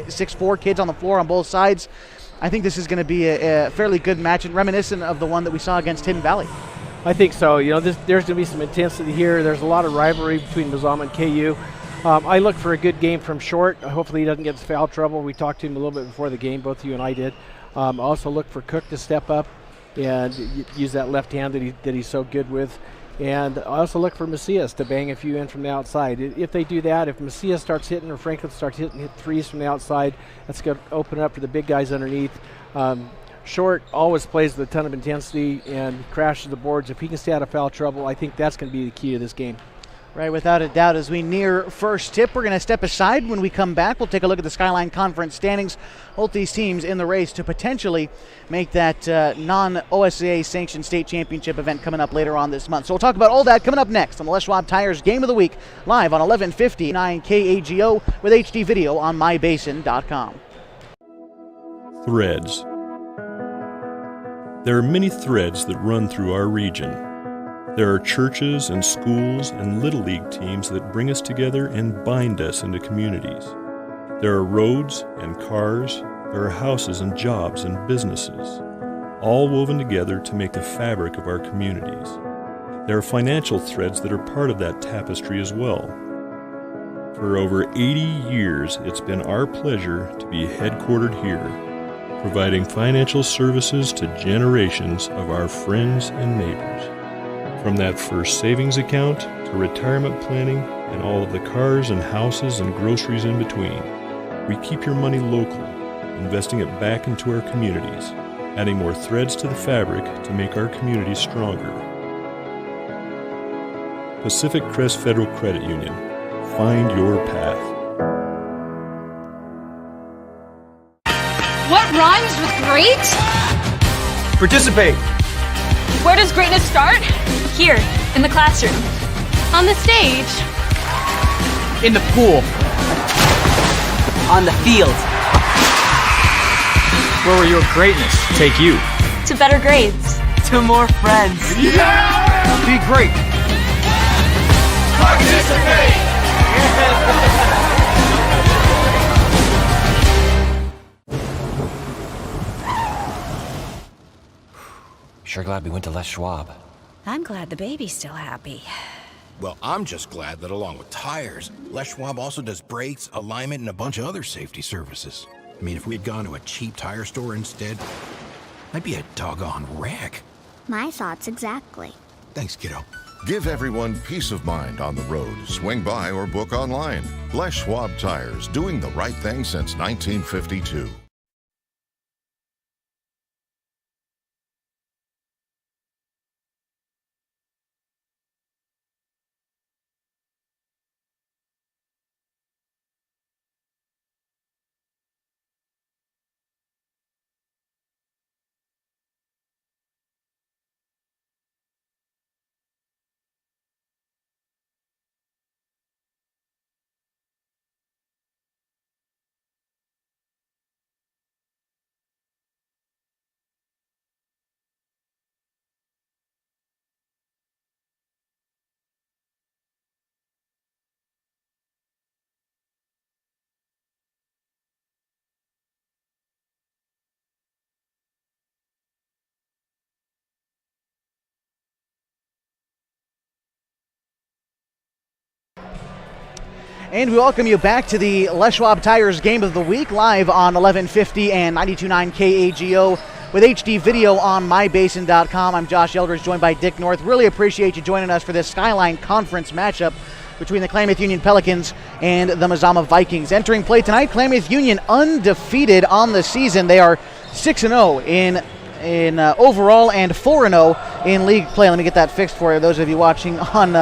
6'4" kids on the floor on both sides. I think this is going to be a fairly good match and reminiscent of the one that we saw against Hidden Valley. I think so. There's going to be some intensity here. There's a lot of rivalry between Mazama and KU. I look for a good game from Short. Hopefully he doesn't get into foul trouble. We talked to him a little bit before the game, both you and I did. I also look for Cook to step up and use that left hand that he's so good with. And I also look for Macias to bang a few in from the outside. If they do that, if Macias starts hitting or Franklin starts hitting threes from the outside, that's going to open it up for the big guys underneath. Short always plays with a ton of intensity and crashes the boards. If he can stay out of foul trouble, I think that's going to be the key to this game. Right, without a doubt. As we near first tip, we're going to step aside. When we come back, we'll take a look at the Skyline Conference standings. Both these teams in the race to potentially make that non-OSAA sanctioned state championship event coming up later on this month. So we'll talk about all that coming up next on the Les Schwab Tires Game of the Week, live on 1150 KAGO with HD video on mybasin.com. Threads. There are many threads that run through our region. There are churches and schools and Little League teams that bring us together and bind us into communities. There are roads and cars, there are houses and jobs and businesses, all woven together to make the fabric of our communities. There are financial threads that are part of that tapestry as well. For over 80 years, it's been our pleasure to be headquartered here. providing financial services to generations of our friends and neighbors. From that first savings account to retirement planning and all of the cars and houses and groceries in between, we keep your money local, investing it back into our communities, adding more threads to the fabric to make our communities stronger. Pacific Crest Federal Credit Union. Find your path. What rhymes with great? Participate. Where does greatness start? Here, in the classroom. On the stage. In the pool. On the field. Where will your greatness take you? To better grades. To more friends. Yeah! Be great. Participate! Sure glad we went to Les Schwab. I'm glad the baby's still happy. Well, I'm just glad that along with tires, Les Schwab also does brakes, alignment, and a bunch of other safety services. I mean, if we had gone to a cheap tire store instead, I'd be a doggone wreck. My thoughts exactly. Thanks, kiddo. Give everyone peace of mind on the road. Swing by or book online. Les Schwab Tires, doing the right thing since 1952. And we welcome you back to the Les Schwab Tires Game of the Week, live on 1150 and 92.9 KAGO with HD video on mybasin.com. I'm Josh Eldridge, joined by Dick North. Really appreciate you joining us for this Skyline Conference matchup between the Klamath Union Pelicans and the Mazama Vikings. Entering play tonight, Klamath Union undefeated on the season. They are 6-0 in overall and 4-0 in league play. Let me get that fixed for you, those of you watching on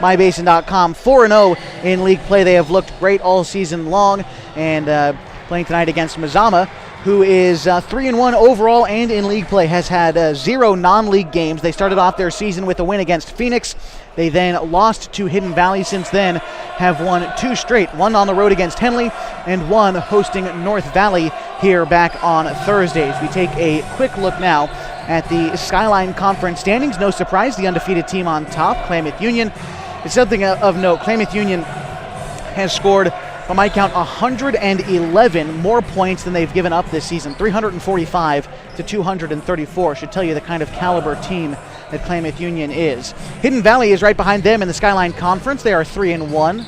mybasin.com. 4-0 in league play. They have looked great all season long, and playing tonight against Mazama, who is 3-1 overall and in league play, has had 0 non-league games. They started off their season with a win against Phoenix. They then lost to Hidden Valley. Since then, have won 2 straight, one on the road against Henley and one hosting North Valley here back on Thursdays. We take a quick look now at the Skyline Conference standings. No surprise, the undefeated team on top, Klamath Union. It's something of note. Klamath Union has scored, by my count, 111 more points than they've given up this season. 345 to 234 should tell you the kind of caliber team that Klamath Union is. Hidden Valley is right behind them in the Skyline Conference. They are 3-1.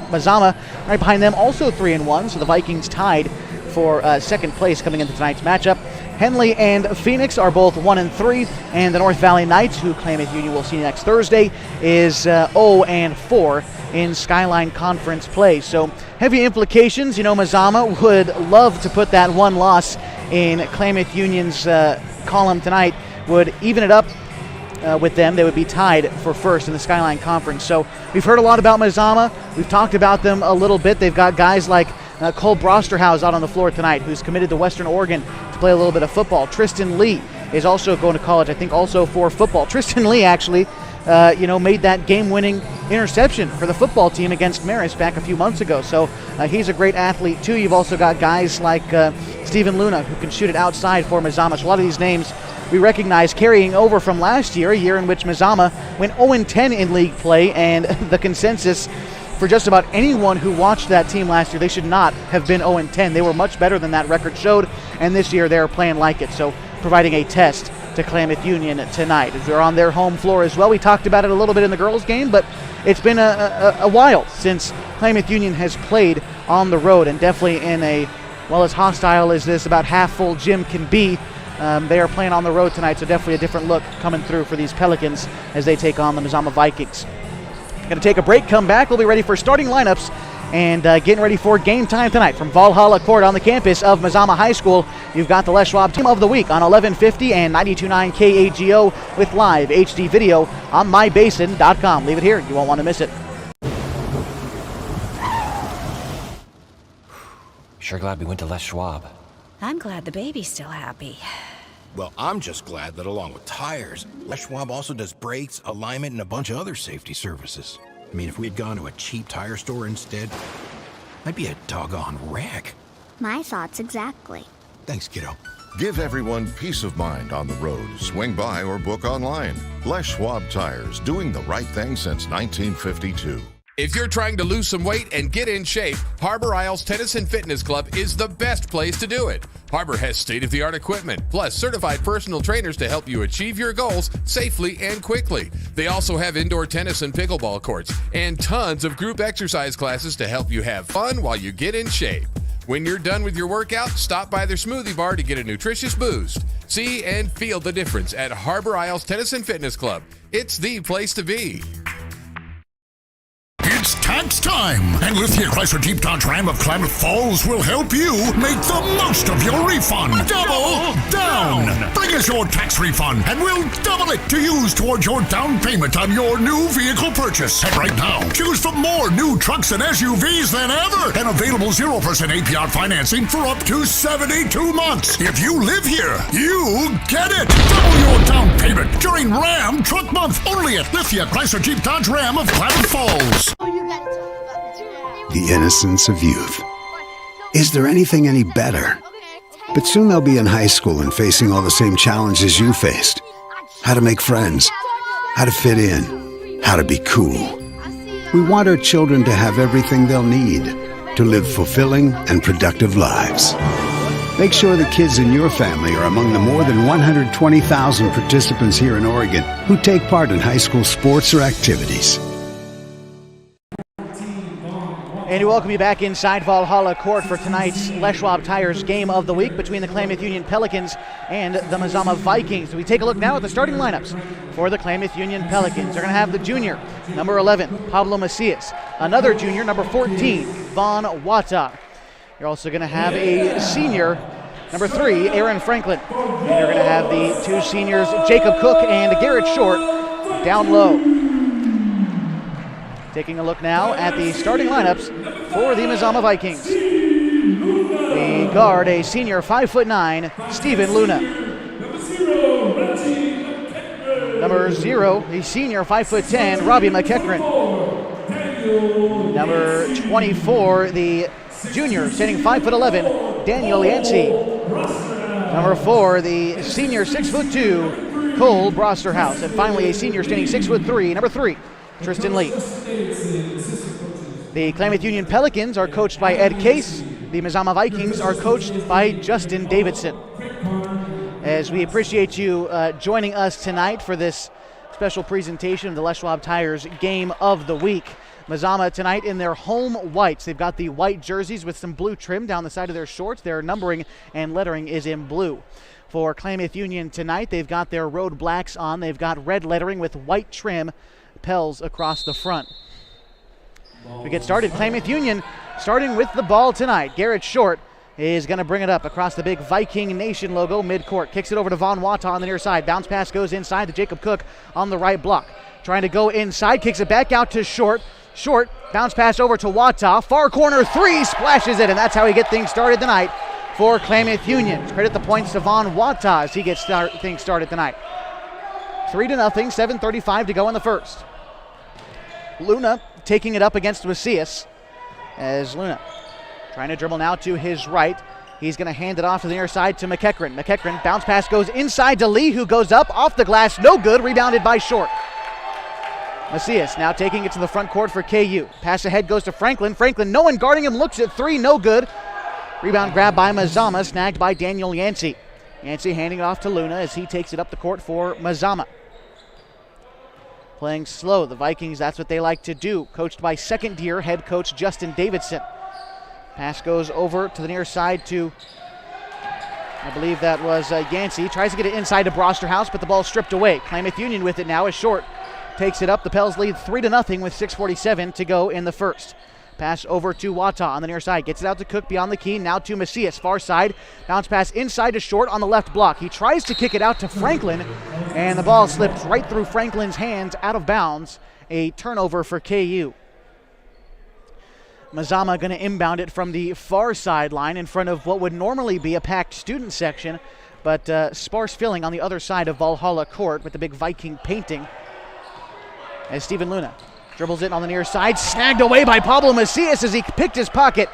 Mazama right behind them, also 3-1. So the Vikings tied for second place coming into tonight's matchup. Henley and Phoenix are both 1-3, and the North Valley Knights, who Klamath Union will see next Thursday, is 0-4 in Skyline Conference play. So heavy implications. You know, Mazama would love to put that one loss in Klamath Union's column tonight, would even it up with them. They would be tied for first in the Skyline Conference. So we've heard a lot about Mazama. We've talked about them a little bit. They've got guys like Cole Brosterhouse out on the floor tonight, who's committed to Western Oregon to play a little bit of football. Tristan Lee is also going to college, I think also for football. Tristan Lee actually made that game-winning interception for the football team against Marist back a few months ago. So he's a great athlete too. You've also got guys like Stephen Luna, who can shoot it outside for Mazama. So a lot of these names we recognize carrying over from last year, a year in which Mazama went 0-10 in league play, and the consensus for just about anyone who watched that team last year, they should not have been 0-10. They were much better than that record showed, and this year they're playing like it. So providing a test to Klamath Union tonight. They're on their home floor as well. We talked about it a little bit in the girls' game, but it's been a while since Klamath Union has played on the road, and definitely in a well as hostile as this about half-full gym can be, they are playing on the road tonight, so definitely a different look coming through for these Pelicans as they take on the Mazama Vikings. Going to take a break, come back. We'll be ready for starting lineups and getting ready for game time tonight. From Valhalla Court on the campus of Mazama High School, you've got the Les Schwab Team of the Week on 1150 and 92.9 KAGO with live HD video on mybasin.com. Leave it here. You won't want to miss it. Sure glad we went to Les Schwab. I'm glad the baby's still happy. Well, I'm just glad that along with tires, Les Schwab also does brakes, alignment, and a bunch of other safety services. I mean, if we had gone to a cheap tire store instead, I'd be a doggone wreck. My thoughts exactly. Thanks, kiddo. Give everyone peace of mind on the road. Swing by or book online. Les Schwab Tires, doing the right thing since 1952. If you're trying to lose some weight and get in shape, Harbor Isles Tennis and Fitness Club is the best place to do it. Harbor has state-of-the-art equipment, plus certified personal trainers to help you achieve your goals safely and quickly. They also have indoor tennis and pickleball courts, and tons of group exercise classes to help you have fun while you get in shape. When you're done with your workout, stop by their smoothie bar to get a nutritious boost. See and feel the difference at Harbor Isles Tennis and Fitness Club. It's the place to be. It's tax time! And Lithia Chrysler Jeep Dodge Ram of Klamath Falls will help you make the most of your refund. Double down! Bring us your tax refund and we'll double it to use towards your down payment on your new vehicle purchase. And right now, choose from more new trucks and SUVs than ever and available 0% APR financing for up to 72 months. If you live here, you get it! Double your down payment during Ram Truck Month only at Lithia Chrysler Jeep Dodge Ram of Klamath Falls. The innocence of youth. Is there anything any better? But soon they'll be in high school and facing all the same challenges you faced. How to make friends, how to fit in, how to be cool. We want our children to have everything they'll need to live fulfilling and productive lives. Make sure the kids in your family are among the more than 120,000 participants here in Oregon who take part in high school sports or activities. And we welcome you back inside Valhalla Court for tonight's Les Schwab Tires Game of the Week between the Klamath Union Pelicans and the Mazama Vikings. We take a look now at the starting lineups for the Klamath Union Pelicans. They're going to have the junior, number 11, Pablo Macias. Another junior, number 14, Vaughn Wata. You're also going to have a senior, number 3, Aaron Franklin. And you're going to have the two seniors, Jacob Cook and Garrett Short, down low. Taking a look now at the starting lineups for the Mazama Vikings. The guard, a senior 5'9", Steven Luna. Number 0, the senior 5'10", Robbie McEachran. Number 24, the junior, standing 5'11", Daniel Yancey. Number 4, the senior 6'2", Cole Brosterhouse. And finally, a senior standing 6'3", number 3, Tristan Lee. The Klamath Union Pelicans are coached by Ed Case. The Mazama Vikings are coached by Justin Davidson. As we appreciate you joining us tonight for this special presentation of the Les Schwab Tires Game of the Week. Mazama tonight in their home whites. They've got the white jerseys with some blue trim down the side of their shorts. Their numbering and lettering is in blue. For Klamath Union tonight, they've got their road blacks on. They've got red lettering with white trim, Pels across the front. We get started. Klamath Union starting with the ball tonight. Garrett Short is going to bring it up across the big Viking Nation logo midcourt. Kicks it over to Vaughn Wata on the near side. Bounce pass goes inside to Jacob Cook on the right block. Trying to go inside, kicks it back out to Short. Short, bounce pass over to Wata. Far corner 3, splashes it, and that's how we get things started tonight for Klamath Union. Credit the points to Vaughn Wata as he gets things started tonight. 3-0, 7:35 to go in the first. Luna taking it up against Macias as Luna trying to dribble now to his right. He's going to hand it off to the near side to McEachran. McEachran, bounce pass goes inside to Lee, who goes up off the glass. No good, rebounded by Short. Macias now taking it to the front court for KU. Pass ahead goes to Franklin. Franklin, no one guarding him, looks at 3, no good. Rebound grab by Mazama, snagged by Daniel Yancey. Yancey handing it off to Luna as he takes it up the court for Mazama. Playing slow, the Vikings, that's what they like to do. Coached by second-year head coach Justin Davidson. Pass goes over to the near side to, I believe that was Yancey. Tries to get it inside to Brosterhouse, but the ball stripped away. Klamath Union with it now as Short takes it up. The Pels lead 3-0 with 6:47 to go in the first. Pass over to Wata on the near side. Gets it out to Cook beyond the key. Now to Macias, far side. Bounce pass inside to Short on the left block. He tries to kick it out to Franklin, and the ball slips right through Franklin's hands out of bounds. A turnover for KU. Mazama going to inbound it from the far sideline in front of what would normally be a packed student section, but sparse filling on the other side of Valhalla Court with the big Viking painting. As Steven Luna dribbles it on the near side, snagged away by Pablo Macias as he picked his pocket.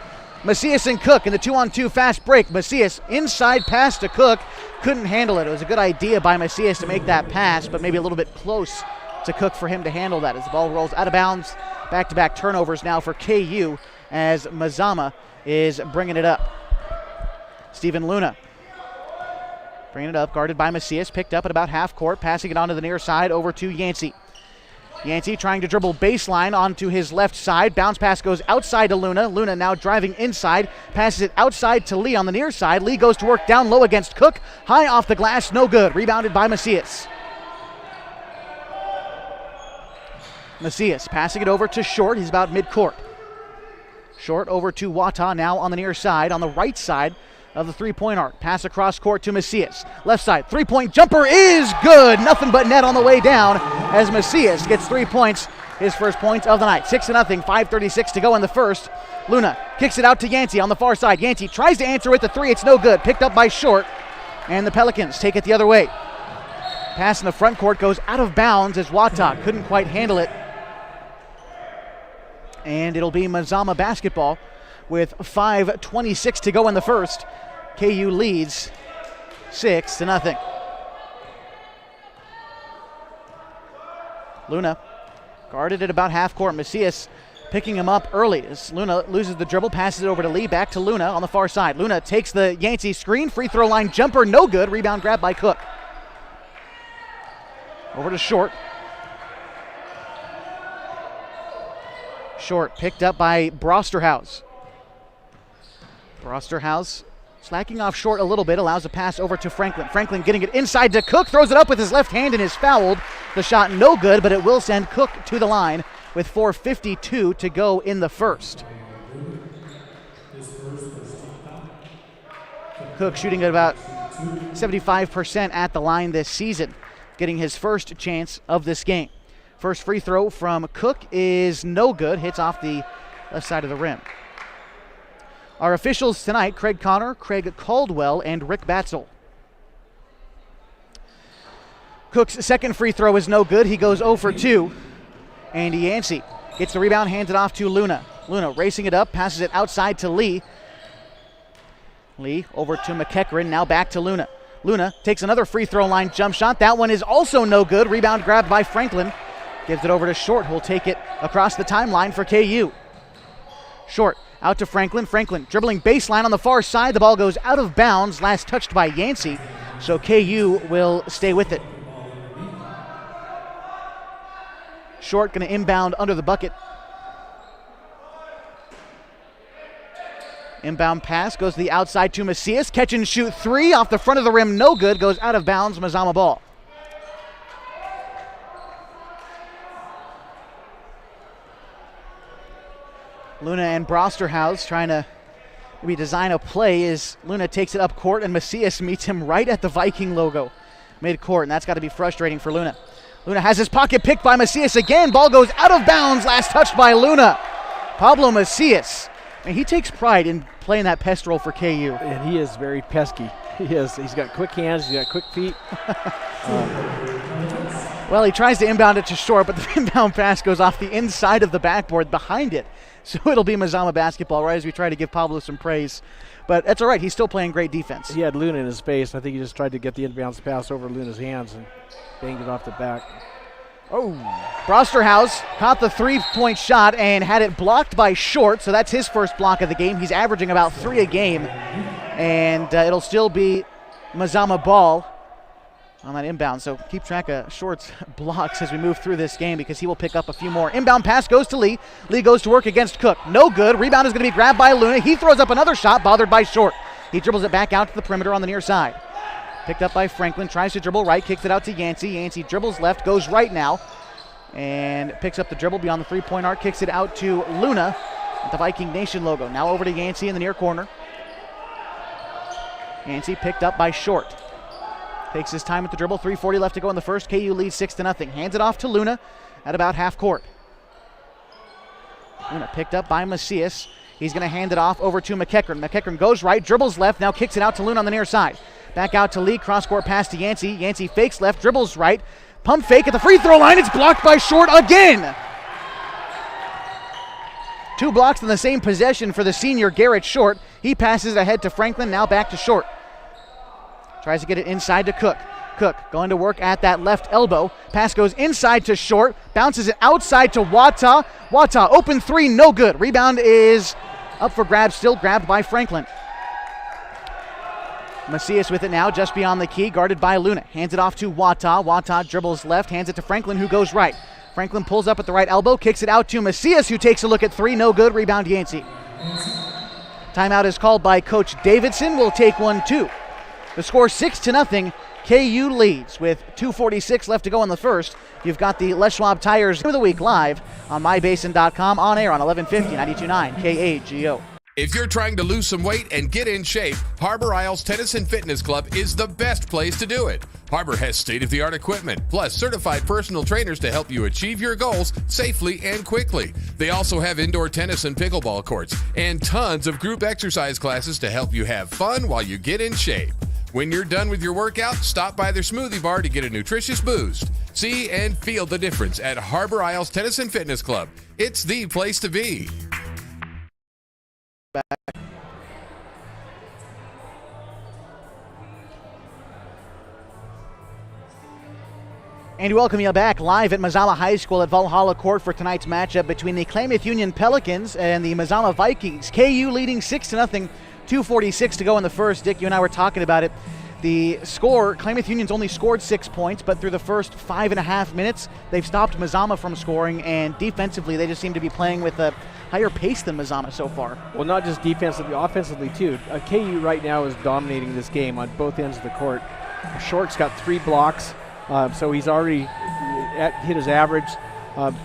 Macias and Cook in the 2-on-2 fast break. Macias inside pass to Cook, couldn't handle it. It was a good idea by Macias to make that pass, but maybe a little bit close to Cook for him to handle that as the ball rolls out of bounds. Back-to-back turnovers now for KU as Mazama is bringing it up. Steven Luna bringing it up, guarded by Macias, picked up at about half court, passing it onto the near side over to Yancey. Yancey trying to dribble baseline onto his left side. Bounce pass goes outside to Luna. Luna now driving inside. Passes it outside to Lee on the near side. Lee goes to work down low against Cook. High off the glass, no good. Rebounded by Macias. Macias passing it over to Short. He's about midcourt. Short over to Wata now on the near side, on the right side of the three-point arc. Pass across court to Macias. Left side, three-point jumper is good. Nothing but net on the way down as Macias gets 3 points, his first points of the night. 6-0, 5:36 to go in the first. Luna kicks it out to Yancey on the far side. Yancey tries to answer with the three. It's no good. Picked up by Short, and the Pelicans take it the other way. Pass in the front court goes out of bounds as Wata couldn't quite handle it. And it'll be Mazama basketball with 5:26 to go in the first. KU leads 6-0. Luna guarded at about half court. Macias picking him up early as Luna loses the dribble, passes it over to Lee, back to Luna on the far side. Luna takes the Yancey screen, free throw line jumper, no good. Rebound grab by Cook. Over to Short. Short picked up by Brosterhouse. Brosterhouse slacking off Short a little bit, allows a pass over to Franklin. Franklin getting it inside to Cook, throws it up with his left hand and is fouled. The shot no good, but it will send Cook to the line with 4:52 to go in the first. Cook shooting at about 75% at the line this season, getting his first chance of this game. First free throw from Cook is no good, hits off the left side of the rim. Our officials tonight, Craig Connor, Craig Caldwell, and Rick Batzel. Cook's second free throw is no good. He goes 0 for 2. Andy Yancey gets the rebound, hands it off to Luna. Luna racing it up, passes it outside to Lee. Lee over to McEachran, now back to Luna. Luna takes another free throw line jump shot. That one is also no good. Rebound grabbed by Franklin. Gives it over to Short, who'll take it across the timeline for KU. Short out to Franklin. Franklin dribbling baseline on the far side. The ball goes out of bounds, last touched by Yancey. So KU will stay with it. Short going to inbound under the bucket. Inbound pass goes to the outside to Macias. Catch and shoot three off the front of the rim. No good. Goes out of bounds. Mazama ball. Luna and Brosterhouse trying to maybe design a play as Luna takes it up court and Macias meets him right at the Viking logo mid-court, and that's got to be frustrating for Luna. Luna has his pocket picked by Macias again. Ball goes out of bounds, last touched by Luna. Pablo Macias, and he takes pride in playing that pest role for KU. And he is very pesky. He is. He's got quick hands, he's got quick feet. Well, he tries to inbound it to Short, but the inbound pass goes off the inside of the backboard behind it. So it'll be Mazama basketball right as we try to give Pablo some praise. But that's all right. He's still playing great defense. He had Luna in his face. I think he just tried to get the inbounds pass over Luna's hands and banged it off the back. Oh. Brosterhouse caught the three-point shot and had it blocked by Short, so that's his first block of the game. He's averaging about 3 a game. And it'll still be Mazama ball on that inbound. So keep track of Short's blocks as we move through this game because he will pick up a few more. Inbound pass goes to Lee. Lee goes to work against Cook. No good. Rebound is going to be grabbed by Luna. He throws up another shot, bothered by Short. He dribbles it back out to the perimeter on the near side. Picked up by Franklin. Tries to dribble right. Kicks it out to Yancey. Yancey dribbles left. Goes right now. And picks up the dribble beyond the three-point arc. Kicks it out to Luna with the Viking Nation logo. Now over to Yancey in the near corner. Yancey picked up by Short. Takes his time with the dribble. 3:40 left to go in the first. KU leads 6-0. Hands it off to Luna at about half court. Luna picked up by Macias. He's going to hand it off over to McEachran. McEachran goes right, dribbles left, now kicks it out to Luna on the near side. Back out to Lee, cross-court pass to Yancey. Yancey fakes left, dribbles right. Pump fake at the free throw line. It's blocked by Short again. 2 blocks in the same possession for the senior Garrett Short. He passes it ahead to Franklin, now back to Short. Tries to get it inside to Cook. Cook going to work at that left elbow. Pass goes inside to Short. Bounces it outside to Wata. Wata, open 3, no good. Rebound is up for grabs, still grabbed by Franklin. Macias with it now, just beyond the key, guarded by Luna. Hands it off to Wata. Wata dribbles left, hands it to Franklin, who goes right. Franklin pulls up at the right elbow, kicks it out to Macias, who takes a look at 3, no good. Rebound Yancey. Timeout is called by Coach Davidson. We'll take 1, 2. The score 6-0. KU leads with 2:46 left to go in the first. You've got the Les Schwab Tires Game of the Week live on mybasin.com, on air on 1150 92.9 KAGO. If you're trying to lose some weight and get in shape, Harbor Isles Tennis and Fitness Club is the best place to do it. Harbor has state-of-the-art equipment, plus certified personal trainers to help you achieve your goals safely and quickly. They also have indoor tennis and pickleball courts, and tons of group exercise classes to help you have fun while you get in shape. When you're done with your workout, stop by their smoothie bar to get a nutritious boost. See and feel the difference at Harbor Isles Tennis and Fitness Club. It's the place to be. And we welcome you back live at Mazama High School at Valhalla Court for tonight's matchup between the Klamath Union Pelicans and the Mazama Vikings. KU leading 6-0, 2:46 to go in the first. Dick, you and I were talking about it. The score, Klamath Union's only scored 6 points, but through the first 5.5 minutes, they've stopped Mazama from scoring, and defensively, they just seem to be playing with a higher pace than Mazama so far. Well, not just defensively, offensively too. KU right now is dominating this game on both ends of the court. Short's got 3 blocks, so he's already hit his average.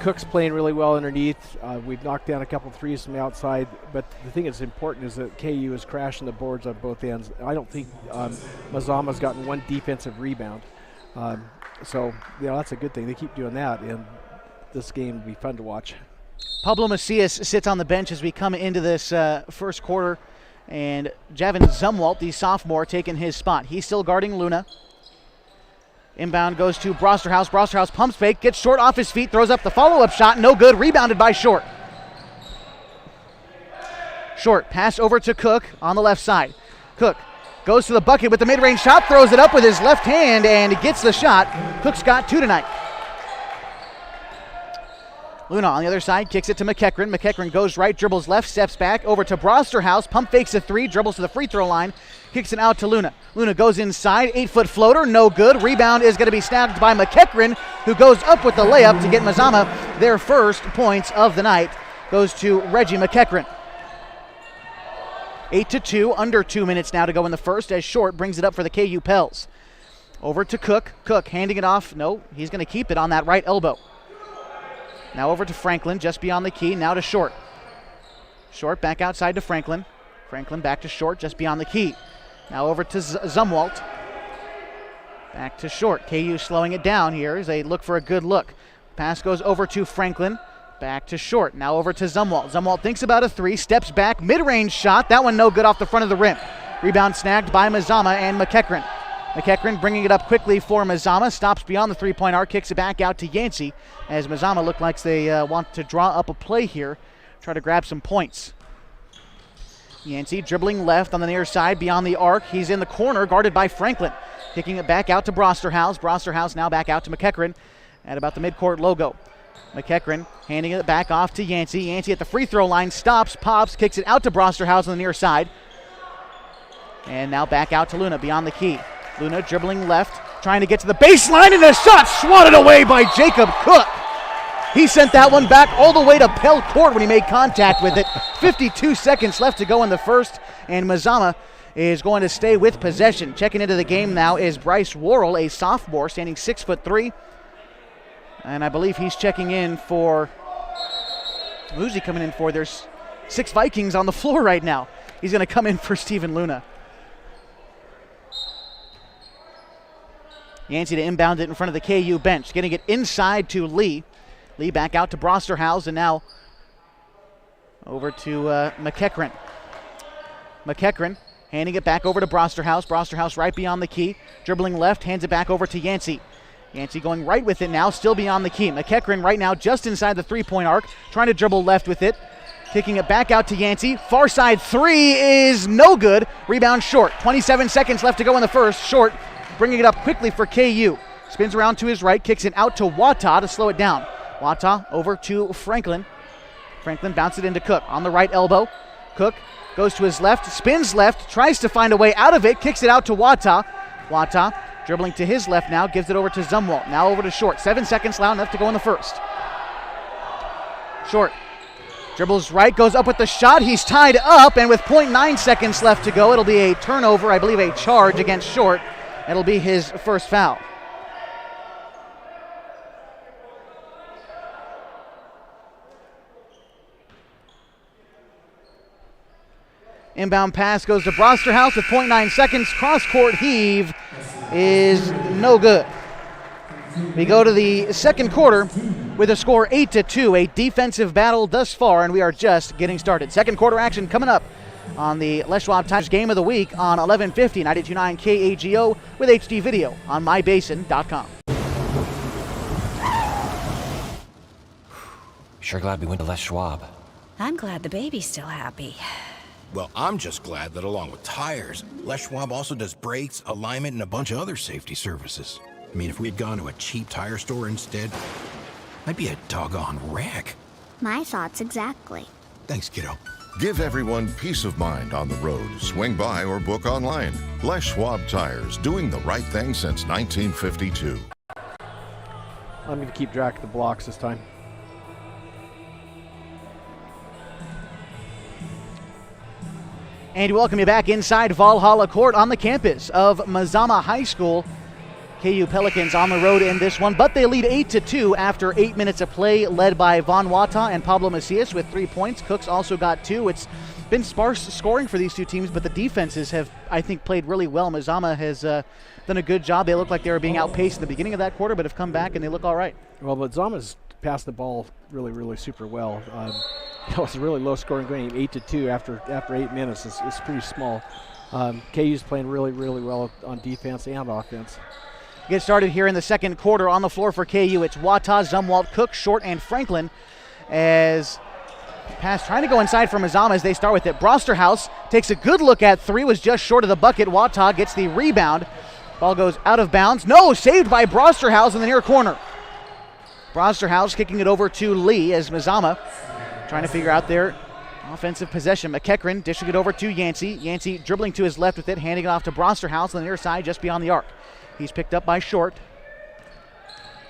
Cook's playing really well underneath. We've knocked down a couple threes from the outside, but the thing that's important is that KU is crashing the boards on both ends. I don't think Mazama's gotten 1 defensive rebound. So, that's a good thing. They keep doing that, and this game will be fun to watch. Pablo Macias sits on the bench as we come into this first quarter, and Javin Zumwalt, the sophomore, taking his spot. He's still guarding Luna. Inbound goes to Brosterhouse. Brosterhouse pumps fake, gets Short off his feet, throws up the follow-up shot, no good, rebounded by Short. Short, pass over to Cook on the left side. Cook goes to the bucket with the mid-range shot, throws it up with his left hand, and gets the shot. Cook's got 2 tonight. Luna on the other side, kicks it to McEachran. McEachran goes right, dribbles left, steps back, over to Brosterhouse, pump fakes a 3, dribbles to the free throw line, kicks it out to Luna. Luna goes inside, 8-foot floater, no good. Rebound is going to be snagged by McEachran, who goes up with the layup to get Mazama their first points of the night. Goes to Reggie McEachran. 8-2, under 2 minutes now to go in the first as Short brings it up for the KU Pels. Over to Cook. Cook handing it off. No, he's going to keep it on that right elbow. Now over to Franklin, just beyond the key. Now to Short. Short back outside to Franklin. Franklin back to Short, just beyond the key. Now over to Zumwalt. Back to Short. KU slowing it down here as they look for a good look. Pass goes over to Franklin. Back to Short. Now over to Zumwalt. Zumwalt thinks about a 3, steps back, mid-range shot. That one no good off the front of the rim. Rebound snagged by Mazama and McEachran. McEachran bringing it up quickly for Mazama. Stops beyond the 3-point arc, kicks it back out to Yancey as Mazama look like they want to draw up a play here, try to grab some points. Yancey dribbling left on the near side beyond the arc. He's in the corner, guarded by Franklin. Kicking it back out to Brosterhouse. Brosterhouse now back out to McEachran at about the midcourt logo. McEachran handing it back off to Yancey. Yancey at the free throw line, stops, pops, kicks it out to Brosterhouse on the near side. And now back out to Luna beyond the key. Luna dribbling left, trying to get to the baseline, and a shot swatted away by Jacob Cook. He sent that one back all the way to Pell Court when he made contact with it. 52 seconds left to go in the first, and Mazama is going to stay with possession. Checking into the game now is Bryce Worrell, a sophomore, standing 6'3". And I believe he's checking in for, who's he coming in for? There's 6 Vikings on the floor right now. He's going to come in for Steven Luna. Yancey to inbound it in front of the KU bench. Getting it inside to Lee. Lee back out to Brosterhouse, and now over to McEachran. McEachran handing it back over to Brosterhouse. Brosterhouse right beyond the key. Dribbling left, hands it back over to Yancey. Yancey going right with it now, still beyond the key. McEachran right now just inside the three-point arc, trying to dribble left with it. Kicking it back out to Yancey. Far side three is no good. Rebound short. 27 seconds left to go in the first. Short, bringing it up quickly for KU. Spins around to his right, kicks it out to Wata to slow it down. Wata over to Franklin. Franklin bounces it into Cook on the right elbow. Cook goes to his left, spins left, tries to find a way out of it, kicks it out to Wata. Wata dribbling to his left now, gives it over to Zumwalt. Now over to Short. 7 seconds left to go in the first. Short dribbles right, goes up with the shot. He's tied up, and with 0.9 seconds left to go, it'll be a turnover, I believe a charge against Short. It'll be his first foul. Inbound pass goes to Brosterhouse with 0.9 seconds. Cross-court heave is no good. We go to the second quarter with a score 8-2, a defensive battle thus far, and we are just getting started. Second quarter action coming up on the Les Schwab Tigers Game of the Week on 1150 92.9 KAGO with HD video on mybasin.com. Sure glad we went to Les Schwab. I'm glad the baby's still happy. Well, I'm just glad that along with tires, Les Schwab also does brakes, alignment, and a bunch of other safety services. I mean, if we had gone to a cheap tire store instead, I'd be a doggone wreck. My thoughts exactly. Thanks, kiddo. Give everyone peace of mind on the road. Swing by or book online. Les Schwab Tires, doing the right thing since 1952. I'm going to keep track of the blocks this time. And we welcome you back inside Valhalla Court on the campus of Mazama High School. KU Pelicans on the road in this one, but they lead 8-2 after 8 minutes of play, led by Von Wata and Pablo Macias with 3 points. Cooks also got 2. It's been sparse scoring for these two teams, but the defenses have, I think, played really well. Mazama has done a good job. They look like they were being outpaced at the beginning of that quarter, but have come back and they look all right. Well, Mazama's passed the ball really super well. It was a really low-scoring game, 8-2 after 8 minutes. It's pretty small. KU's playing really well on defense and offense. Get started here in the second quarter. On the floor for KU, it's Wata, Zumwalt, Cook, Short, and Franklin. As pass trying to go inside for Mazama as they start with it. Brosterhouse takes a good look at three, was just short of the bucket. Wata gets the rebound. Ball goes out of bounds. No, saved by Brosterhouse in the near corner. Brosterhouse kicking it over to Lee as Mazama trying to figure out their offensive possession. McEachran dishing it over to Yancey. Yancey dribbling to his left with it, handing it off to Brosterhouse on the near side just beyond the arc. He's picked up by Short.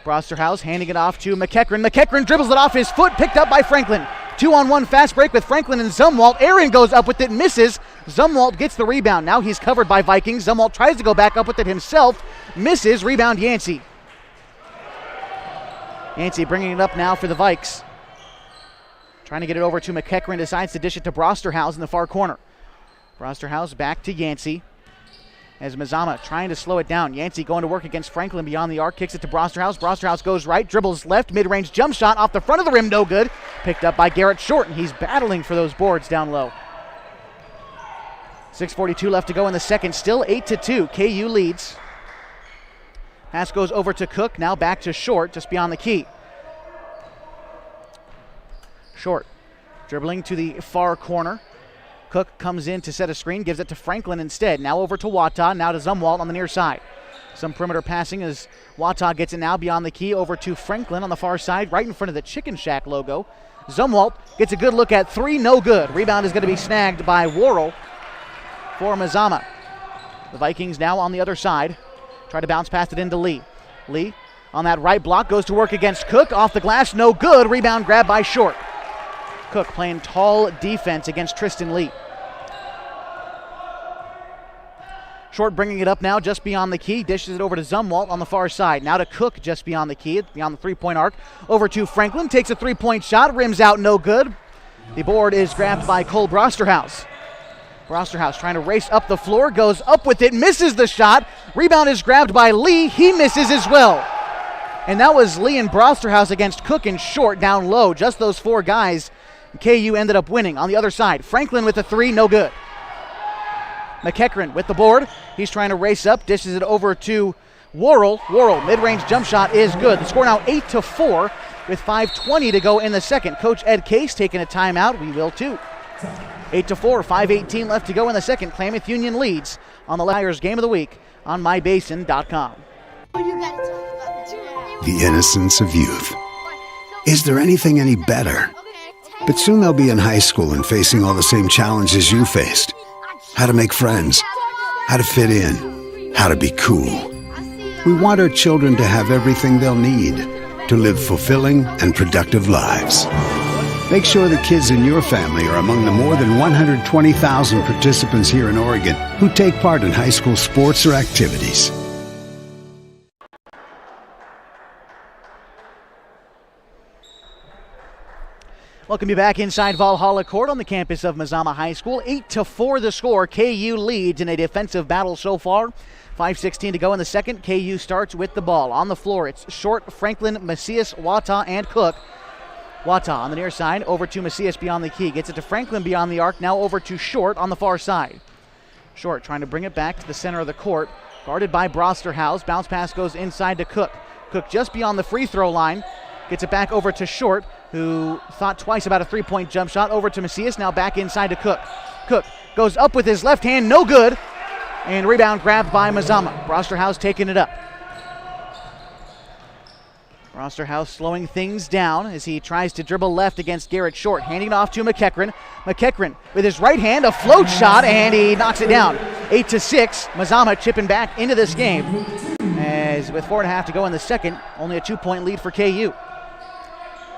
Brosterhouse handing it off to McEachran. McEachran dribbles it off his foot, picked up by Franklin. 2-on-1 fast break with Franklin and Zumwalt. Aaron goes up with it, misses. Zumwalt gets the rebound. Now he's covered by Vikings. Zumwalt tries to go back up with it himself, misses. Rebound Yancey. Yancey bringing it up now for the Vikes. Trying to get it over to McEachran, decides to dish it to Brosterhouse in the far corner. Brosterhouse back to Yancey as Mazama trying to slow it down. Yancey going to work against Franklin beyond the arc, kicks it to Brosterhouse. Brosterhouse goes right, dribbles left, mid-range jump shot off the front of the rim, no good. Picked up by Garrett Short, and he's battling for those boards down low. 6:42 left to go in the second, still 8-2. KU leads. Pass goes over to Cook, now back to Short, just beyond the key. Short dribbling to the far corner. Cook comes in to set a screen, gives it to Franklin instead. Now over to Wata, now to Zumwalt on the near side. Some perimeter passing as Wata gets it now beyond the key over to Franklin on the far side, right in front of the Chicken Shack logo. Zumwalt gets a good look at three, no good. Rebound is going to be snagged by Worrell for Mazama. The Vikings now on the other side, Try to bounce past it into Lee. Lee on that right block goes to work against Cook. Off the glass, no good. Rebound grab by Short. Cook playing tall defense against Tristan Lee. Short bringing it up now just beyond the key. Dishes it over to Zumwalt on the far side. Now to Cook just beyond the key, beyond the three-point arc. Over to Franklin. Takes a three-point shot. Rims out, no good. The board is grabbed by Cole Brosterhouse. Brosterhouse trying to race up the floor. Goes up with it. Misses the shot. Rebound is grabbed by Lee. He misses as well. And that was Lee and Brosterhouse against Cook and Short down low. Just those four guys. KU ended up winning. On the other side, Franklin with a three. No good. McEachran with the board. He's trying to race up, dishes it over to Worrell. Worrell, mid-range jump shot is good. The score now 8-4 with 5:20 to go in the second. Coach Ed Case taking a timeout. We will too. 8-4, 5:18 left to go in the second. Klamath Union leads on the Liars Game of the Week on mybasin.com. The innocence of youth. Is there anything any better? But soon they'll be in high school and facing all the same challenges you faced. How to make friends, how to fit in, how to be cool. We want our children to have everything they'll need to live fulfilling and productive lives. Make sure the kids in your family are among the more than 120,000 participants here in Oregon who take part in high school sports or activities. Welcome you back inside Valhalla Court on the campus of Mazama High School. 8-4 the score. KU leads in a defensive battle so far. 5:16 to go in the second. KU starts with the ball. On the floor, it's Short, Franklin, Macias, Wata, and Cook. Wata on the near side, over to Macias beyond the key. Gets it to Franklin beyond the arc, now over to Short on the far side. Short trying to bring it back to the center of the court. Guarded by Brosterhouse. Bounce pass goes inside to Cook. Cook just beyond the free throw line. Gets it back over to Short, who thought twice about a three-point jump shot. Over to Macias, now back inside to Cook. Cook goes up with his left hand, no good. And rebound grabbed by Mazama. Brosterhouse taking it up. Brosterhouse slowing things down as he tries to dribble left against Garrett Short. Handing it off to McEachran. McEachran with his right hand, a float shot, and he knocks it down. 8-6, Mazama chipping back into this game. As with 4.5 to go in the second, only a 2-point lead for KU.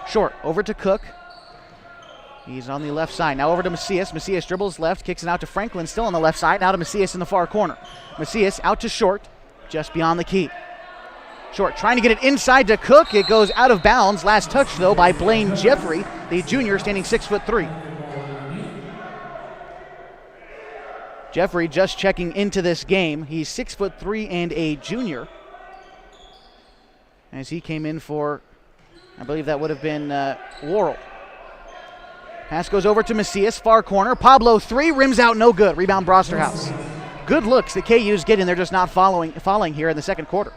Short over to Cook. He's on the left side. Now over to Macias. Macias dribbles left, kicks it out to Franklin, still on the left side. Now to Macias in the far corner. Macias out to Short, just beyond the key. Short trying to get it inside to Cook. It goes out of bounds. Last touch, though, by Blaine Jeffrey, the junior, standing 6'3". Jeffrey just checking into this game. He's 6'3" and a junior. As he came in for, I believe that would have been Worrell. Pass goes over to Macias, far corner. Pablo three, rims out, no good. Rebound Brosterhouse. Good looks that KU's getting. They're just not falling here in the second quarter.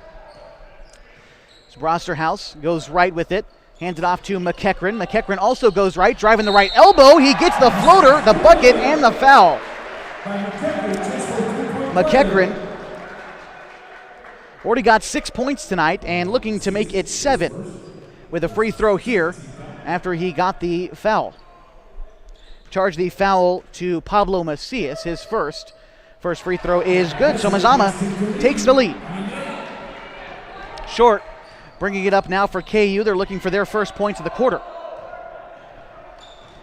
So Brosterhouse goes right with it. Hands it off to McEachran. McEachran also goes right, driving the right elbow. He gets the floater, the bucket, and the foul. McEachran already got 6 points tonight and looking to make it 7 with a free throw here after he got the foul. Charge the foul to Pablo Macias, his first. First free throw is good, so Mazama takes the lead. Short bringing it up now for KU. They're looking for their first points of the quarter.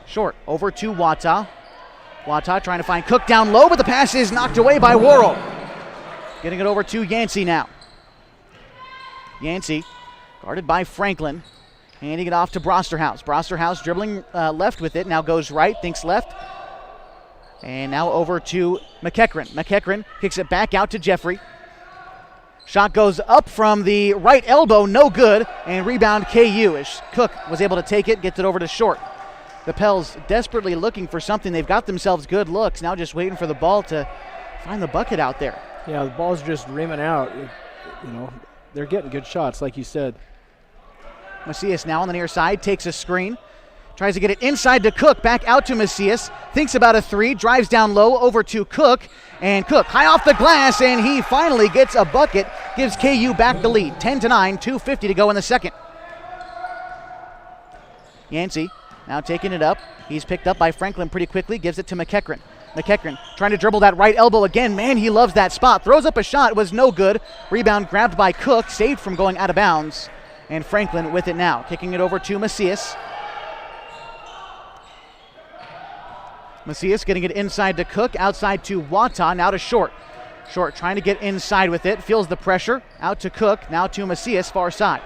Short over to Wata. Wata trying to find Cook down low, but the pass is knocked away by Worrell. Getting it over to Yancey now. Yancey guarded by Franklin. Handing it off to Brosterhouse. Brosterhouse dribbling left with it. Now goes right, thinks left. And now over to McEachran. McEachran kicks it back out to Jeffrey. Shot goes up from the right elbow, no good. And rebound KU as Cook was able to take it, gets it over to Short. The Pels desperately looking for something. They've got themselves good looks. Now just waiting for the ball to find the bucket out there. Yeah, the ball's just rimming out. You know, they're getting good shots, like you said. Macias now on the near side, takes a screen. Tries to get it inside to Cook, back out to Macias. Thinks about a three, drives down low over to Cook. And Cook high off the glass, and he finally gets a bucket. Gives KU back the lead. 10-9, 2:50 to go in the second. Yancey now taking it up. He's picked up by Franklin pretty quickly. Gives it to McEachran. McEachran trying to dribble that right elbow again. Man, he loves that spot. Throws up a shot, was no good. Rebound grabbed by Cook, saved from going out of bounds. And Franklin with it now, kicking it over to Macias. Macias getting it inside to Cook, outside to Wata, now to Short. Short trying to get inside with it, feels the pressure. Out to Cook, now to Macias, far side.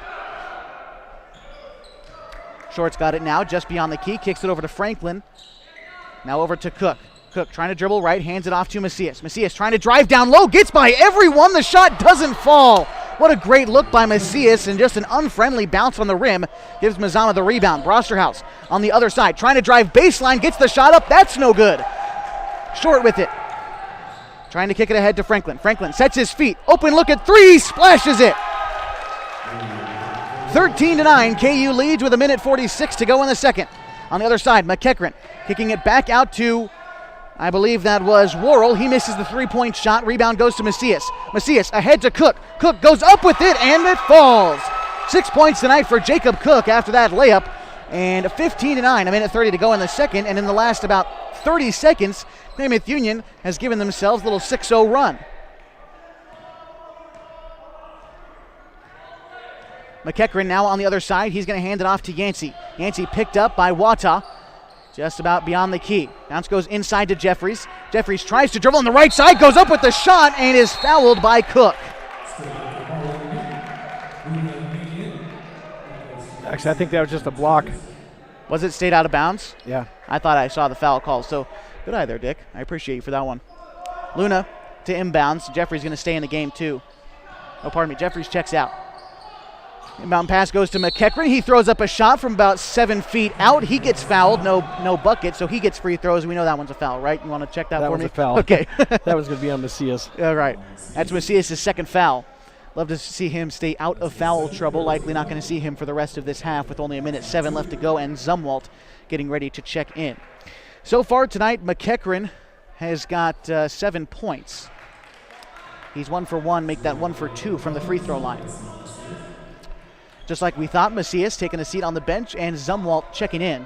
Short's got it now, just beyond the key, kicks it over to Franklin. Now over to Cook. Cook trying to dribble right, hands it off to Macias. Macias trying to drive down low, gets by everyone, the shot doesn't fall. What a great look by Macias, and just an unfriendly bounce on the rim gives Mazama the rebound. Brosterhouse on the other side, trying to drive baseline, gets the shot up, that's no good. Short with it. Trying to kick it ahead to Franklin. Franklin sets his feet, open look at three, splashes it. 13-9, KU leads with 1:46 to go in the second. On the other side, McEachran kicking it back out to, I believe that was Worrell. He misses the three-point shot. Rebound goes to Macias. Macias ahead to Cook. Cook goes up with it, and it falls. 6 points tonight for Jacob Cook after that layup. And 15-9, 1:30 to go in the second. And in the last about 30 seconds, Klamath Union has given themselves a little 6-0 run. McEachran now on the other side. He's going to hand it off to Yancey. Yancey picked up by Wata. Just about beyond the key. Bounce goes inside to Jeffries. Jeffries tries to dribble on the right side, goes up with the shot, and is fouled by Cook. Actually, I think that was just a block. Was it stayed out of bounds? Yeah. I thought I saw the foul call, so good eye there, Dick. I appreciate you for that one. Luna to inbounds. Jeffries going to stay in the game, too. Oh, pardon me. Jeffries checks out. Inbound pass goes to McEachran. He throws up a shot from about 7 feet out. He gets fouled. No bucket, so he gets free throws. We know that one's a foul, right? You want to check that for me? That was a foul. Okay. That was going to be on Macias. All right. That's Macias' second foul. Love to see him stay out of foul trouble. Likely not going to see him for the rest of this half with only 1:07 left to go, and Zumwalt getting ready to check in. So far tonight, McEachran has got 7 points. He's 1 for 1, make that 1 for 2 from the free throw line. Just like we thought, Macias taking a seat on the bench, and Zumwalt checking in.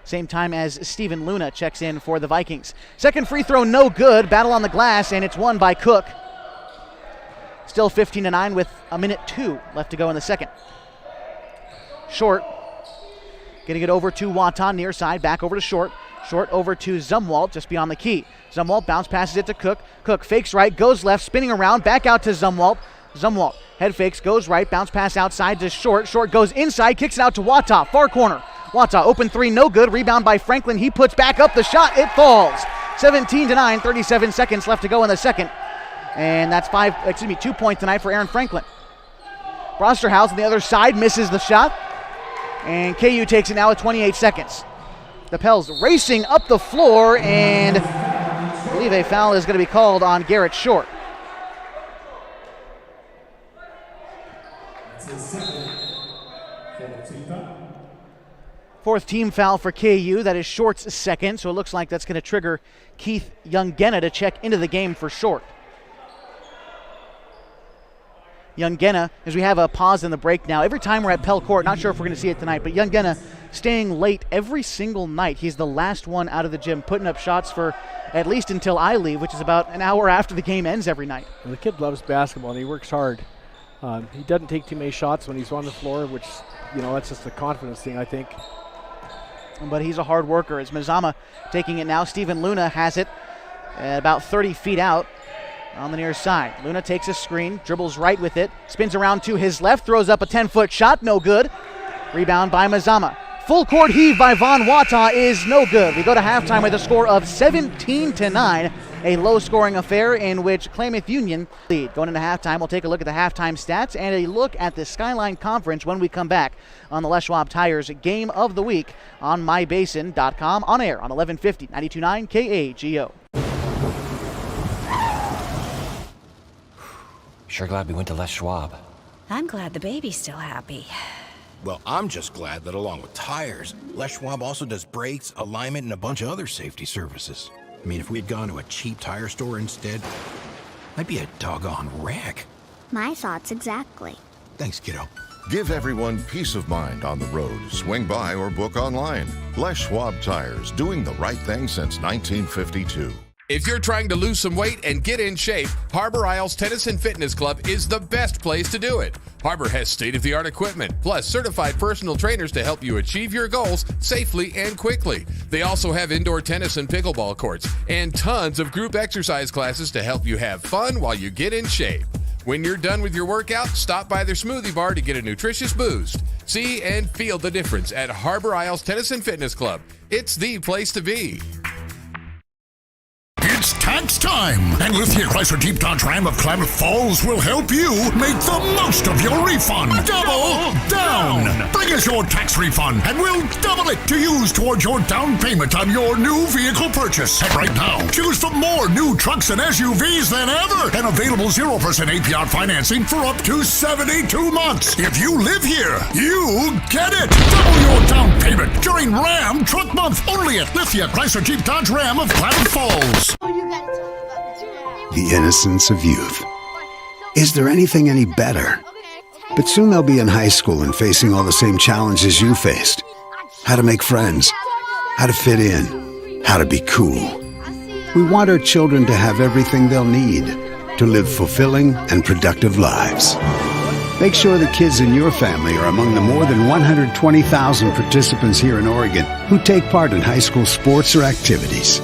Same time as Steven Luna checks in for the Vikings. Second free throw, no good. Battle on the glass, and it's won by Cook. Still 15-9 with 1:02 left to go in the second. Short. Getting it over to Watan, near side, back over to Short. Short over to Zumwalt, just beyond the key. Zumwalt bounce passes it to Cook. Cook fakes right, goes left, spinning around, back out to Zumwalt. Zumwalt head fakes, goes right, bounce pass outside to Short. Short goes inside, kicks it out to Wata, far corner. Wata, open three, no good. Rebound by Franklin. He puts back up the shot. It falls. 17-9, 37 seconds left to go in the second. And that's 2 points tonight for Aaron Franklin. Brosterhouse on the other side misses the shot. And KU takes it now with 28 seconds. The Pels racing up the floor, and I believe a foul is going to be called on Garrett Short. Fourth team foul for KU. That is Short's second, so it looks like that's going to trigger Keith Youngena to check into the game for Short. Youngena, as we have a pause in the break now, every time we're at Pell Court, not sure if we're going to see it tonight, but Youngena staying late every single night. He's the last one out of the gym, putting up shots for at least until I leave, which is about an hour after the game ends every night. Well, the kid loves basketball, and he works hard. He doesn't take too many shots when he's on the floor, which, that's just a confidence thing, I think. But he's a hard worker. As Mazama taking it now, Steven Luna has it at about 30 feet out on the near side. Luna takes a screen, dribbles right with it, spins around to his left, throws up a 10-foot shot, no good. Rebound by Mazama. Full court heave by Von Wata is no good. We go to halftime with a score of 17-9, a low-scoring affair in which Klamath Union lead. Going into halftime, we'll take a look at the halftime stats and a look at the Skyline Conference when we come back on the Les Schwab Tires Game of the Week on mybasin.com, on air on 1150, 92.9 KAGO. Sure glad we went to Les Schwab. I'm glad the baby's still happy. Well, I'm just glad that along with tires, Les Schwab also does brakes, alignment, and a bunch of other safety services. I mean, if we'd gone to a cheap tire store instead, I'd be a doggone wreck. My thoughts exactly. Thanks, kiddo. Give everyone peace of mind on the road. Swing by or book online. Les Schwab Tires, doing the right thing since 1952. If you're trying to lose some weight and get in shape, Harbor Isles Tennis and Fitness Club is the best place to do it. Harbor has state-of-the-art equipment, plus certified personal trainers to help you achieve your goals safely and quickly. They also have indoor tennis and pickleball courts, and tons of group exercise classes to help you have fun while you get in shape. When you're done with your workout, stop by their smoothie bar to get a nutritious boost. See and feel the difference at Harbor Isles Tennis and Fitness Club. It's the place to be. It's tax time, and Lithia Chrysler Jeep Dodge Ram of Klamath Falls will help you make the most of your refund. Double down! Bring us your tax refund, and we'll double it to use towards your down payment on your new vehicle purchase. And right now, choose from more new trucks and SUVs than ever, and available 0% APR financing for up to 72 months. If you live here, you get it! Double your down payment during Ram Truck Month, only at Lithia Chrysler Jeep Dodge Ram of Klamath Falls. The innocence of youth. Is there anything any better? But soon they'll be in high school and facing all the same challenges you faced. How to make friends, how to fit in, how to be cool. We want our children to have everything they'll need to live fulfilling and productive lives. Make sure the kids in your family are among the more than 120,000 participants here in Oregon who take part in high school sports or activities.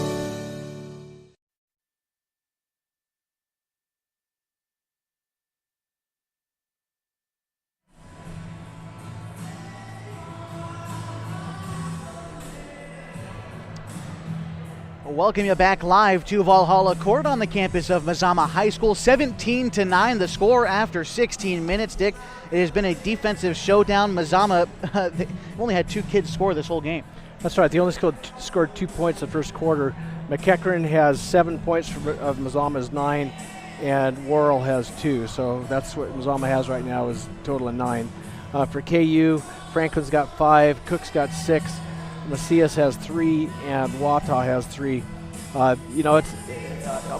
Welcome you back live to Valhalla Court on the campus of Mazama High School. 17-9 the score after 16 minutes. Dick, it has been a defensive showdown. Mazama they only had 2 kids score this whole game. That's right. They only scored 2 points in the first quarter. McEachern has 7 points of Mazama's 9, and Worrell has 2. So that's what Mazama has right now, is a total of 9. For KU, Franklin's got 5, Cook's got 6. Macias has 3, and Wata has 3. It's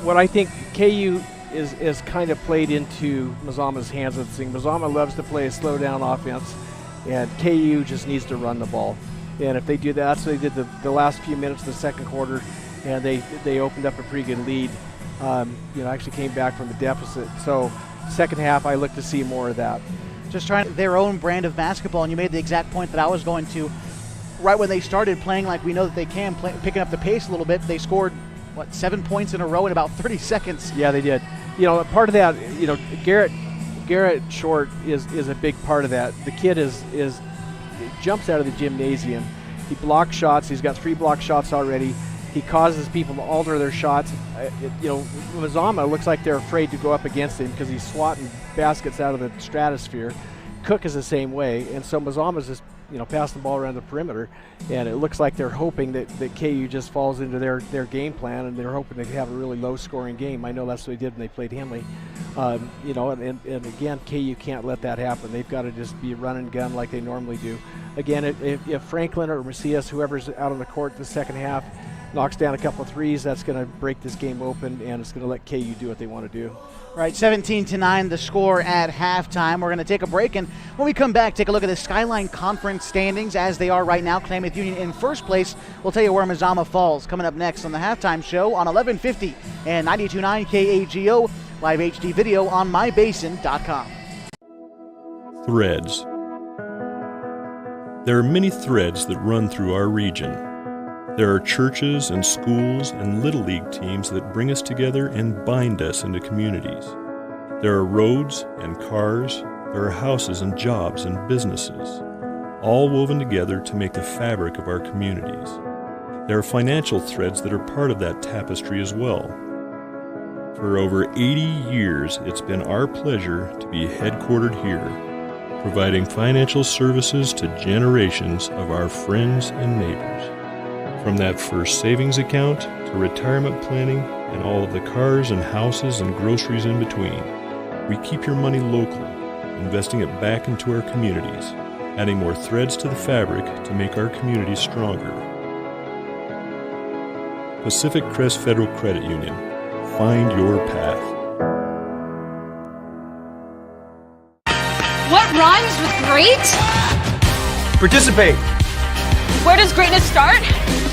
what I think KU is kind of played into Mazama's hands with this thing. Mazama loves to play a slow down offense, and KU just needs to run the ball. And if they do that, that's what they did the last few minutes of the second quarter, and they opened up a pretty good lead. Actually came back from the deficit. So second half, I look to see more of that. Just trying their own brand of basketball, and you made the exact point that I was going to. Right when they started playing like we know that they can, picking up the pace a little bit, they scored, 7 points in a row in about 30 seconds. Yeah, they did. Part of that, Garrett Short is a big part of that. The kid jumps out of the gymnasium. He blocks shots. He's got 3 block shots already. He causes people to alter their shots. Mazama looks like they're afraid to go up against him because he's swatting baskets out of the stratosphere. Cook is the same way, and so Mazama's just pass the ball around the perimeter, and it looks like they're hoping that KU just falls into their game plan, and they're hoping to have a really low-scoring game. I know that's what they did when they played Henley. And again, KU can't let that happen. They've got to just be run and gun like they normally do. Again, if Franklin or Macias, whoever's out on the court the second half, knocks down a couple of threes, that's going to break this game open, and it's going to let KU do what they want to do. Right, 17-9 the score at halftime. We're going to take a break, and when we come back, take a look at the Skyline Conference standings as they are right now. Klamath Union in first place. We'll tell you where Mazama falls coming up next on the halftime show on 1150 and 92.9 KAGO, live HD video on mybasin.com. Threads. There are many threads that run through our region. There are churches and schools and Little League teams that bring us together and bind us into communities. There are roads and cars, there are houses and jobs and businesses, all woven together to make the fabric of our communities. There are financial threads that are part of that tapestry as well. For over 80 years, it's been our pleasure to be headquartered here, providing financial services to generations of our friends and neighbors. From that first savings account to retirement planning and all of the cars and houses and groceries in between, we keep your money local, investing it back into our communities, adding more threads to the fabric to make our communities stronger. Pacific Crest Federal Credit Union. Find your path. What rhymes with great? Participate. Where does greatness start?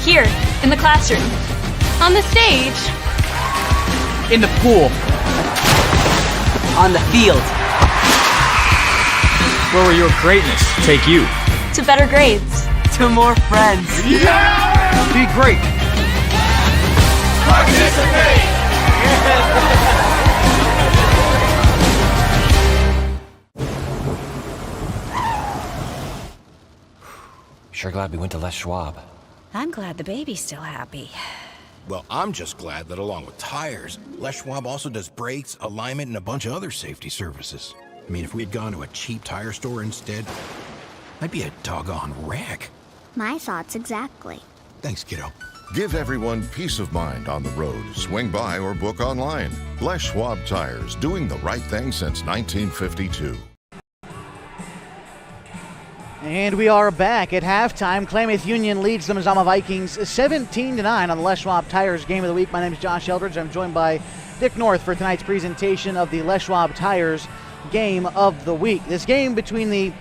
Here, in the classroom. On the stage. In the pool. On the field. Where will your greatness take you? To better grades. To more friends. Yeah! Be great. Participate! Sure glad we went to Les Schwab. I'm glad the baby's still happy. Well, I'm just glad that along with tires, Les Schwab also does brakes, alignment, and a bunch of other safety services. I mean, if we'd gone to a cheap tire store instead, I'd be a doggone wreck. My thoughts exactly. Thanks, kiddo. Give everyone peace of mind on the road. Swing by or book online. Les Schwab Tires, doing the right thing since 1952. And we are back at halftime. Klamath Union leads the Mazama Vikings 17-9 on the Les Schwab Tires Game of the Week. My name is Josh Eldridge. I'm joined by Dick North for tonight's presentation of the Les Schwab Tires Game of the Week. This game between the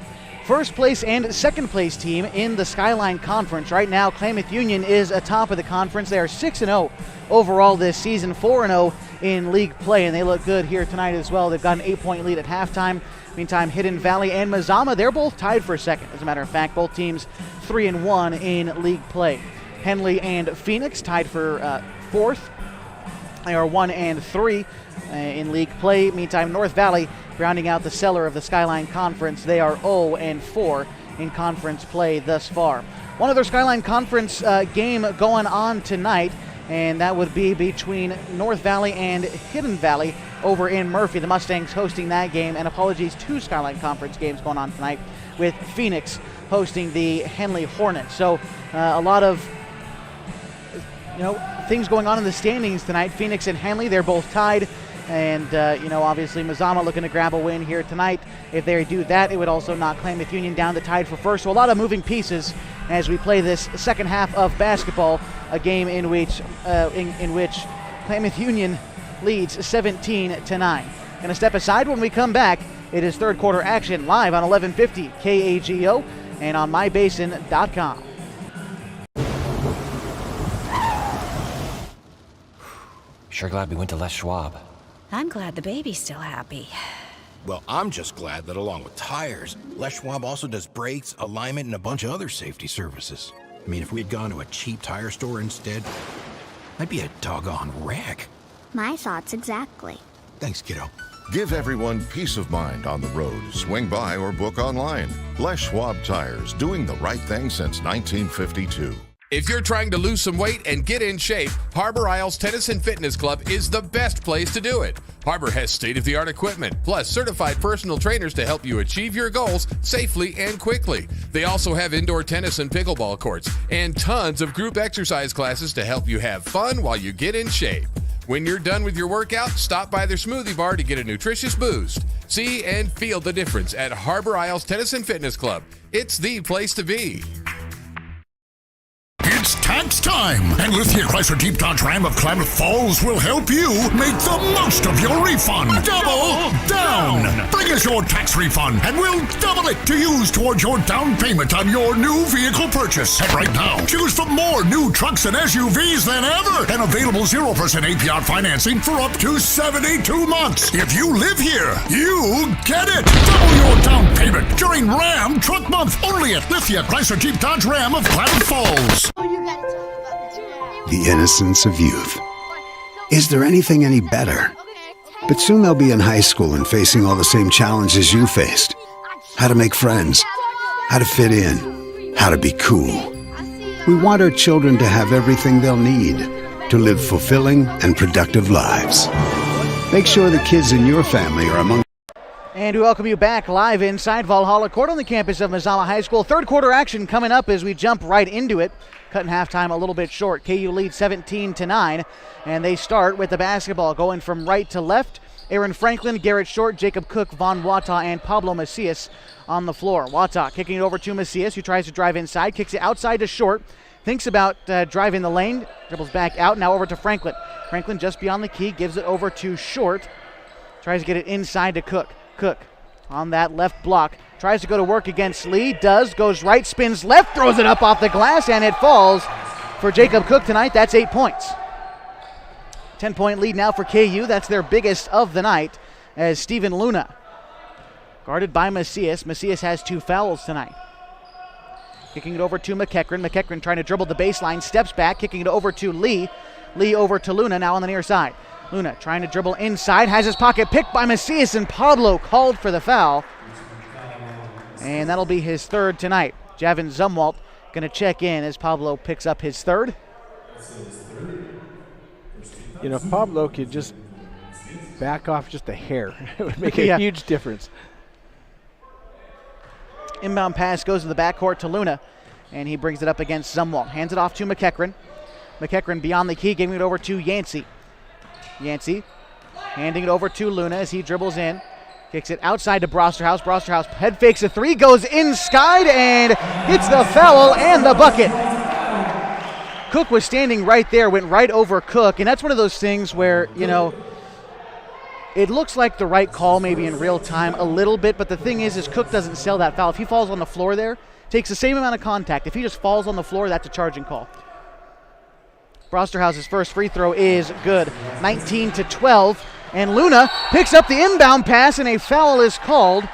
first place and second place team in the Skyline Conference. Right now, Klamath Union is atop of the conference. They are 6-0 overall this season, 4-0 in league play, and they look good here tonight as well. They've got an 8-point lead at halftime. Meantime, Hidden Valley and Mazama, they're both tied for second. As a matter of fact, both teams 3-1 in league play. Henley and Phoenix tied for fourth. They are 1-3 in league play. Meantime, North Valley rounding out the cellar of the Skyline Conference. They are 0-4 in conference play thus far. One other Skyline Conference game going on tonight, and that would be between North Valley and Hidden Valley over in Murphy. The Mustangs hosting that game, and apologies, two Skyline Conference games going on tonight with Phoenix hosting the Henley Hornets. So a lot of things going on in the standings tonight. Phoenix and Henley, they're both tied. And, obviously Mazama looking to grab a win here tonight. If they do that, it would also knock Klamath Union down to tied for first. So a lot of moving pieces as we play this second half of basketball, a game in which Klamath Union leads 17-9. Going to step aside when we come back. It is third quarter action live on 1150 KAGO and on mybasin.com. Sure glad we went to Les Schwab. I'm glad the baby's still happy. Well, I'm just glad that along with tires, Les Schwab also does brakes, alignment, and a bunch of other safety services. I mean, if we'd gone to a cheap tire store instead, I'd be a doggone wreck. My thoughts exactly. Thanks, kiddo. Give everyone peace of mind on the road. Swing by or book online. Les Schwab Tires, doing the right thing since 1952. If you're trying to lose some weight and get in shape, Harbor Isles Tennis and Fitness Club is the best place to do it. Harbor has state-of-the-art equipment, plus certified personal trainers to help you achieve your goals safely and quickly. They also have indoor tennis and pickleball courts, and tons of group exercise classes to help you have fun while you get in shape. When you're done with your workout, stop by their smoothie bar to get a nutritious boost. See and feel the difference at Harbor Isles Tennis and Fitness Club. It's the place to be. It's tax time, and Lithia Chrysler Jeep Dodge Ram of Klamath Falls will help you make the most of your refund. Double down! Bring us your tax refund, and we'll double it to use towards your down payment on your new vehicle purchase. And right now, choose from more new trucks and SUVs than ever, and available 0% APR financing for up to 72 months. If you live here, you get it. Double your down payment during Ram Truck Month, only at Lithia Chrysler Jeep Dodge Ram of Klamath Falls. The innocence of youth. Is there anything any better? But soon they'll be in high school and facing all the same challenges you faced. How to make friends, how to fit in, how to be cool. We want our children to have everything they'll need to live fulfilling and productive lives. Make sure the kids in your family are among. And we welcome you back live inside Valhalla Court on the campus of Mazama High School. Third quarter action coming up as we jump right into it. Cutting halftime a little bit short. KU leads 17-9, and they start with the basketball going from right to left. Aaron Franklin, Garrett Short, Jacob Cook, Von Wata, and Pablo Macias on the floor. Wata kicking it over to Macias, who tries to drive inside, kicks it outside to Short, thinks about driving the lane, dribbles back out, now over to Franklin. Franklin just beyond the key, gives it over to Short, tries to get it inside to Cook. Cook on that left block. Tries to go to work against Lee. Does. Goes right. Spins left. Throws it up off the glass. And it falls for Jacob Cook tonight. That's 8 points. 10-point lead now for KU. That's their biggest of the night as Steven Luna, guarded by Macias. Macias has 2 fouls tonight. Kicking it over to McEachran. McEachran trying to dribble the baseline, steps back, kicking it over to Lee. Lee over to Luna, now on the near side. Luna trying to dribble inside, has his pocket picked by Macias, and Pablo called for the foul. And that'll be his 3rd tonight. Javin Zumwalt going to check in as Pablo picks up his 3rd. You know, if Pablo could just back off just a hair, it would make a huge difference. Inbound pass goes to the backcourt to Luna, and he brings it up against Zumwalt. Hands it off to McEachran. McEachran beyond the key, giving it over to Yancey. Yancey handing it over to Luna as he dribbles in. Kicks it outside to Brosterhouse. Brosterhouse head fakes a 3, goes inside and hits the foul and the bucket. Cook was standing right there, went right over Cook, and that's one of those things where, you know, it looks like the right call maybe in real time a little bit, but the thing is Cook doesn't sell that foul. If he falls on the floor there, takes the same amount of contact. If he just falls on the floor, that's a charging call. Brosterhouse's first free throw is good. 19-12, and Luna picks up the inbound pass, and a foul is called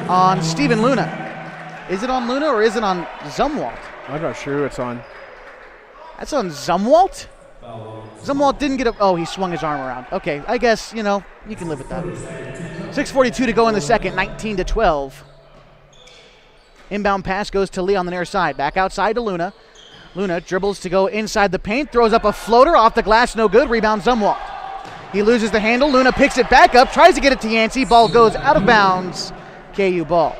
on Steven Luna. Is it on Luna or is it on Zumwalt? I'm not sure who it's on. That's on Zumwalt? Zumwalt didn't get he swung his arm around. Okay, I guess, you know, you can live with that. 6:42 to go in the second, 19-12. Inbound pass goes to Lee on the near side. Back outside to Luna. Luna dribbles to go inside the paint, throws up a floater off the glass, no good. Rebound Zumwalt. He loses the handle. Luna picks it back up, tries to get it to Yancey. Ball goes out of bounds. KU ball.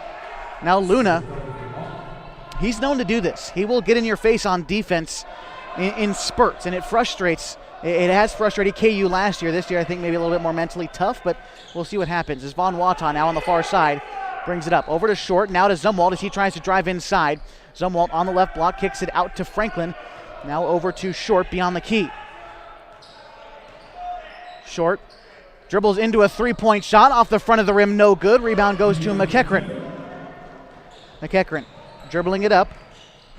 Now Luna, he's known to do this. He will get in your face on defense in spurts, and it frustrates. It has frustrated KU last year. This year, I think maybe a little bit more mentally tough, but we'll see what happens. As Von Watan now on the far side brings it up. Over to Short, now to Zumwalt as he tries to drive inside. Zumwalt on the left block, kicks it out to Franklin. Now over to Short beyond the key. Short dribbles into a 3-point shot off the front of the rim, no good. Rebound goes to McEachran. McEachran dribbling it up,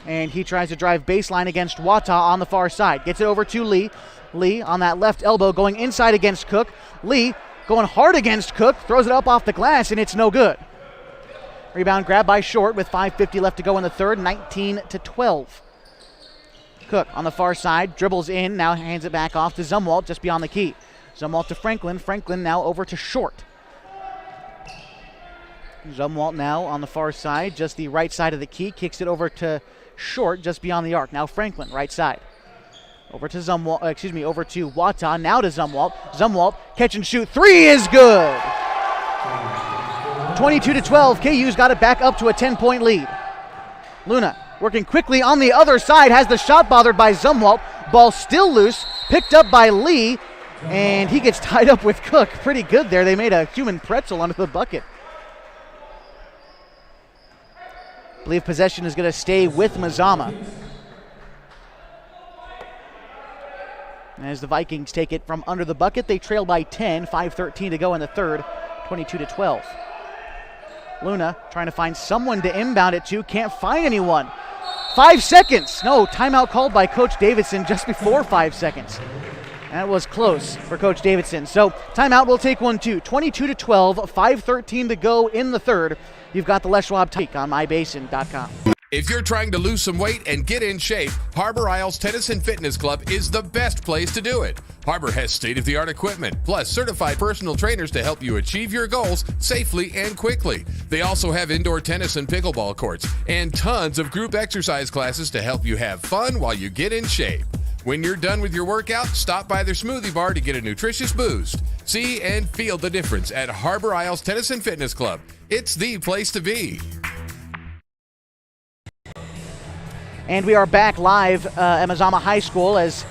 and he tries to drive baseline against Wata on the far side. Gets it over to Lee. Lee on that left elbow going inside against Cook. Lee going hard against Cook, throws it up off the glass, and it's no good. Rebound grabbed by Short with 5:50 left to go in the third, 19-12. Cook on the far side, dribbles in, now hands it back off to Zumwalt just beyond the key. Zumwalt to Franklin. Franklin now over to Short. Zumwalt now on the far side, just the right side of the key, kicks it over to Short just beyond the arc. Now Franklin, right side. Over to Zumwalt, over to Wata, now to Zumwalt. Zumwalt, catch and shoot, 3 is good! 22-12, KU's got it back up to a 10-point lead. Luna working quickly on the other side, has the shot bothered by Zumwalt. Ball still loose, picked up by Lee, and he gets tied up with Cook. Pretty good there. They made a human pretzel under the bucket. I believe possession is going to stay with Mazama. As the Vikings take it from under the bucket, they trail by 10, 5:13 to go in the third, 22-12. Luna trying to find someone to inbound it to, can't find anyone. 5 seconds. No, timeout called by Coach Davidson just before 5 seconds. That was close for Coach Davidson. So timeout, we'll take one too. 22-12, 5:13 to go in the third. You've got the Les Schwab take on mybasin.com. If you're trying to lose some weight and get in shape, Harbor Isles Tennis and Fitness Club is the best place to do it. Harbor has state-of-the-art equipment, plus certified personal trainers to help you achieve your goals safely and quickly. They also have indoor tennis and pickleball courts, and tons of group exercise classes to help you have fun while you get in shape. When you're done with your workout, stop by their smoothie bar to get a nutritious boost. See and feel the difference at Harbor Isles Tennis and Fitness Club. It's the place to be. And we are back live at Mazama High School as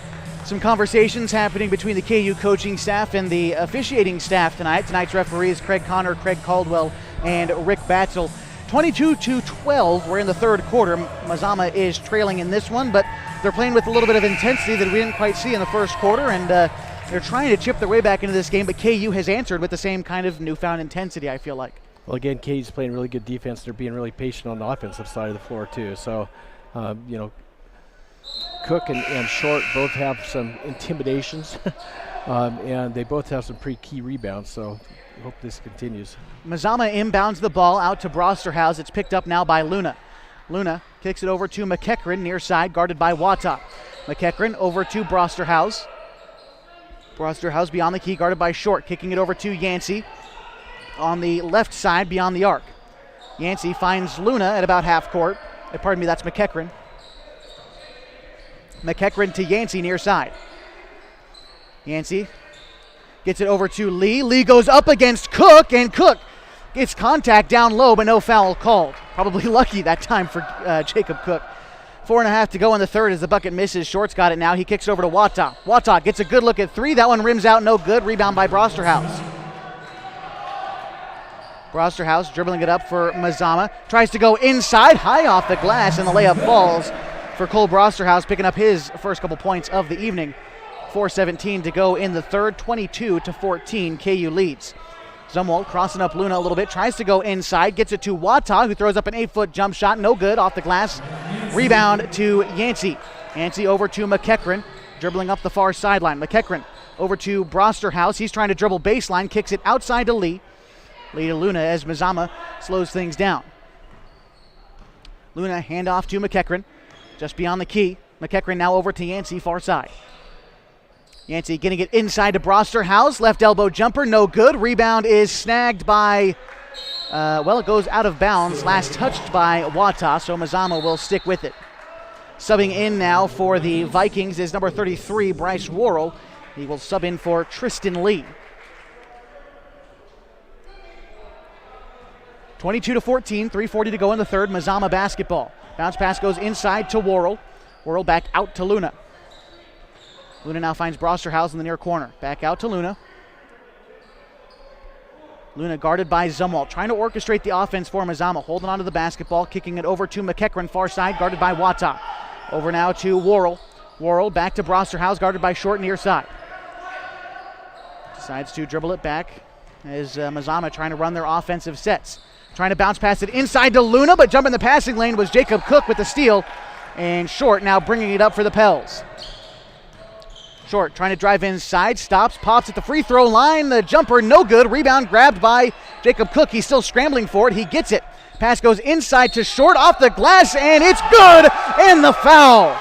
some conversations happening between the KU coaching staff and the officiating staff tonight. Tonight's referees, Craig Connor, Craig Caldwell, and Rick Batzel. 22-12, we're in the third quarter. Mazama is trailing in this one, but they're playing with a little bit of intensity that we didn't quite see in the first quarter, and they're trying to chip their way back into this game, but KU has answered with the same kind of newfound intensity, I feel like. Well, again, KU's playing really good defense. They're being really patient on the offensive side of the floor, too. So, Cook and Short both have some intimidations, and they both have some pretty key rebounds, so I hope this continues. Mazama inbounds the ball out to Brosterhouse. It's picked up now by Luna. Luna kicks it over to McEachran, near side, guarded by Wata. McEachran over to Brosterhouse. Brosterhouse beyond the key, guarded by Short, kicking it over to Yancey on the left side beyond the arc. Yancey finds Luna at about half court. Pardon me, that's McEachran. McEachran to Yancey near side. Yancey gets it over to Lee. Lee goes up against Cook, and Cook gets contact down low, but no foul called. Probably lucky that time for Jacob Cook. 4.5 to go in the third as the bucket misses. Short's got it now. He kicks it over to Wata. Wata gets a good look at three. That one rims out, no good. Rebound by Brosterhouse. Brosterhouse dribbling it up for Mazama. Tries to go inside, high off the glass, and the layup falls for Cole Brosterhouse, picking up his first couple points of the evening. 4:17 to go in the third. 22-14, KU leads. Zumwalt crossing up Luna a little bit, tries to go inside, gets it to Wata, who throws up an 8-foot jump shot, no good, off the glass. Rebound to Yancey. Yancey over to McEachran, dribbling up the far sideline. McEachran over to Brosterhouse. He's trying to dribble baseline, kicks it outside to Lee. Lee to Luna as Mazama slows things down. Luna handoff to McEachran, just beyond the key. McEachran now over to Yancey, far side. Yancey getting it inside to Brosterhouse. Left elbow jumper, no good. Rebound is snagged by, it goes out of bounds. Last touched by Wata, so Mazama will stick with it. Subbing in now for the Vikings is number 33, Bryce Worrell. He will sub in for Tristan Lee. 22-14, 3:40 to go in the third. Mazama basketball. Bounce pass goes inside to Worrell. Worrell back out to Luna. Luna now finds Brosterhouse in the near corner. Back out to Luna. Luna guarded by Zumwalt, trying to orchestrate the offense for Mazama. Holding on to the basketball, kicking it over to McEachran, far side, guarded by Wata. Over now to Worrell. Worrell back to Brosterhouse, guarded by Short near side. Decides to dribble it back as Mazama trying to run their offensive sets. Trying to bounce pass it inside to Luna, but jumping the passing lane was Jacob Cook with the steal. And Short now bringing it up for the Pels. Short trying to drive inside, stops, pops at the free throw line. The jumper, no good. Rebound grabbed by Jacob Cook. He's still scrambling for it. He gets it. Pass goes inside to Short, off the glass, and it's good, and the foul.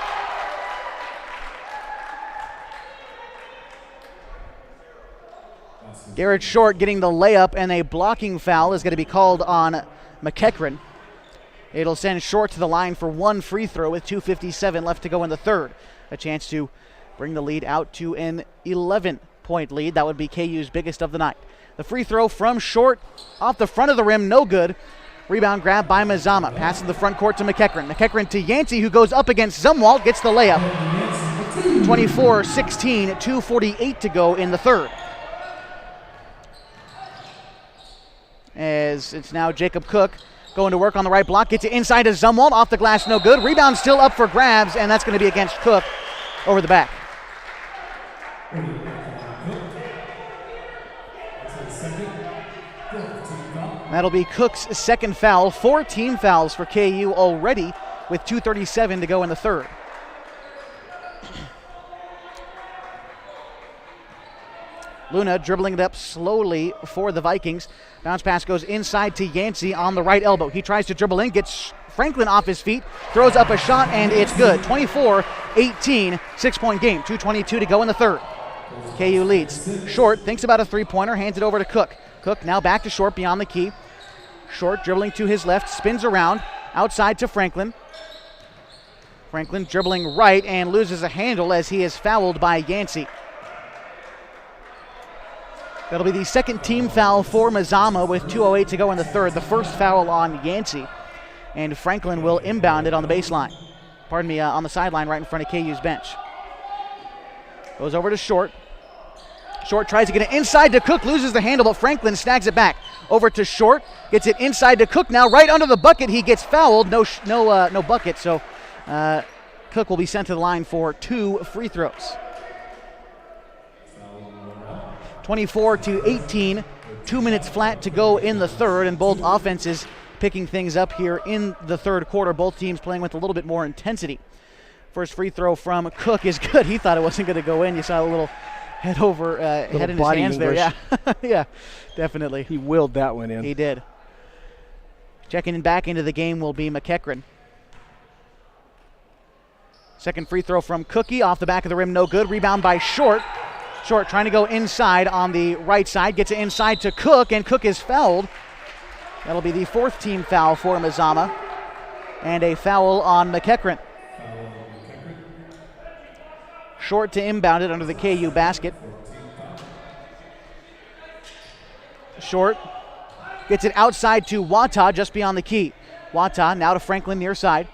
Garrett Short getting the layup, and a blocking foul is going to be called on McEachran. It'll send Short to the line for one free throw with 2:57 left to go in the third. A chance to bring the lead out to an 11-point lead. That would be KU's biggest of the night. The free throw from Short off the front of the rim, no good. Rebound grab by Mazama. Passing the front court to McEachran. McEachran to Yancey, who goes up against Zumwalt, gets the layup. 24-16, 2:48 to go in the third. As it's now Jacob Cook going to work on the right block. Gets it inside to Zumwalt, off the glass, no good. Rebound still up for grabs, and that's going to be against Cook over the back. That'll be Cook's second foul. 4 team fouls for KU already with 2:37 to go in the third. Luna dribbling it up slowly for the Vikings. Bounce pass goes inside to Yancey on the right elbow. He tries to dribble in, gets Franklin off his feet, throws up a shot, and it's good. 24-18, 6-point game. 2:22 to go in the third. KU leads. Short thinks about a three-pointer, hands it over to Cook. Cook now back to Short beyond the key. Short dribbling to his left, spins around, outside to Franklin. Franklin dribbling right and loses a handle as he is fouled by Yancey. That'll be the second team foul for Mazama with 2:08 to go in the third. The first foul on Yancey. And Franklin will inbound it on the baseline. On the sideline right in front of KU's bench. Goes over to Short. Short tries to get it inside to Cook, loses the handle, but Franklin snags it back. Over to Short, gets it inside to Cook now, right under the bucket. He gets fouled, no bucket, so Cook will be sent to the line for 2 free throws. 24-18, 2 minutes flat to go in the third, and both offenses picking things up here in the third quarter. Both teams playing with a little bit more intensity. First free throw from Cook is good. He thought it wasn't going to go in. You saw a little head over, head in his hands there. Yeah, yeah, definitely. He willed that one in. He did. Checking back into the game will be McEachran. Second free throw from Cookie off the back of the rim, no good. Rebound by Short. Short trying to go inside on the right side. Gets it inside to Cook, and Cook is fouled. That'll be the fourth team foul for Mazama. And a foul on McEachran. Short to inbound it under the KU basket. Short gets it outside to Wata just beyond the key. Wata now to Franklin near side.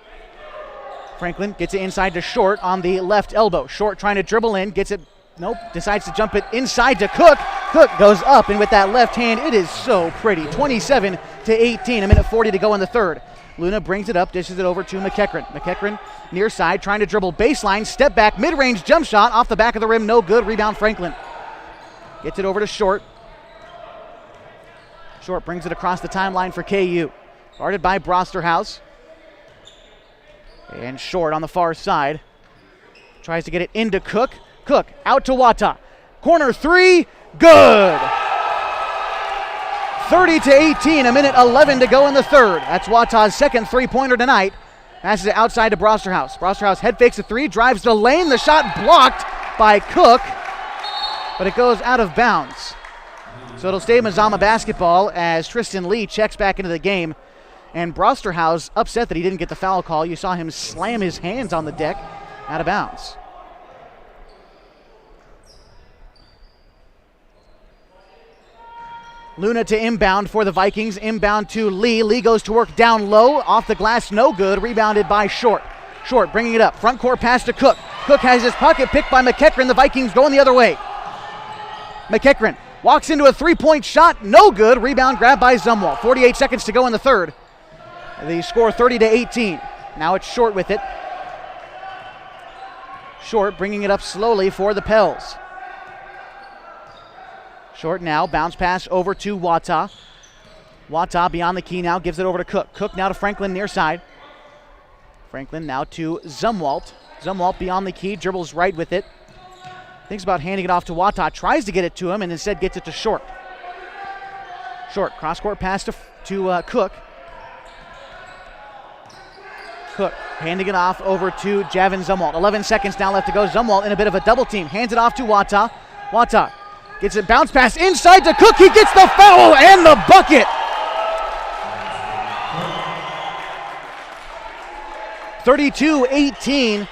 Franklin gets it inside to Short on the left elbow. Short trying to dribble in, gets it, nope, decides to jump it inside to Cook. Cook goes up, and with that left hand, it is so pretty. 27-18, a minute 40 to go in the third. Luna brings it up, dishes it over to McEachran. McEachran near side, trying to dribble baseline, step back, mid-range jump shot off the back of the rim, no good. Rebound Franklin. Gets it over to Short. Short brings it across the timeline for KU. Guarded by Brosterhouse. And Short on the far side. Tries to get it into Cook. Cook out to Wata. Corner three, good! 30-18, a minute 11 to go in the third. That's Wata's second three-pointer tonight. Passes it outside to Brosterhouse. Brosterhouse head fakes a three, drives the lane. The shot blocked by Cook, but it goes out of bounds. So it'll stay Mazama basketball as Tristan Lee checks back into the game. And Brosterhouse upset that he didn't get the foul call. You saw him slam his hands on the deck, out of bounds. Luna to inbound for the Vikings. Inbound to Lee. Lee goes to work down low. Off the glass, no good. Rebounded by Short. Short bringing it up. Front court pass to Cook. Cook has his pocket picked by McEachran. The Vikings going the other way. McEachran walks into a three-point shot. No good. Rebound grabbed by Zumwalt. 48 seconds to go in the third. The score 30-18. Now it's Short with it. Short bringing it up slowly for the Pels. Short now, bounce pass over to Wata. Wata beyond the key now, gives it over to Cook. Cook now to Franklin near side. Franklin now to Zumwalt. Zumwalt beyond the key, dribbles right with it. Thinks about handing it off to Wata, tries to get it to him, and instead gets it to Short. Short, cross-court pass to Cook. Cook handing it off over to Javin Zumwalt. 11 seconds now left to go. Zumwalt in a bit of a double team. Hands it off to Wata. Wata gets it bounce pass inside to Cook. He gets the foul and the bucket. 32-18.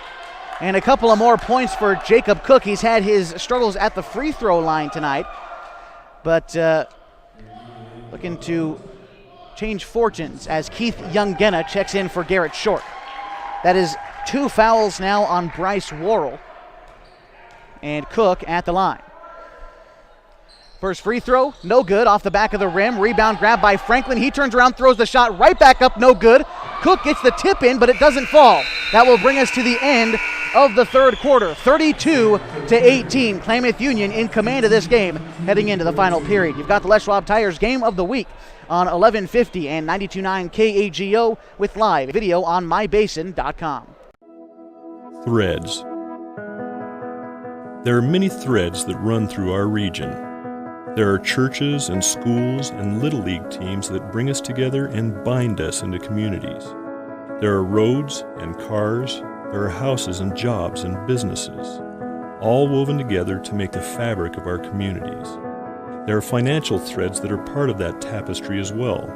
And a couple of more points for Jacob Cook. He's had his struggles at the free throw line tonight. But looking to change fortunes as Keith Youngena checks in for Garrett Short. That is 2 fouls now on Bryce Worrell. And Cook at the line. First free throw, no good, off the back of the rim. Rebound grab by Franklin. He turns around, throws the shot right back up, no good. Cook gets the tip in, but it doesn't fall. That will bring us to the end of the third quarter. 32-18, Klamath Union in command of this game heading into the final period. You've got the Les Schwab Tires Game of the Week on 1150 and 92.9 KAGO with live video on mybasin.com. Threads. There are many threads that run through our region. There are churches and schools and Little League teams that bring us together and bind us into communities. There are roads and cars, there are houses and jobs and businesses, all woven together to make the fabric of our communities. There are financial threads that are part of that tapestry as well.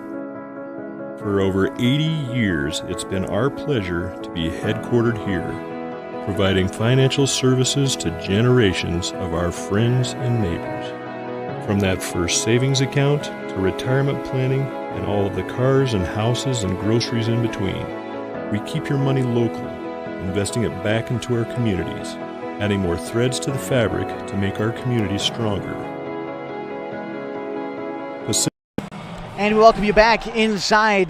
For over 80 years, it's been our pleasure to be headquartered here, providing financial services to generations of our friends and neighbors. From that first savings account to retirement planning and all of the cars and houses and groceries in between, we keep your money local, investing it back into our communities, adding more threads to the fabric to make our communities stronger. And we welcome you back inside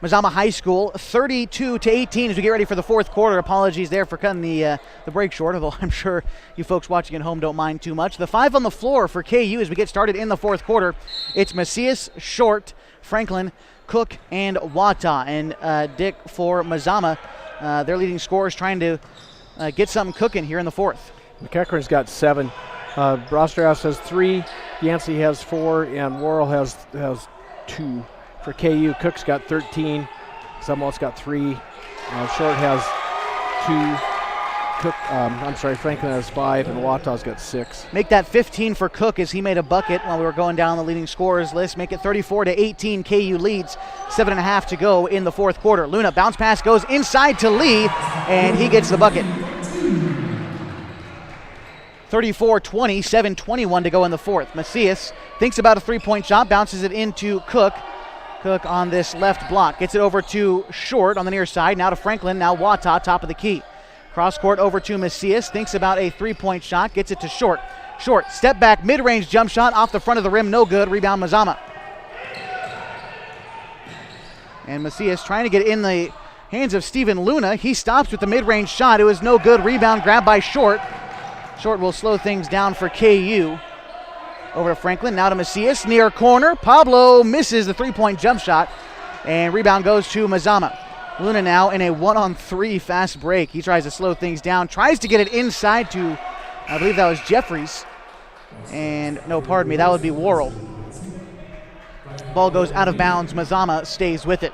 Mazama High School, 32-18 as we get ready for the fourth quarter. Apologies there for cutting the break short, although I'm sure you folks watching at home don't mind too much. The 5 on the floor for KU as we get started in the fourth quarter. It's Macias, Short, Franklin, Cook, and Wata. And Dick, for Mazama, their leading scorers trying to get something cooking here in the fourth. McEachran's got 7. Brosterhouse has 3. Yancey has 4, and Worrell has 2. For KU, Cook's got 13. Sumwalt's got 3. Short has 2. Franklin has 5, and Wataw's got 6. Make that 15 for Cook as he made a bucket while we were going down the leading scorers list. Make it 34-18. KU leads. 7.5 to go in the fourth quarter. Luna bounce pass goes inside to Lee, and he gets the bucket. 34-20, 7:21 to go in the fourth. Macias thinks about a three-point shot, bounces it into Cook. Cook on this left block. Gets it over to Short on the near side. Now to Franklin. Now Wata, top of the key. Cross court over to Macias. Thinks about a three-point shot. Gets it to Short. Short, step back, mid-range jump shot off the front of the rim. No good. Rebound Mazama. And Macias trying to get in the hands of Steven Luna. He stops with the mid-range shot. It was no good. Rebound grabbed by Short. Short will slow things down for KU. Over to Franklin, now to Macias, near corner. Pablo misses the three-point jump shot, and rebound goes to Mazama. Luna now in a 1-on-3 fast break. He tries to slow things down, tries to get it inside to, I believe that was Jeffries. And, no, pardon me, that would be Worrell. Ball goes out of bounds. Mazama stays with it.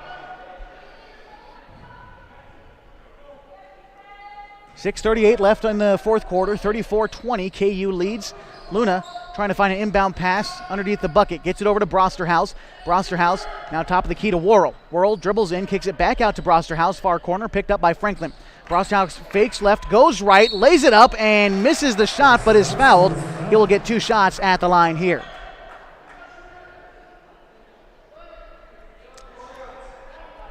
6:38 left in the fourth quarter. 34-20, KU leads. Luna trying to find an inbound pass underneath the bucket. Gets it over to Brosterhouse. Brosterhouse now top of the key to Worrell. Worrell dribbles in, kicks it back out to Brosterhouse. Far corner, picked up by Franklin. Brosterhouse fakes left, goes right, lays it up, and misses the shot, but is fouled. He will get 2 shots at the line here.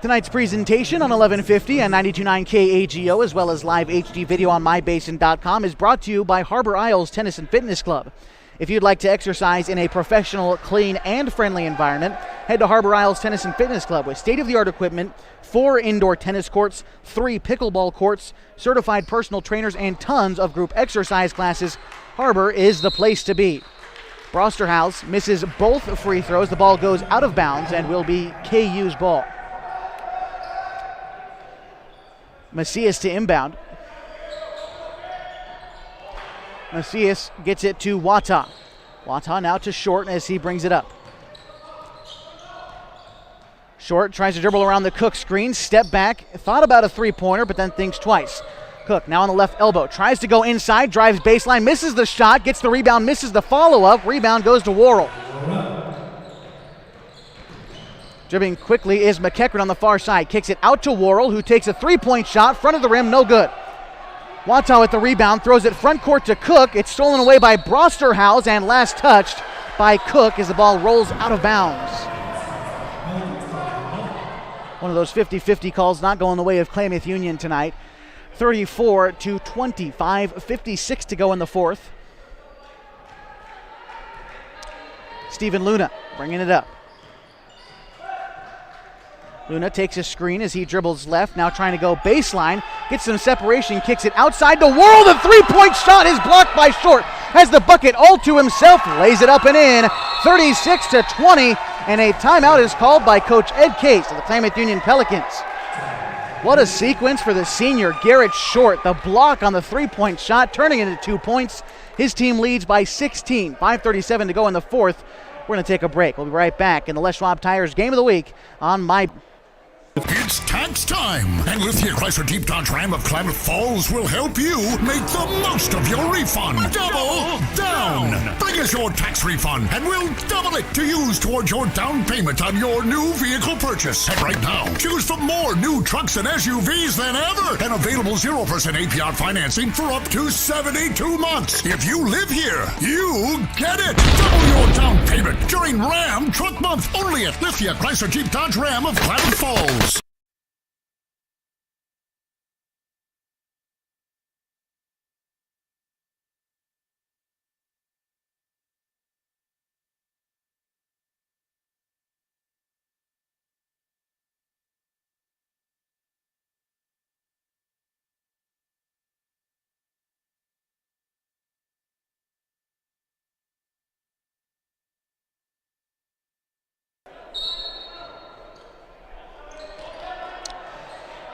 Tonight's presentation on 1150 and 92.9 KAGO, as well as live HD video on mybasin.com, is brought to you by Harbor Isles Tennis and Fitness Club. If you'd like to exercise in a professional, clean, and friendly environment, head to Harbor Isles Tennis and Fitness Club with state-of-the-art equipment, 4 indoor tennis courts, 3 pickleball courts, certified personal trainers, and tons of group exercise classes. Harbor is the place to be. Brosterhouse misses both free throws. The ball goes out of bounds and will be KU's ball. Macias to inbound. Macias gets it to Wata. Wata now to Short as he brings it up. Short tries to dribble around the Cook screen, step back, thought about a three-pointer, but then thinks twice. Cook now on the left elbow, tries to go inside, drives baseline, misses the shot, gets the rebound, misses the follow-up. Rebound goes to Worrell. Dribbling quickly is McEachran on the far side. Kicks it out to Worrell, who takes a three-point shot. Front of the rim, no good. Wata with the rebound, throws it front court to Cook. It's stolen away by Brosterhouse and last touched by Cook as the ball rolls out of bounds. One of those 50-50 calls not going the way of Klamath Union tonight. 34-25, 56 to go in the fourth. Steven Luna bringing it up. Luna takes a screen as he dribbles left, now trying to go baseline, gets some separation, kicks it outside to Worrell. The three-point shot is blocked by Short. Has the bucket all to himself, lays it up and in, 36-20, and a timeout is called by Coach Ed Case of the Klamath Union Pelicans. What a sequence for the senior Garrett Short. The block on the three-point shot, turning into 2 points. His team leads by 16, 5:37 to go in the fourth. We're going to take a break. We'll be right back in the Les Schwab Tires Game of the Week on my... It's tax time, and Lithia Chrysler Jeep Dodge Ram of Klamath Falls will help you make the most of your refund. Double down! Bring us your tax refund, and we'll double it to use towards your down payment on your new vehicle purchase. And right now, choose from more new trucks and SUVs than ever, and available 0% APR financing for up to 72 months. If you live here, you get it! Double your down payment during Ram Truck Month, only at Lithia Chrysler Jeep Dodge Ram of Klamath Falls.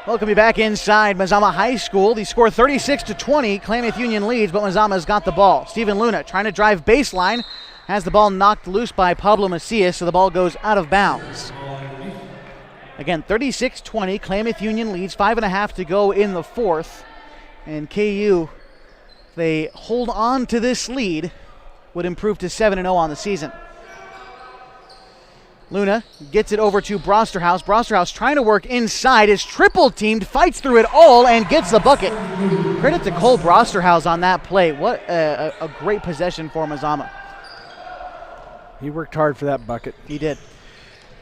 Welcome you back inside Mazama High School. The score 36-20. Klamath Union leads, but Mazama's got the ball. Stephen Luna trying to drive baseline. Has the ball knocked loose by Pablo Macias, so the ball goes out of bounds. Again, 36-20. Klamath Union leads. 5.5 to go in the fourth. And KU, if they hold on to this lead, would improve to 7-0 on the season. Luna gets it over to Brosterhouse. Brosterhouse trying to work inside, is triple teamed, fights through it all, and gets the bucket. Credit to Cole Brosterhouse on that play. What a great possession for Mazama. He worked hard for that bucket. He did.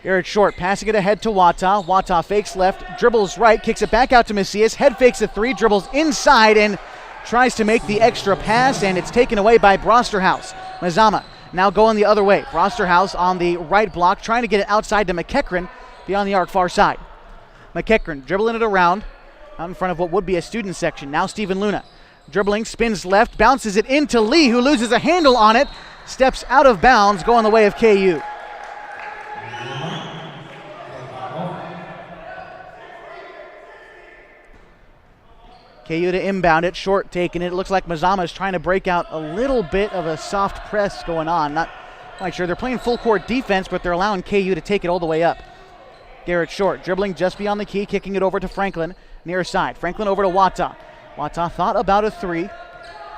Garrett Short passing it ahead to Wata. Wata fakes left, dribbles right, kicks it back out to Macias. Head fakes a three, dribbles inside, and tries to make the extra pass, and it's taken away by Brosterhouse. Mazama now going the other way. Brosterhouse on the right block, trying to get it outside to McEachran, beyond the arc, far side. McEachran dribbling it around, out in front of what would be a student section. Now Stephen Luna dribbling, spins left, bounces it into Lee, who loses a handle on it, steps out of bounds, going the way of KU. KU to inbound it, Short taking it. It looks like Mazama is trying to break out a little bit of a soft press going on. Not quite sure. They're playing full court defense, but they're allowing KU to take it all the way up. Garrett Short dribbling just beyond the key, kicking it over to Franklin, near side. Franklin over to Wata. Wata thought about a three.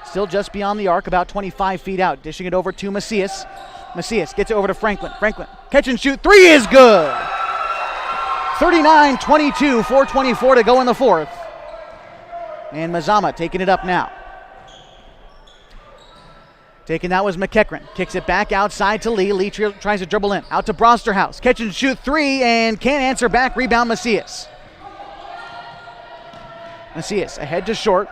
Still just beyond the arc, about 25 feet out. Dishing it over to Macias. Macias gets it over to Franklin. Franklin, catch and shoot. Three is good. 39-22, 4:24 to go in the fourth. And Mazama taking it up now. Taking that was McEachran. Kicks it back outside to Lee. Lee tries to dribble in. Out to Brosterhouse. Catch and shoot three and can't answer back. Rebound Macias. Macias ahead to Short.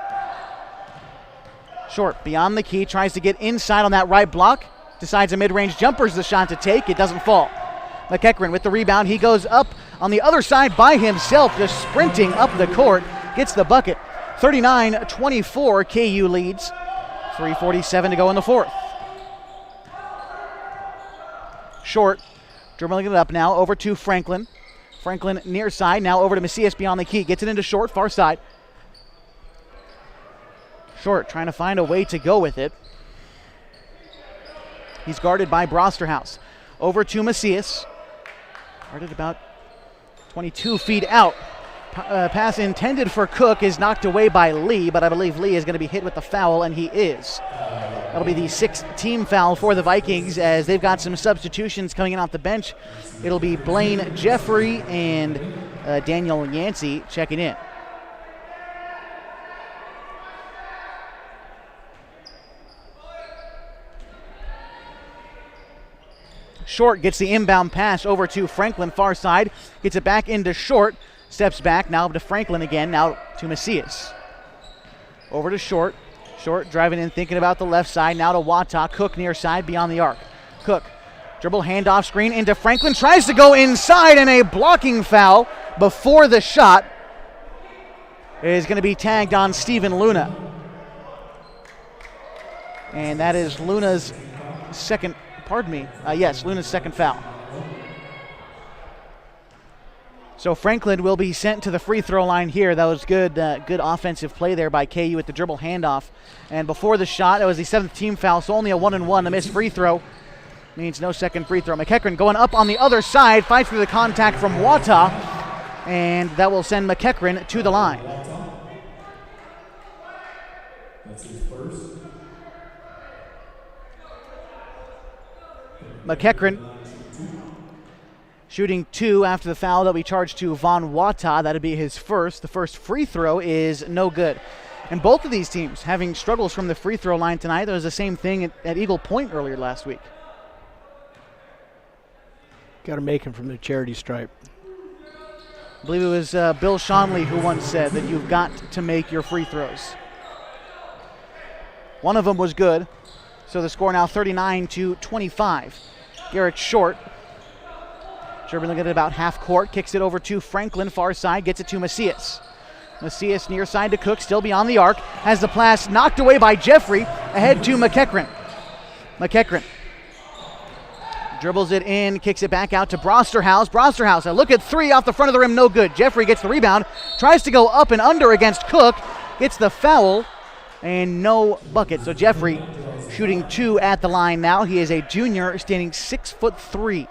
Short beyond the key. Tries to get inside on that right block. Decides a mid-range jumper's the shot to take. It doesn't fall. McEachran with the rebound. He goes up on the other side by himself, just sprinting up the court. Gets the bucket. 39-24, KU leads. 3:47 to go in the fourth. Short dribbling it up now over to Franklin. Franklin near side, now over to Macias beyond the key. Gets it into Short, far side. Short trying to find a way to go with it. He's guarded by Brosterhouse. Over to Macias. Guarded about 22 feet out. Pass intended for Cook is knocked away by Lee, but I believe Lee is going to be hit with the foul, and he is. That'll be the sixth team foul for the Vikings, as they've got some substitutions coming in off the bench. It'll be Blaine Jeffrey and Daniel Yancey checking in. Short gets the inbound pass over to Franklin, far side. Gets it back into Short. Steps back, now to Franklin again, now to Macias. Over to Short. Short driving in, thinking about the left side, now to Wata. Cook near side, beyond the arc. Cook, dribble, handoff screen into Franklin. Tries to go inside, and a blocking foul before the shot is going to be tagged on Stephen Luna. And that is Luna's second, Luna's second foul. So Franklin will be sent to the free throw line here. That was good offensive play there by KU with the dribble handoff. And before the shot, it was the seventh team foul, so only a 1-and-1. The missed free throw means no second free throw. McEachran going up on the other side, fights through the contact from Wata, and that will send McEachran to the line. That's his first. McEachran shooting two after the foul that we charged to Von Wata. That'd be his first. The first free throw is no good. And both of these teams having struggles from the free throw line tonight. There was the same thing at Eagle Point earlier last week. Got to make him from the charity stripe. I believe it was Bill Schonley who once said that you've got to make your free throws. One of them was good. So the score now 39-25. Garrett Short. Dribbling it about half court, kicks it over to Franklin, far side, gets it to Macias. Macias near side to Cook, still beyond the arc, has the pass knocked away by Jeffrey, ahead to McEachran. McEachran Dribbles it in, kicks it back out to Brosterhouse. Brosterhouse, a look at three off the front of the rim, no good. Jeffrey gets the rebound, tries to go up and under against Cook, gets the foul, and no bucket. So Jeffrey shooting 2 at the line now. He is a junior, standing 6'3".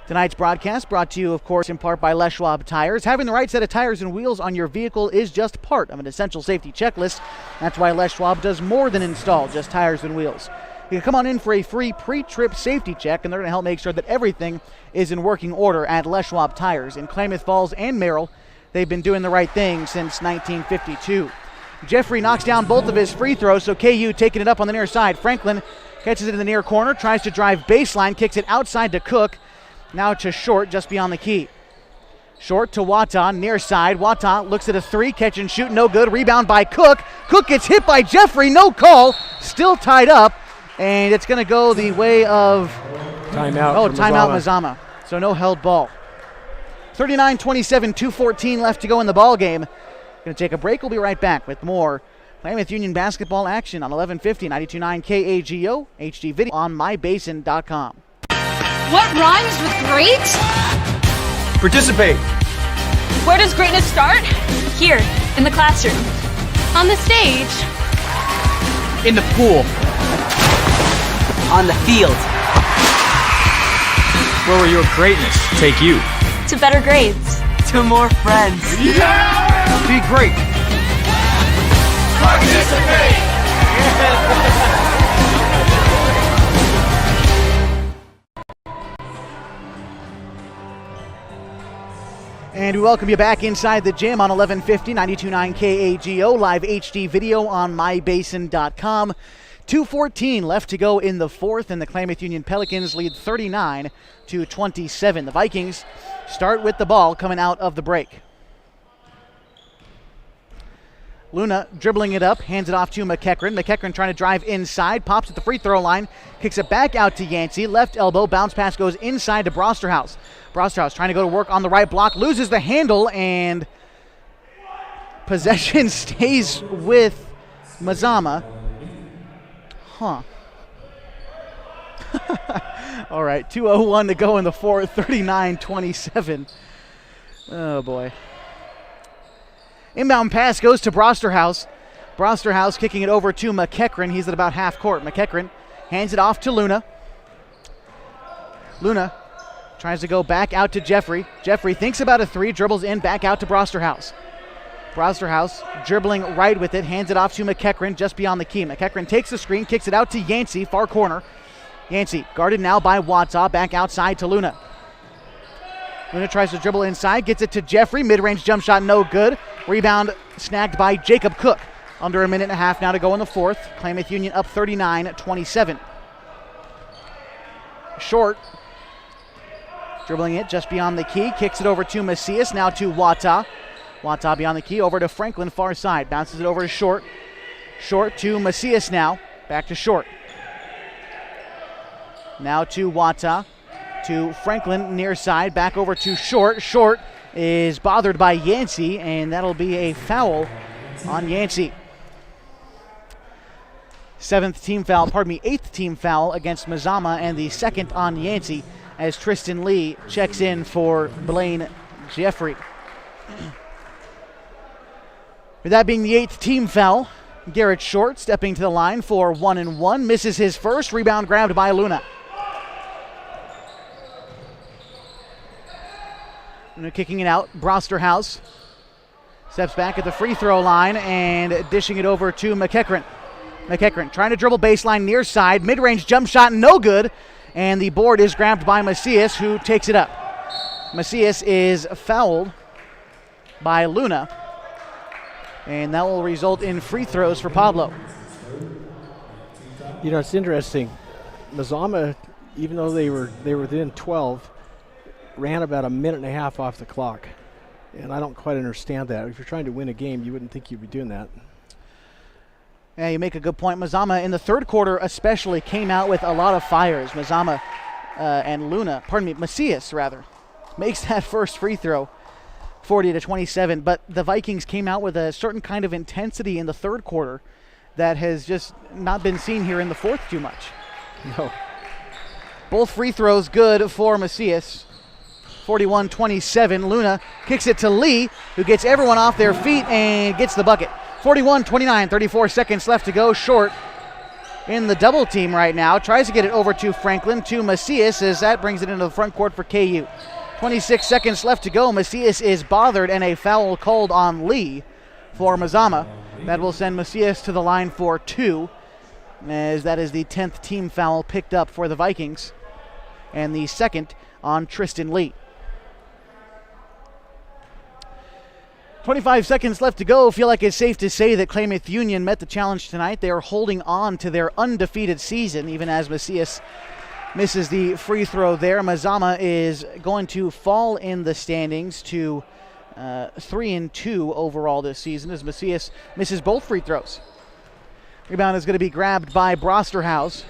Tonight's broadcast brought to you, of course, in part by Les Schwab Tires. Having the right set of tires and wheels on your vehicle is just part of an essential safety checklist. That's why Les Schwab does more than install just tires and wheels. You can come on in for a free pre-trip safety check, and they're going to help make sure that everything is in working order at Les Schwab Tires. In Klamath Falls and Merrill, they've been doing the right thing since 1952. Jeffrey knocks down both of his free throws, so KU taking it up on the near side. Franklin catches it in the near corner, tries to drive baseline, kicks it outside to Cook. Now to Short, just beyond the key. Short to Wata, near side. Wata looks at a 3, catch and shoot, no good. Rebound by Cook. Cook gets hit by Jeffrey, no call. Still tied up, and it's going to go the way of timeout. Oh, timeout Mazama. So no held ball. 39-27, 2:14 left to go in the ball game. Going to take a break. We'll be right back with more Klamath Union basketball action on 1150 92.9 KAGO HD video on mybasin.com. What rhymes with great? Participate. Where does greatness start? Here, in the classroom. On the stage. In the pool. On the field. Where will your greatness take you? To better grades. To more friends. Yeah! Be great. Participate. And we welcome you back inside the gym on 1150 92.9 KAGO, live HD video on mybasin.com. 2:14 left to go in the fourth, and the Klamath Union Pelicans lead 39-27. The Vikings start with the ball coming out of the break. Luna dribbling it up, hands it off to McEachran. McEachran trying to drive inside, pops at the free throw line, kicks it back out to Yancey. Left elbow, bounce pass goes inside to Brosterhouse. Brosterhouse trying to go to work on the right block, loses the handle, and possession stays with Mazama. Huh. All right, 2:01 to go in the fourth, 39-27. Oh, boy. Inbound pass goes to Brosterhouse. Brosterhouse kicking it over to McEachran. He's at about half court. McEachran hands it off to Luna. Luna tries to go back out to Jeffrey. Jeffrey thinks about a 3, dribbles in, back out to Brosterhouse. Brosterhouse dribbling right with it, hands it off to McEachran just beyond the key. McEachran takes the screen, kicks it out to Yancey, far corner. Yancey guarded now by Watsaw, back outside to Luna. Luna tries to dribble inside, gets it to Jeffrey. Mid-range jump shot, no good. Rebound snagged by Jacob Cook. Under a minute and a half now to go in the fourth. Klamath Union up 39-27. Short. Dribbling it just beyond the key. Kicks it over to Macias, now to Wata. Wata beyond the key, over to Franklin, far side. Bounces it over to Short. Short to Macias now. Back to Short. Now to Wata. To Franklin, near side, back over to Short. Short is bothered by Yancey, and that'll be a foul on Yancey. Eighth team foul against Mazama, and the second on Yancey as Tristan Lee checks in for Blaine Jeffrey. With that being the 8th team foul, Garrett Short stepping to the line for 1-1, misses his first, rebound grabbed by Luna. Luna kicking it out, Brosterhouse steps back at the free throw line and dishing it over to McEachran. McEachran trying to dribble baseline near side, mid-range jump shot, no good, and the board is grabbed by Macias, who takes it up. Macias is fouled by Luna, and that will result in free throws for Pablo. You know, it's interesting. Mazama, even though they were within 12, ran about a minute and a half off the clock. And I don't quite understand that. If you're trying to win a game, you wouldn't think you'd be doing that. Yeah, you make a good point. Mazama, in the third quarter especially, came out with a lot of fires. Mazama and Macias, makes that first free throw 40-27. But the Vikings came out with a certain kind of intensity in the third quarter that has just not been seen here in the fourth too much. No. Both free throws good for Macias. 41-27. Luna kicks it to Lee, who gets everyone off their feet and gets the bucket. 41-29, 34 seconds left to go. Short in the double team right now. Tries to get it over to Franklin, to Macias, as that brings it into the front court for KU. 26 seconds left to go. Macias is bothered, and a foul called on Lee for Mazama. That will send Macias to the line for 2, as that is the 10th team foul picked up for the Vikings, and the second on Tristan Lee. 25 seconds left to go. Feel like it's safe to say that Klamath Union met the challenge tonight. They are holding on to their undefeated season, even as Macias misses the free throw there. Mazama is going to fall in the standings to 3-2 overall this season, as Macias misses both free throws. Rebound is going to be grabbed by Brosterhouse.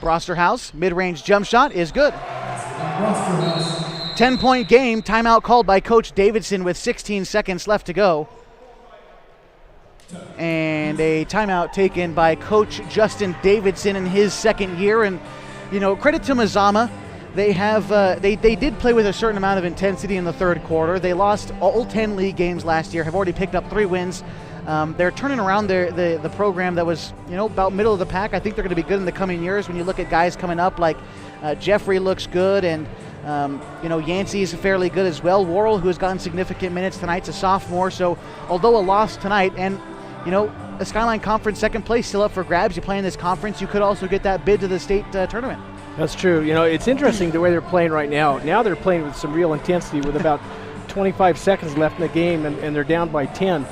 Brosterhouse, mid-range jump shot is good. 10-point game. Timeout called by Coach Davidson with 16 seconds left to go. And a timeout taken by Coach Justin Davidson in his second year. And, you know, credit to Mazama. They have they did play with a certain amount of intensity in the third quarter. They lost all 10 league games last year, have already picked up 3 wins. They're turning around the program that was, you know, about middle of the pack. I think they're going to be good in the coming years when you look at guys coming up like Jeffrey looks good, and you know, Yancey is fairly good as well. Worrell, who has gotten significant minutes tonight, is a sophomore. So although a loss tonight, and you know, a Skyline Conference second place still up for grabs. You play in this conference, you could also get that bid to the state tournament. That's true. You know, it's interesting the way they're playing right now. Now they're playing with some real intensity with about 25 seconds left in the game, and they're down by 10.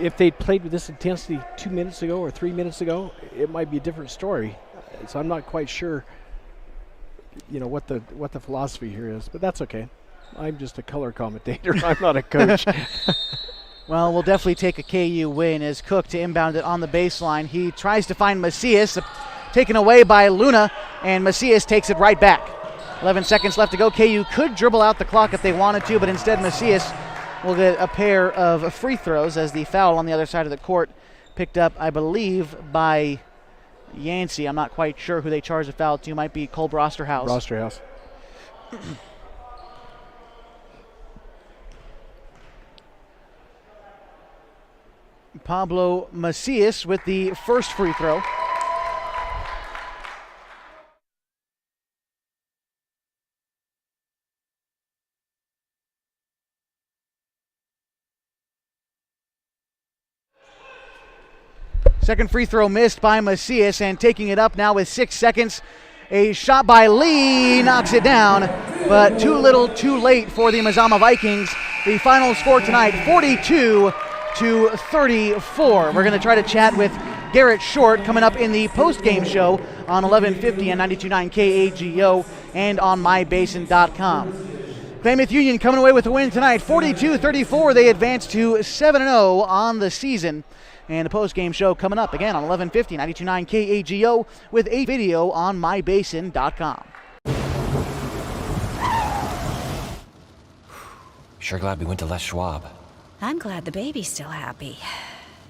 If they'd played with this intensity 2 minutes ago or 3 minutes ago, it might be a different story. So I'm not quite sure, you know, what the philosophy here is, but that's okay. I'm just a color commentator. I'm not a coach. Well, we'll definitely take a KU win as Cook to inbound it on the baseline. He tries to find Macias, taken away by Luna, and Macias takes it right back. 11 seconds left to go. KU could dribble out the clock if they wanted to, but instead Macias will get a pair of free throws as the foul on the other side of the court picked up, I believe, by Yancey. I'm not quite sure who they charged the foul to. Might be Cole Brosterhouse. Brosterhouse. Pablo Macias with the first free throw. Second free throw missed by Macias, and taking it up now with 6 seconds. A shot by Lee, knocks it down, but too little too late for the Mazama Vikings. The final score tonight, 42-34. We're going to try to chat with Garrett Short coming up in the post-game show on 1150 and 92.9 KAGO and on mybasin.com. Klamath Union coming away with a win tonight, 42-34. They advance to 7-0 on the season. And the post-game show coming up again on 1150, 92.9 KAGO with a video on mybasin.com. Sure glad we went to Les Schwab. I'm glad the baby's still happy.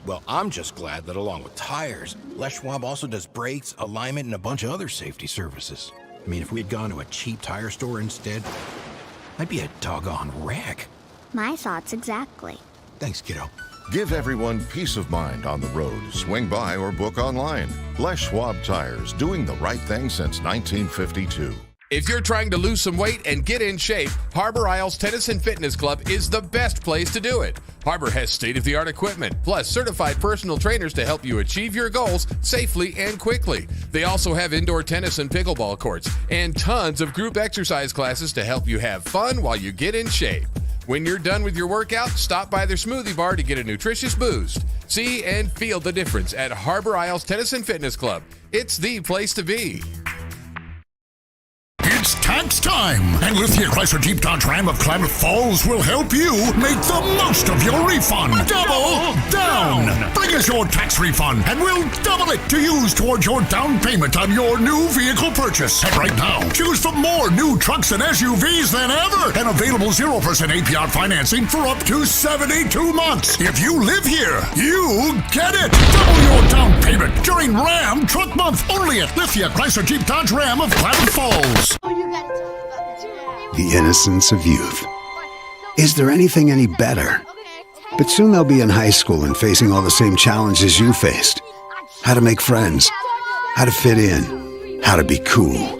Well, I'm just glad that along with tires, Les Schwab also does brakes, alignment, and a bunch of other safety services. I mean, if we'd gone to a cheap tire store instead, I'd be a doggone wreck. My thoughts exactly. Thanks, kiddo. Give everyone peace of mind on the road. Swing by or book online. Les Schwab Tires, doing the right thing since 1952. If you're trying to lose some weight and get in shape, Harbor Isles Tennis and Fitness Club is the best place to do it. Harbor has state-of-the-art equipment, plus certified personal trainers to help you achieve your goals safely and quickly. They also have indoor tennis and pickleball courts, and tons of group exercise classes to help you have fun while you get in shape. When you're done with your workout, stop by their smoothie bar to get a nutritious boost. See and feel the difference at Harbor Isles Tennis and Fitness Club. It's the place to be. It's time tax time. And Lithia Chrysler Jeep Dodge Ram of Klamath Falls will help you make the most of your refund. Double down. Bring us your tax refund and we'll double it to use towards your down payment on your new vehicle purchase. And right now, choose from more new trucks and SUVs than ever and available 0% APR financing for up to 72 months. If you live here, you get it. Double your down payment during Ram Truck Month only at Lithia Chrysler Jeep Dodge Ram of Klamath Falls. The innocence of youth. Is there anything any better? But soon they'll be in high school and facing all the same challenges you faced. How to make friends, how to fit in, how to be cool.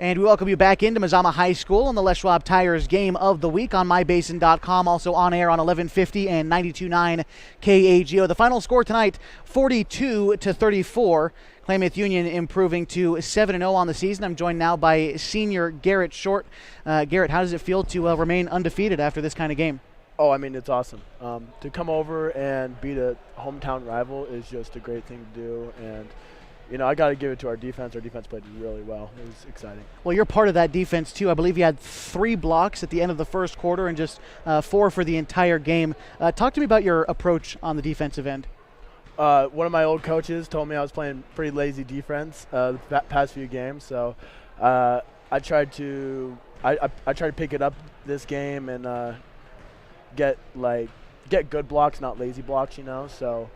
And we welcome you back into Mazama High School on the Les Schwab Tires Game of the Week on mybasin.com, also on air on 1150 and 92.9 KAGO. The final score tonight, 42-34. Klamath Union improving to 7-0 on the season. I'm joined now by senior Garrett Short. Garrett, how does it feel to remain undefeated after this kind of game? Oh, I mean, it's awesome. To come over and beat a hometown rival is just a great thing to do. And you know, I got to give it to our defense. Our defense played really well. It was exciting. Well, you're part of that defense, too. I believe you had 3 blocks at the end of the first quarter and just 4 for the entire game. Talk to me about your approach on the defensive end. One of my old coaches told me I was playing pretty lazy defense the past few games. So I tried to pick it up this game and get good blocks, not lazy blocks, you know. So.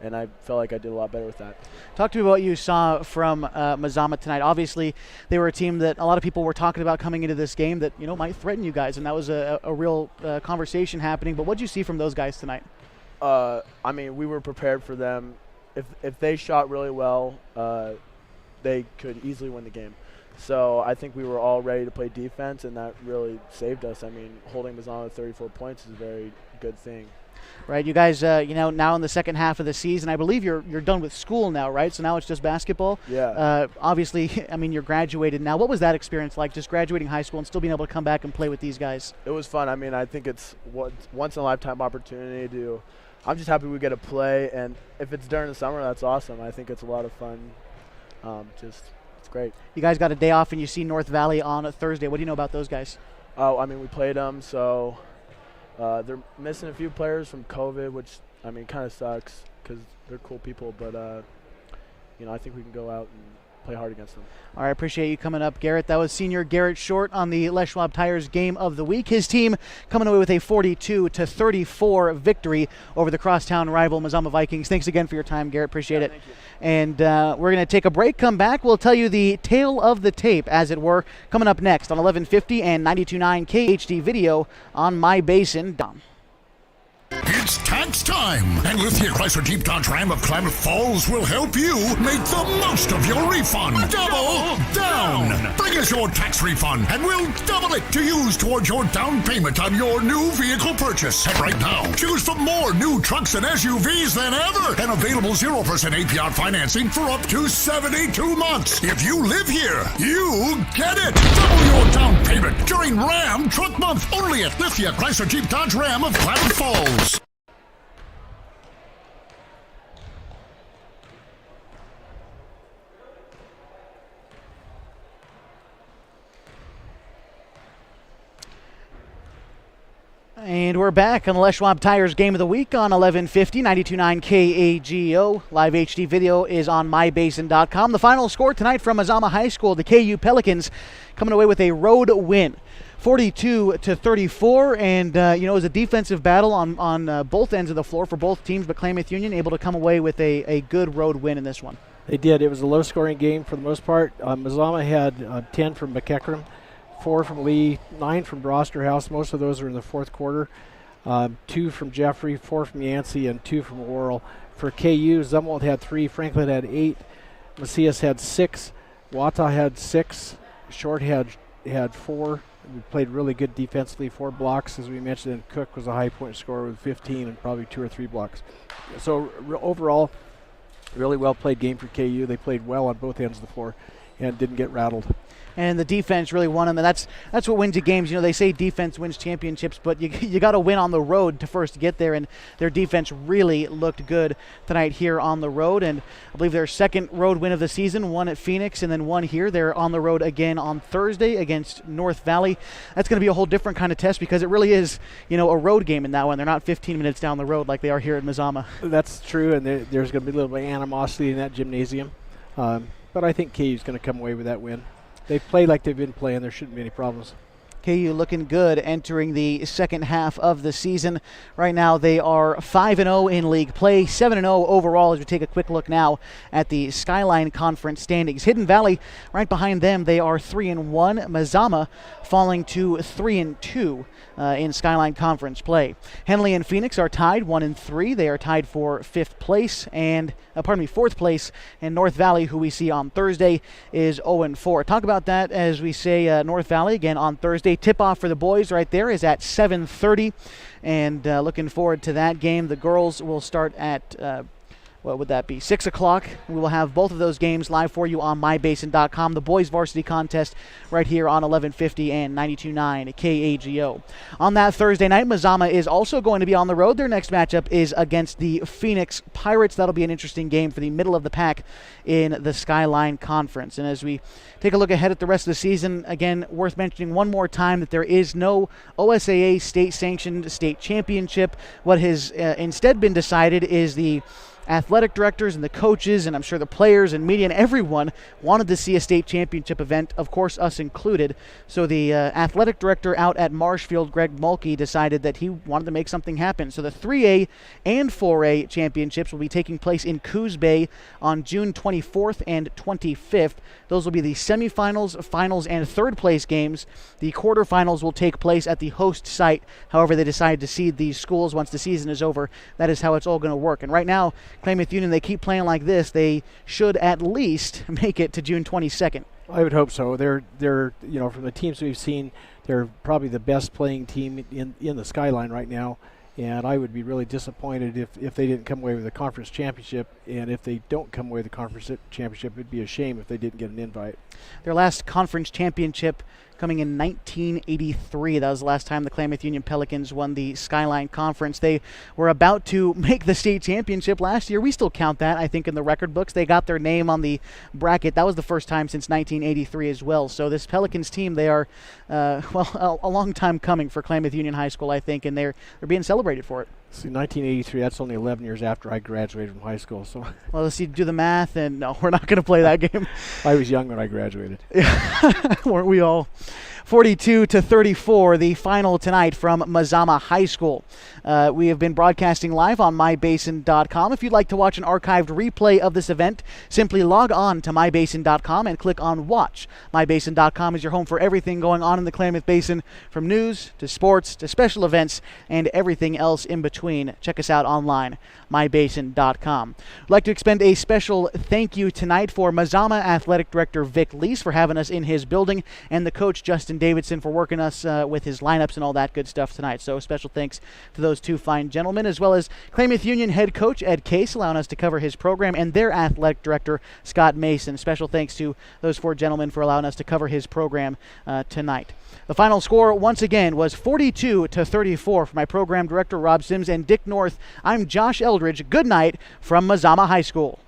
And I felt like I did a lot better with that. Talk to me about what you saw from Mazama tonight. Obviously, they were a team that a lot of people were talking about coming into this game that, you know, might threaten you guys, and that was a real conversation happening. But what did you see from those guys tonight? I mean, we were prepared for them. If they shot really well, they could easily win the game. So I think we were all ready to play defense, and that really saved us. I mean, holding Mazama to 34 points is a very good thing. Right, you guys, you know, now in the second half of the season, I believe you're done with school now, right? So now it's just basketball. Yeah. Obviously, I mean, you're graduated now. What was that experience like, just graduating high school and still being able to come back and play with these guys? It was fun. I mean, I think it's once in a lifetime opportunity to. I'm just happy we get to play, and if it's during the summer, that's awesome. I think it's a lot of fun. It's great. You guys got a day off, and you see North Valley on a Thursday. What do you know about those guys? Oh, I mean, we played them, so. They're missing a few players from COVID, which, I mean, kind of sucks because they're cool people. But, you know, I think we can go out and play hard against them. All right, appreciate you coming up, Garrett. That was senior Garrett Short on the Les Schwab Tires Game of the Week. His team coming away with a 42-34 victory over the Cross-Town Rival Mazama Vikings. Thanks again for your time, Garrett. Appreciate it. Thank you. And we're going to take a break, come back. We'll tell you the tale of the tape, as it were, coming up next on 1150 and 92.9 KHD video on mybasin.com. It's tax time, and Lithia Chrysler Jeep Dodge Ram of Klamath Falls will help you make the most of your refund. Double down. Bring us your tax refund, and we'll double it to use towards your down payment on your new vehicle purchase. And right now, choose from more new trucks and SUVs than ever, and available 0% APR financing for up to 72 months. If you live here, you get it. Double your down payment during Ram Truck Month only at Lithia Chrysler Jeep Dodge Ram of Klamath Falls. And we're back on the Les Schwab Tires Game of the Week on 1150, 92.9 KAGO. Live HD video is on mybasin.com. The final score tonight from Mazama High School, the KU Pelicans coming away with a road win, 42-34. And, you know, it was a defensive battle on both ends of the floor for both teams, but Klamath Union able to come away with a good road win in this one. They did. It was a low-scoring game for the most part. Mazama had 10 from McEachran, 4 from Lee, 9 from Brosterhouse. Most of those are in the fourth quarter. 2 from Jeffrey, 4 from Yancey, and 2 from Worrell. For KU, Zumwalt had 3, Franklin had 8, Macias had 6, Wata had 6, Short had 4. We played really good defensively, 4 blocks, as we mentioned, and Cook was a high-point scorer with 15 and probably 2 or 3 blocks. So overall, really well-played game for KU. They played well on both ends of the floor. and didn't get rattled. And the defense really won them, and that's what wins you games. You know, they say defense wins championships, but you got to win on the road to first get there, and their defense really looked good tonight here on the road, and I believe their second road win of the season, one at Phoenix and then one here. They're on the road again on Thursday against North Valley. That's going to be a whole different kind of test because it really is, you know, a road game in that one. They're not 15 minutes down the road like they are here at Mazama. That's true, and there's going to be a little bit of animosity in that gymnasium, but I think KU's going to come away with that win. They play like they've been playing. There shouldn't be any problems. KU looking good entering the second half of the season. Right now they are 5-0 in league play, 7-0 overall as we take a quick look now at the Skyline Conference standings. Hidden Valley right behind them, they are 3-1. Mazama falling to 3-2 in Skyline Conference play. Henley and Phoenix are tied 1-3. They are tied for fourth place, and North Valley, who we see on Thursday, is 0-4. Talk about that as we say North Valley again on Thursday. Tip-off for the boys right there is at 7:30, and looking forward to that game. The girls will start at what would that be, 6 o'clock. We will have both of those games live for you on mybasin.com. The boys varsity contest right here on 1150 and 92.9 KAGO. On that Thursday night, Mazama is also going to be on the road. Their next matchup is against the Phoenix Pirates. That'll be an interesting game for the middle of the pack in the Skyline Conference. And as we take a look ahead at the rest of the season, again, worth mentioning one more time that there is no OSAA state-sanctioned state championship. What has instead been decided is the athletic directors and the coaches, and I'm sure the players and media and everyone wanted to see a state championship event, of course us included. So the athletic director out at Marshfield, Greg Mulkey, decided that he wanted to make something happen. So the 3A and 4A championships will be taking place in Coos Bay on June 24th and 25th. Those will be the semifinals, finals, and third place games. The quarterfinals will take place at the host site. However, they decided to seed these schools once the season is over. That is how it's all going to work. And right now, Klamath Union, they keep playing like this. They should at least make it to June 22nd. I would hope so. They're you know, from the teams we've seen, they're probably the best playing team in the Skyline right now. And I would be really disappointed if they didn't come away with the conference championship. And if they don't come away with the conference championship, it'd be a shame if they didn't get an invite. Their last conference championship coming in 1983. That was the last time the Klamath Union Pelicans won the Skyline Conference. They were about to make the state championship last year. We still count that, I think, in the record books. They got their name on the bracket. That was the first time since 1983 as well. So this Pelicans team, they are, a long time coming for Klamath Union High School, I think, and they're being celebrated for it. See, 1983, that's only 11 years after I graduated from high school. So, well, let's see, do the math, and no, we're not going to play that game. I was young when I graduated. Weren't we all? 42-34, the final tonight from Mazama High School. We have been broadcasting live on mybasin.com. If you'd like to watch an archived replay of this event, simply log on to mybasin.com and click on Watch. Mybasin.com is your home for everything going on in the Klamath Basin, from news to sports to special events and everything else in between. Check us out online, mybasin.com. I'd like to extend a special thank you tonight for Mazama Athletic Director Vic Leese for having us in his building, and the coach Justin Davidson for working us with his lineups and all that good stuff tonight. So special thanks to those two fine gentlemen, as well as Klamath Union head coach Ed Case allowing us to cover his program, and their athletic director Scott Mason. Special thanks to those four gentlemen for allowing us to cover his program tonight. The final score once again was 42-34 for my program director Rob Sims and Dick North. I'm Josh Eldridge. Good night from Mazama High School.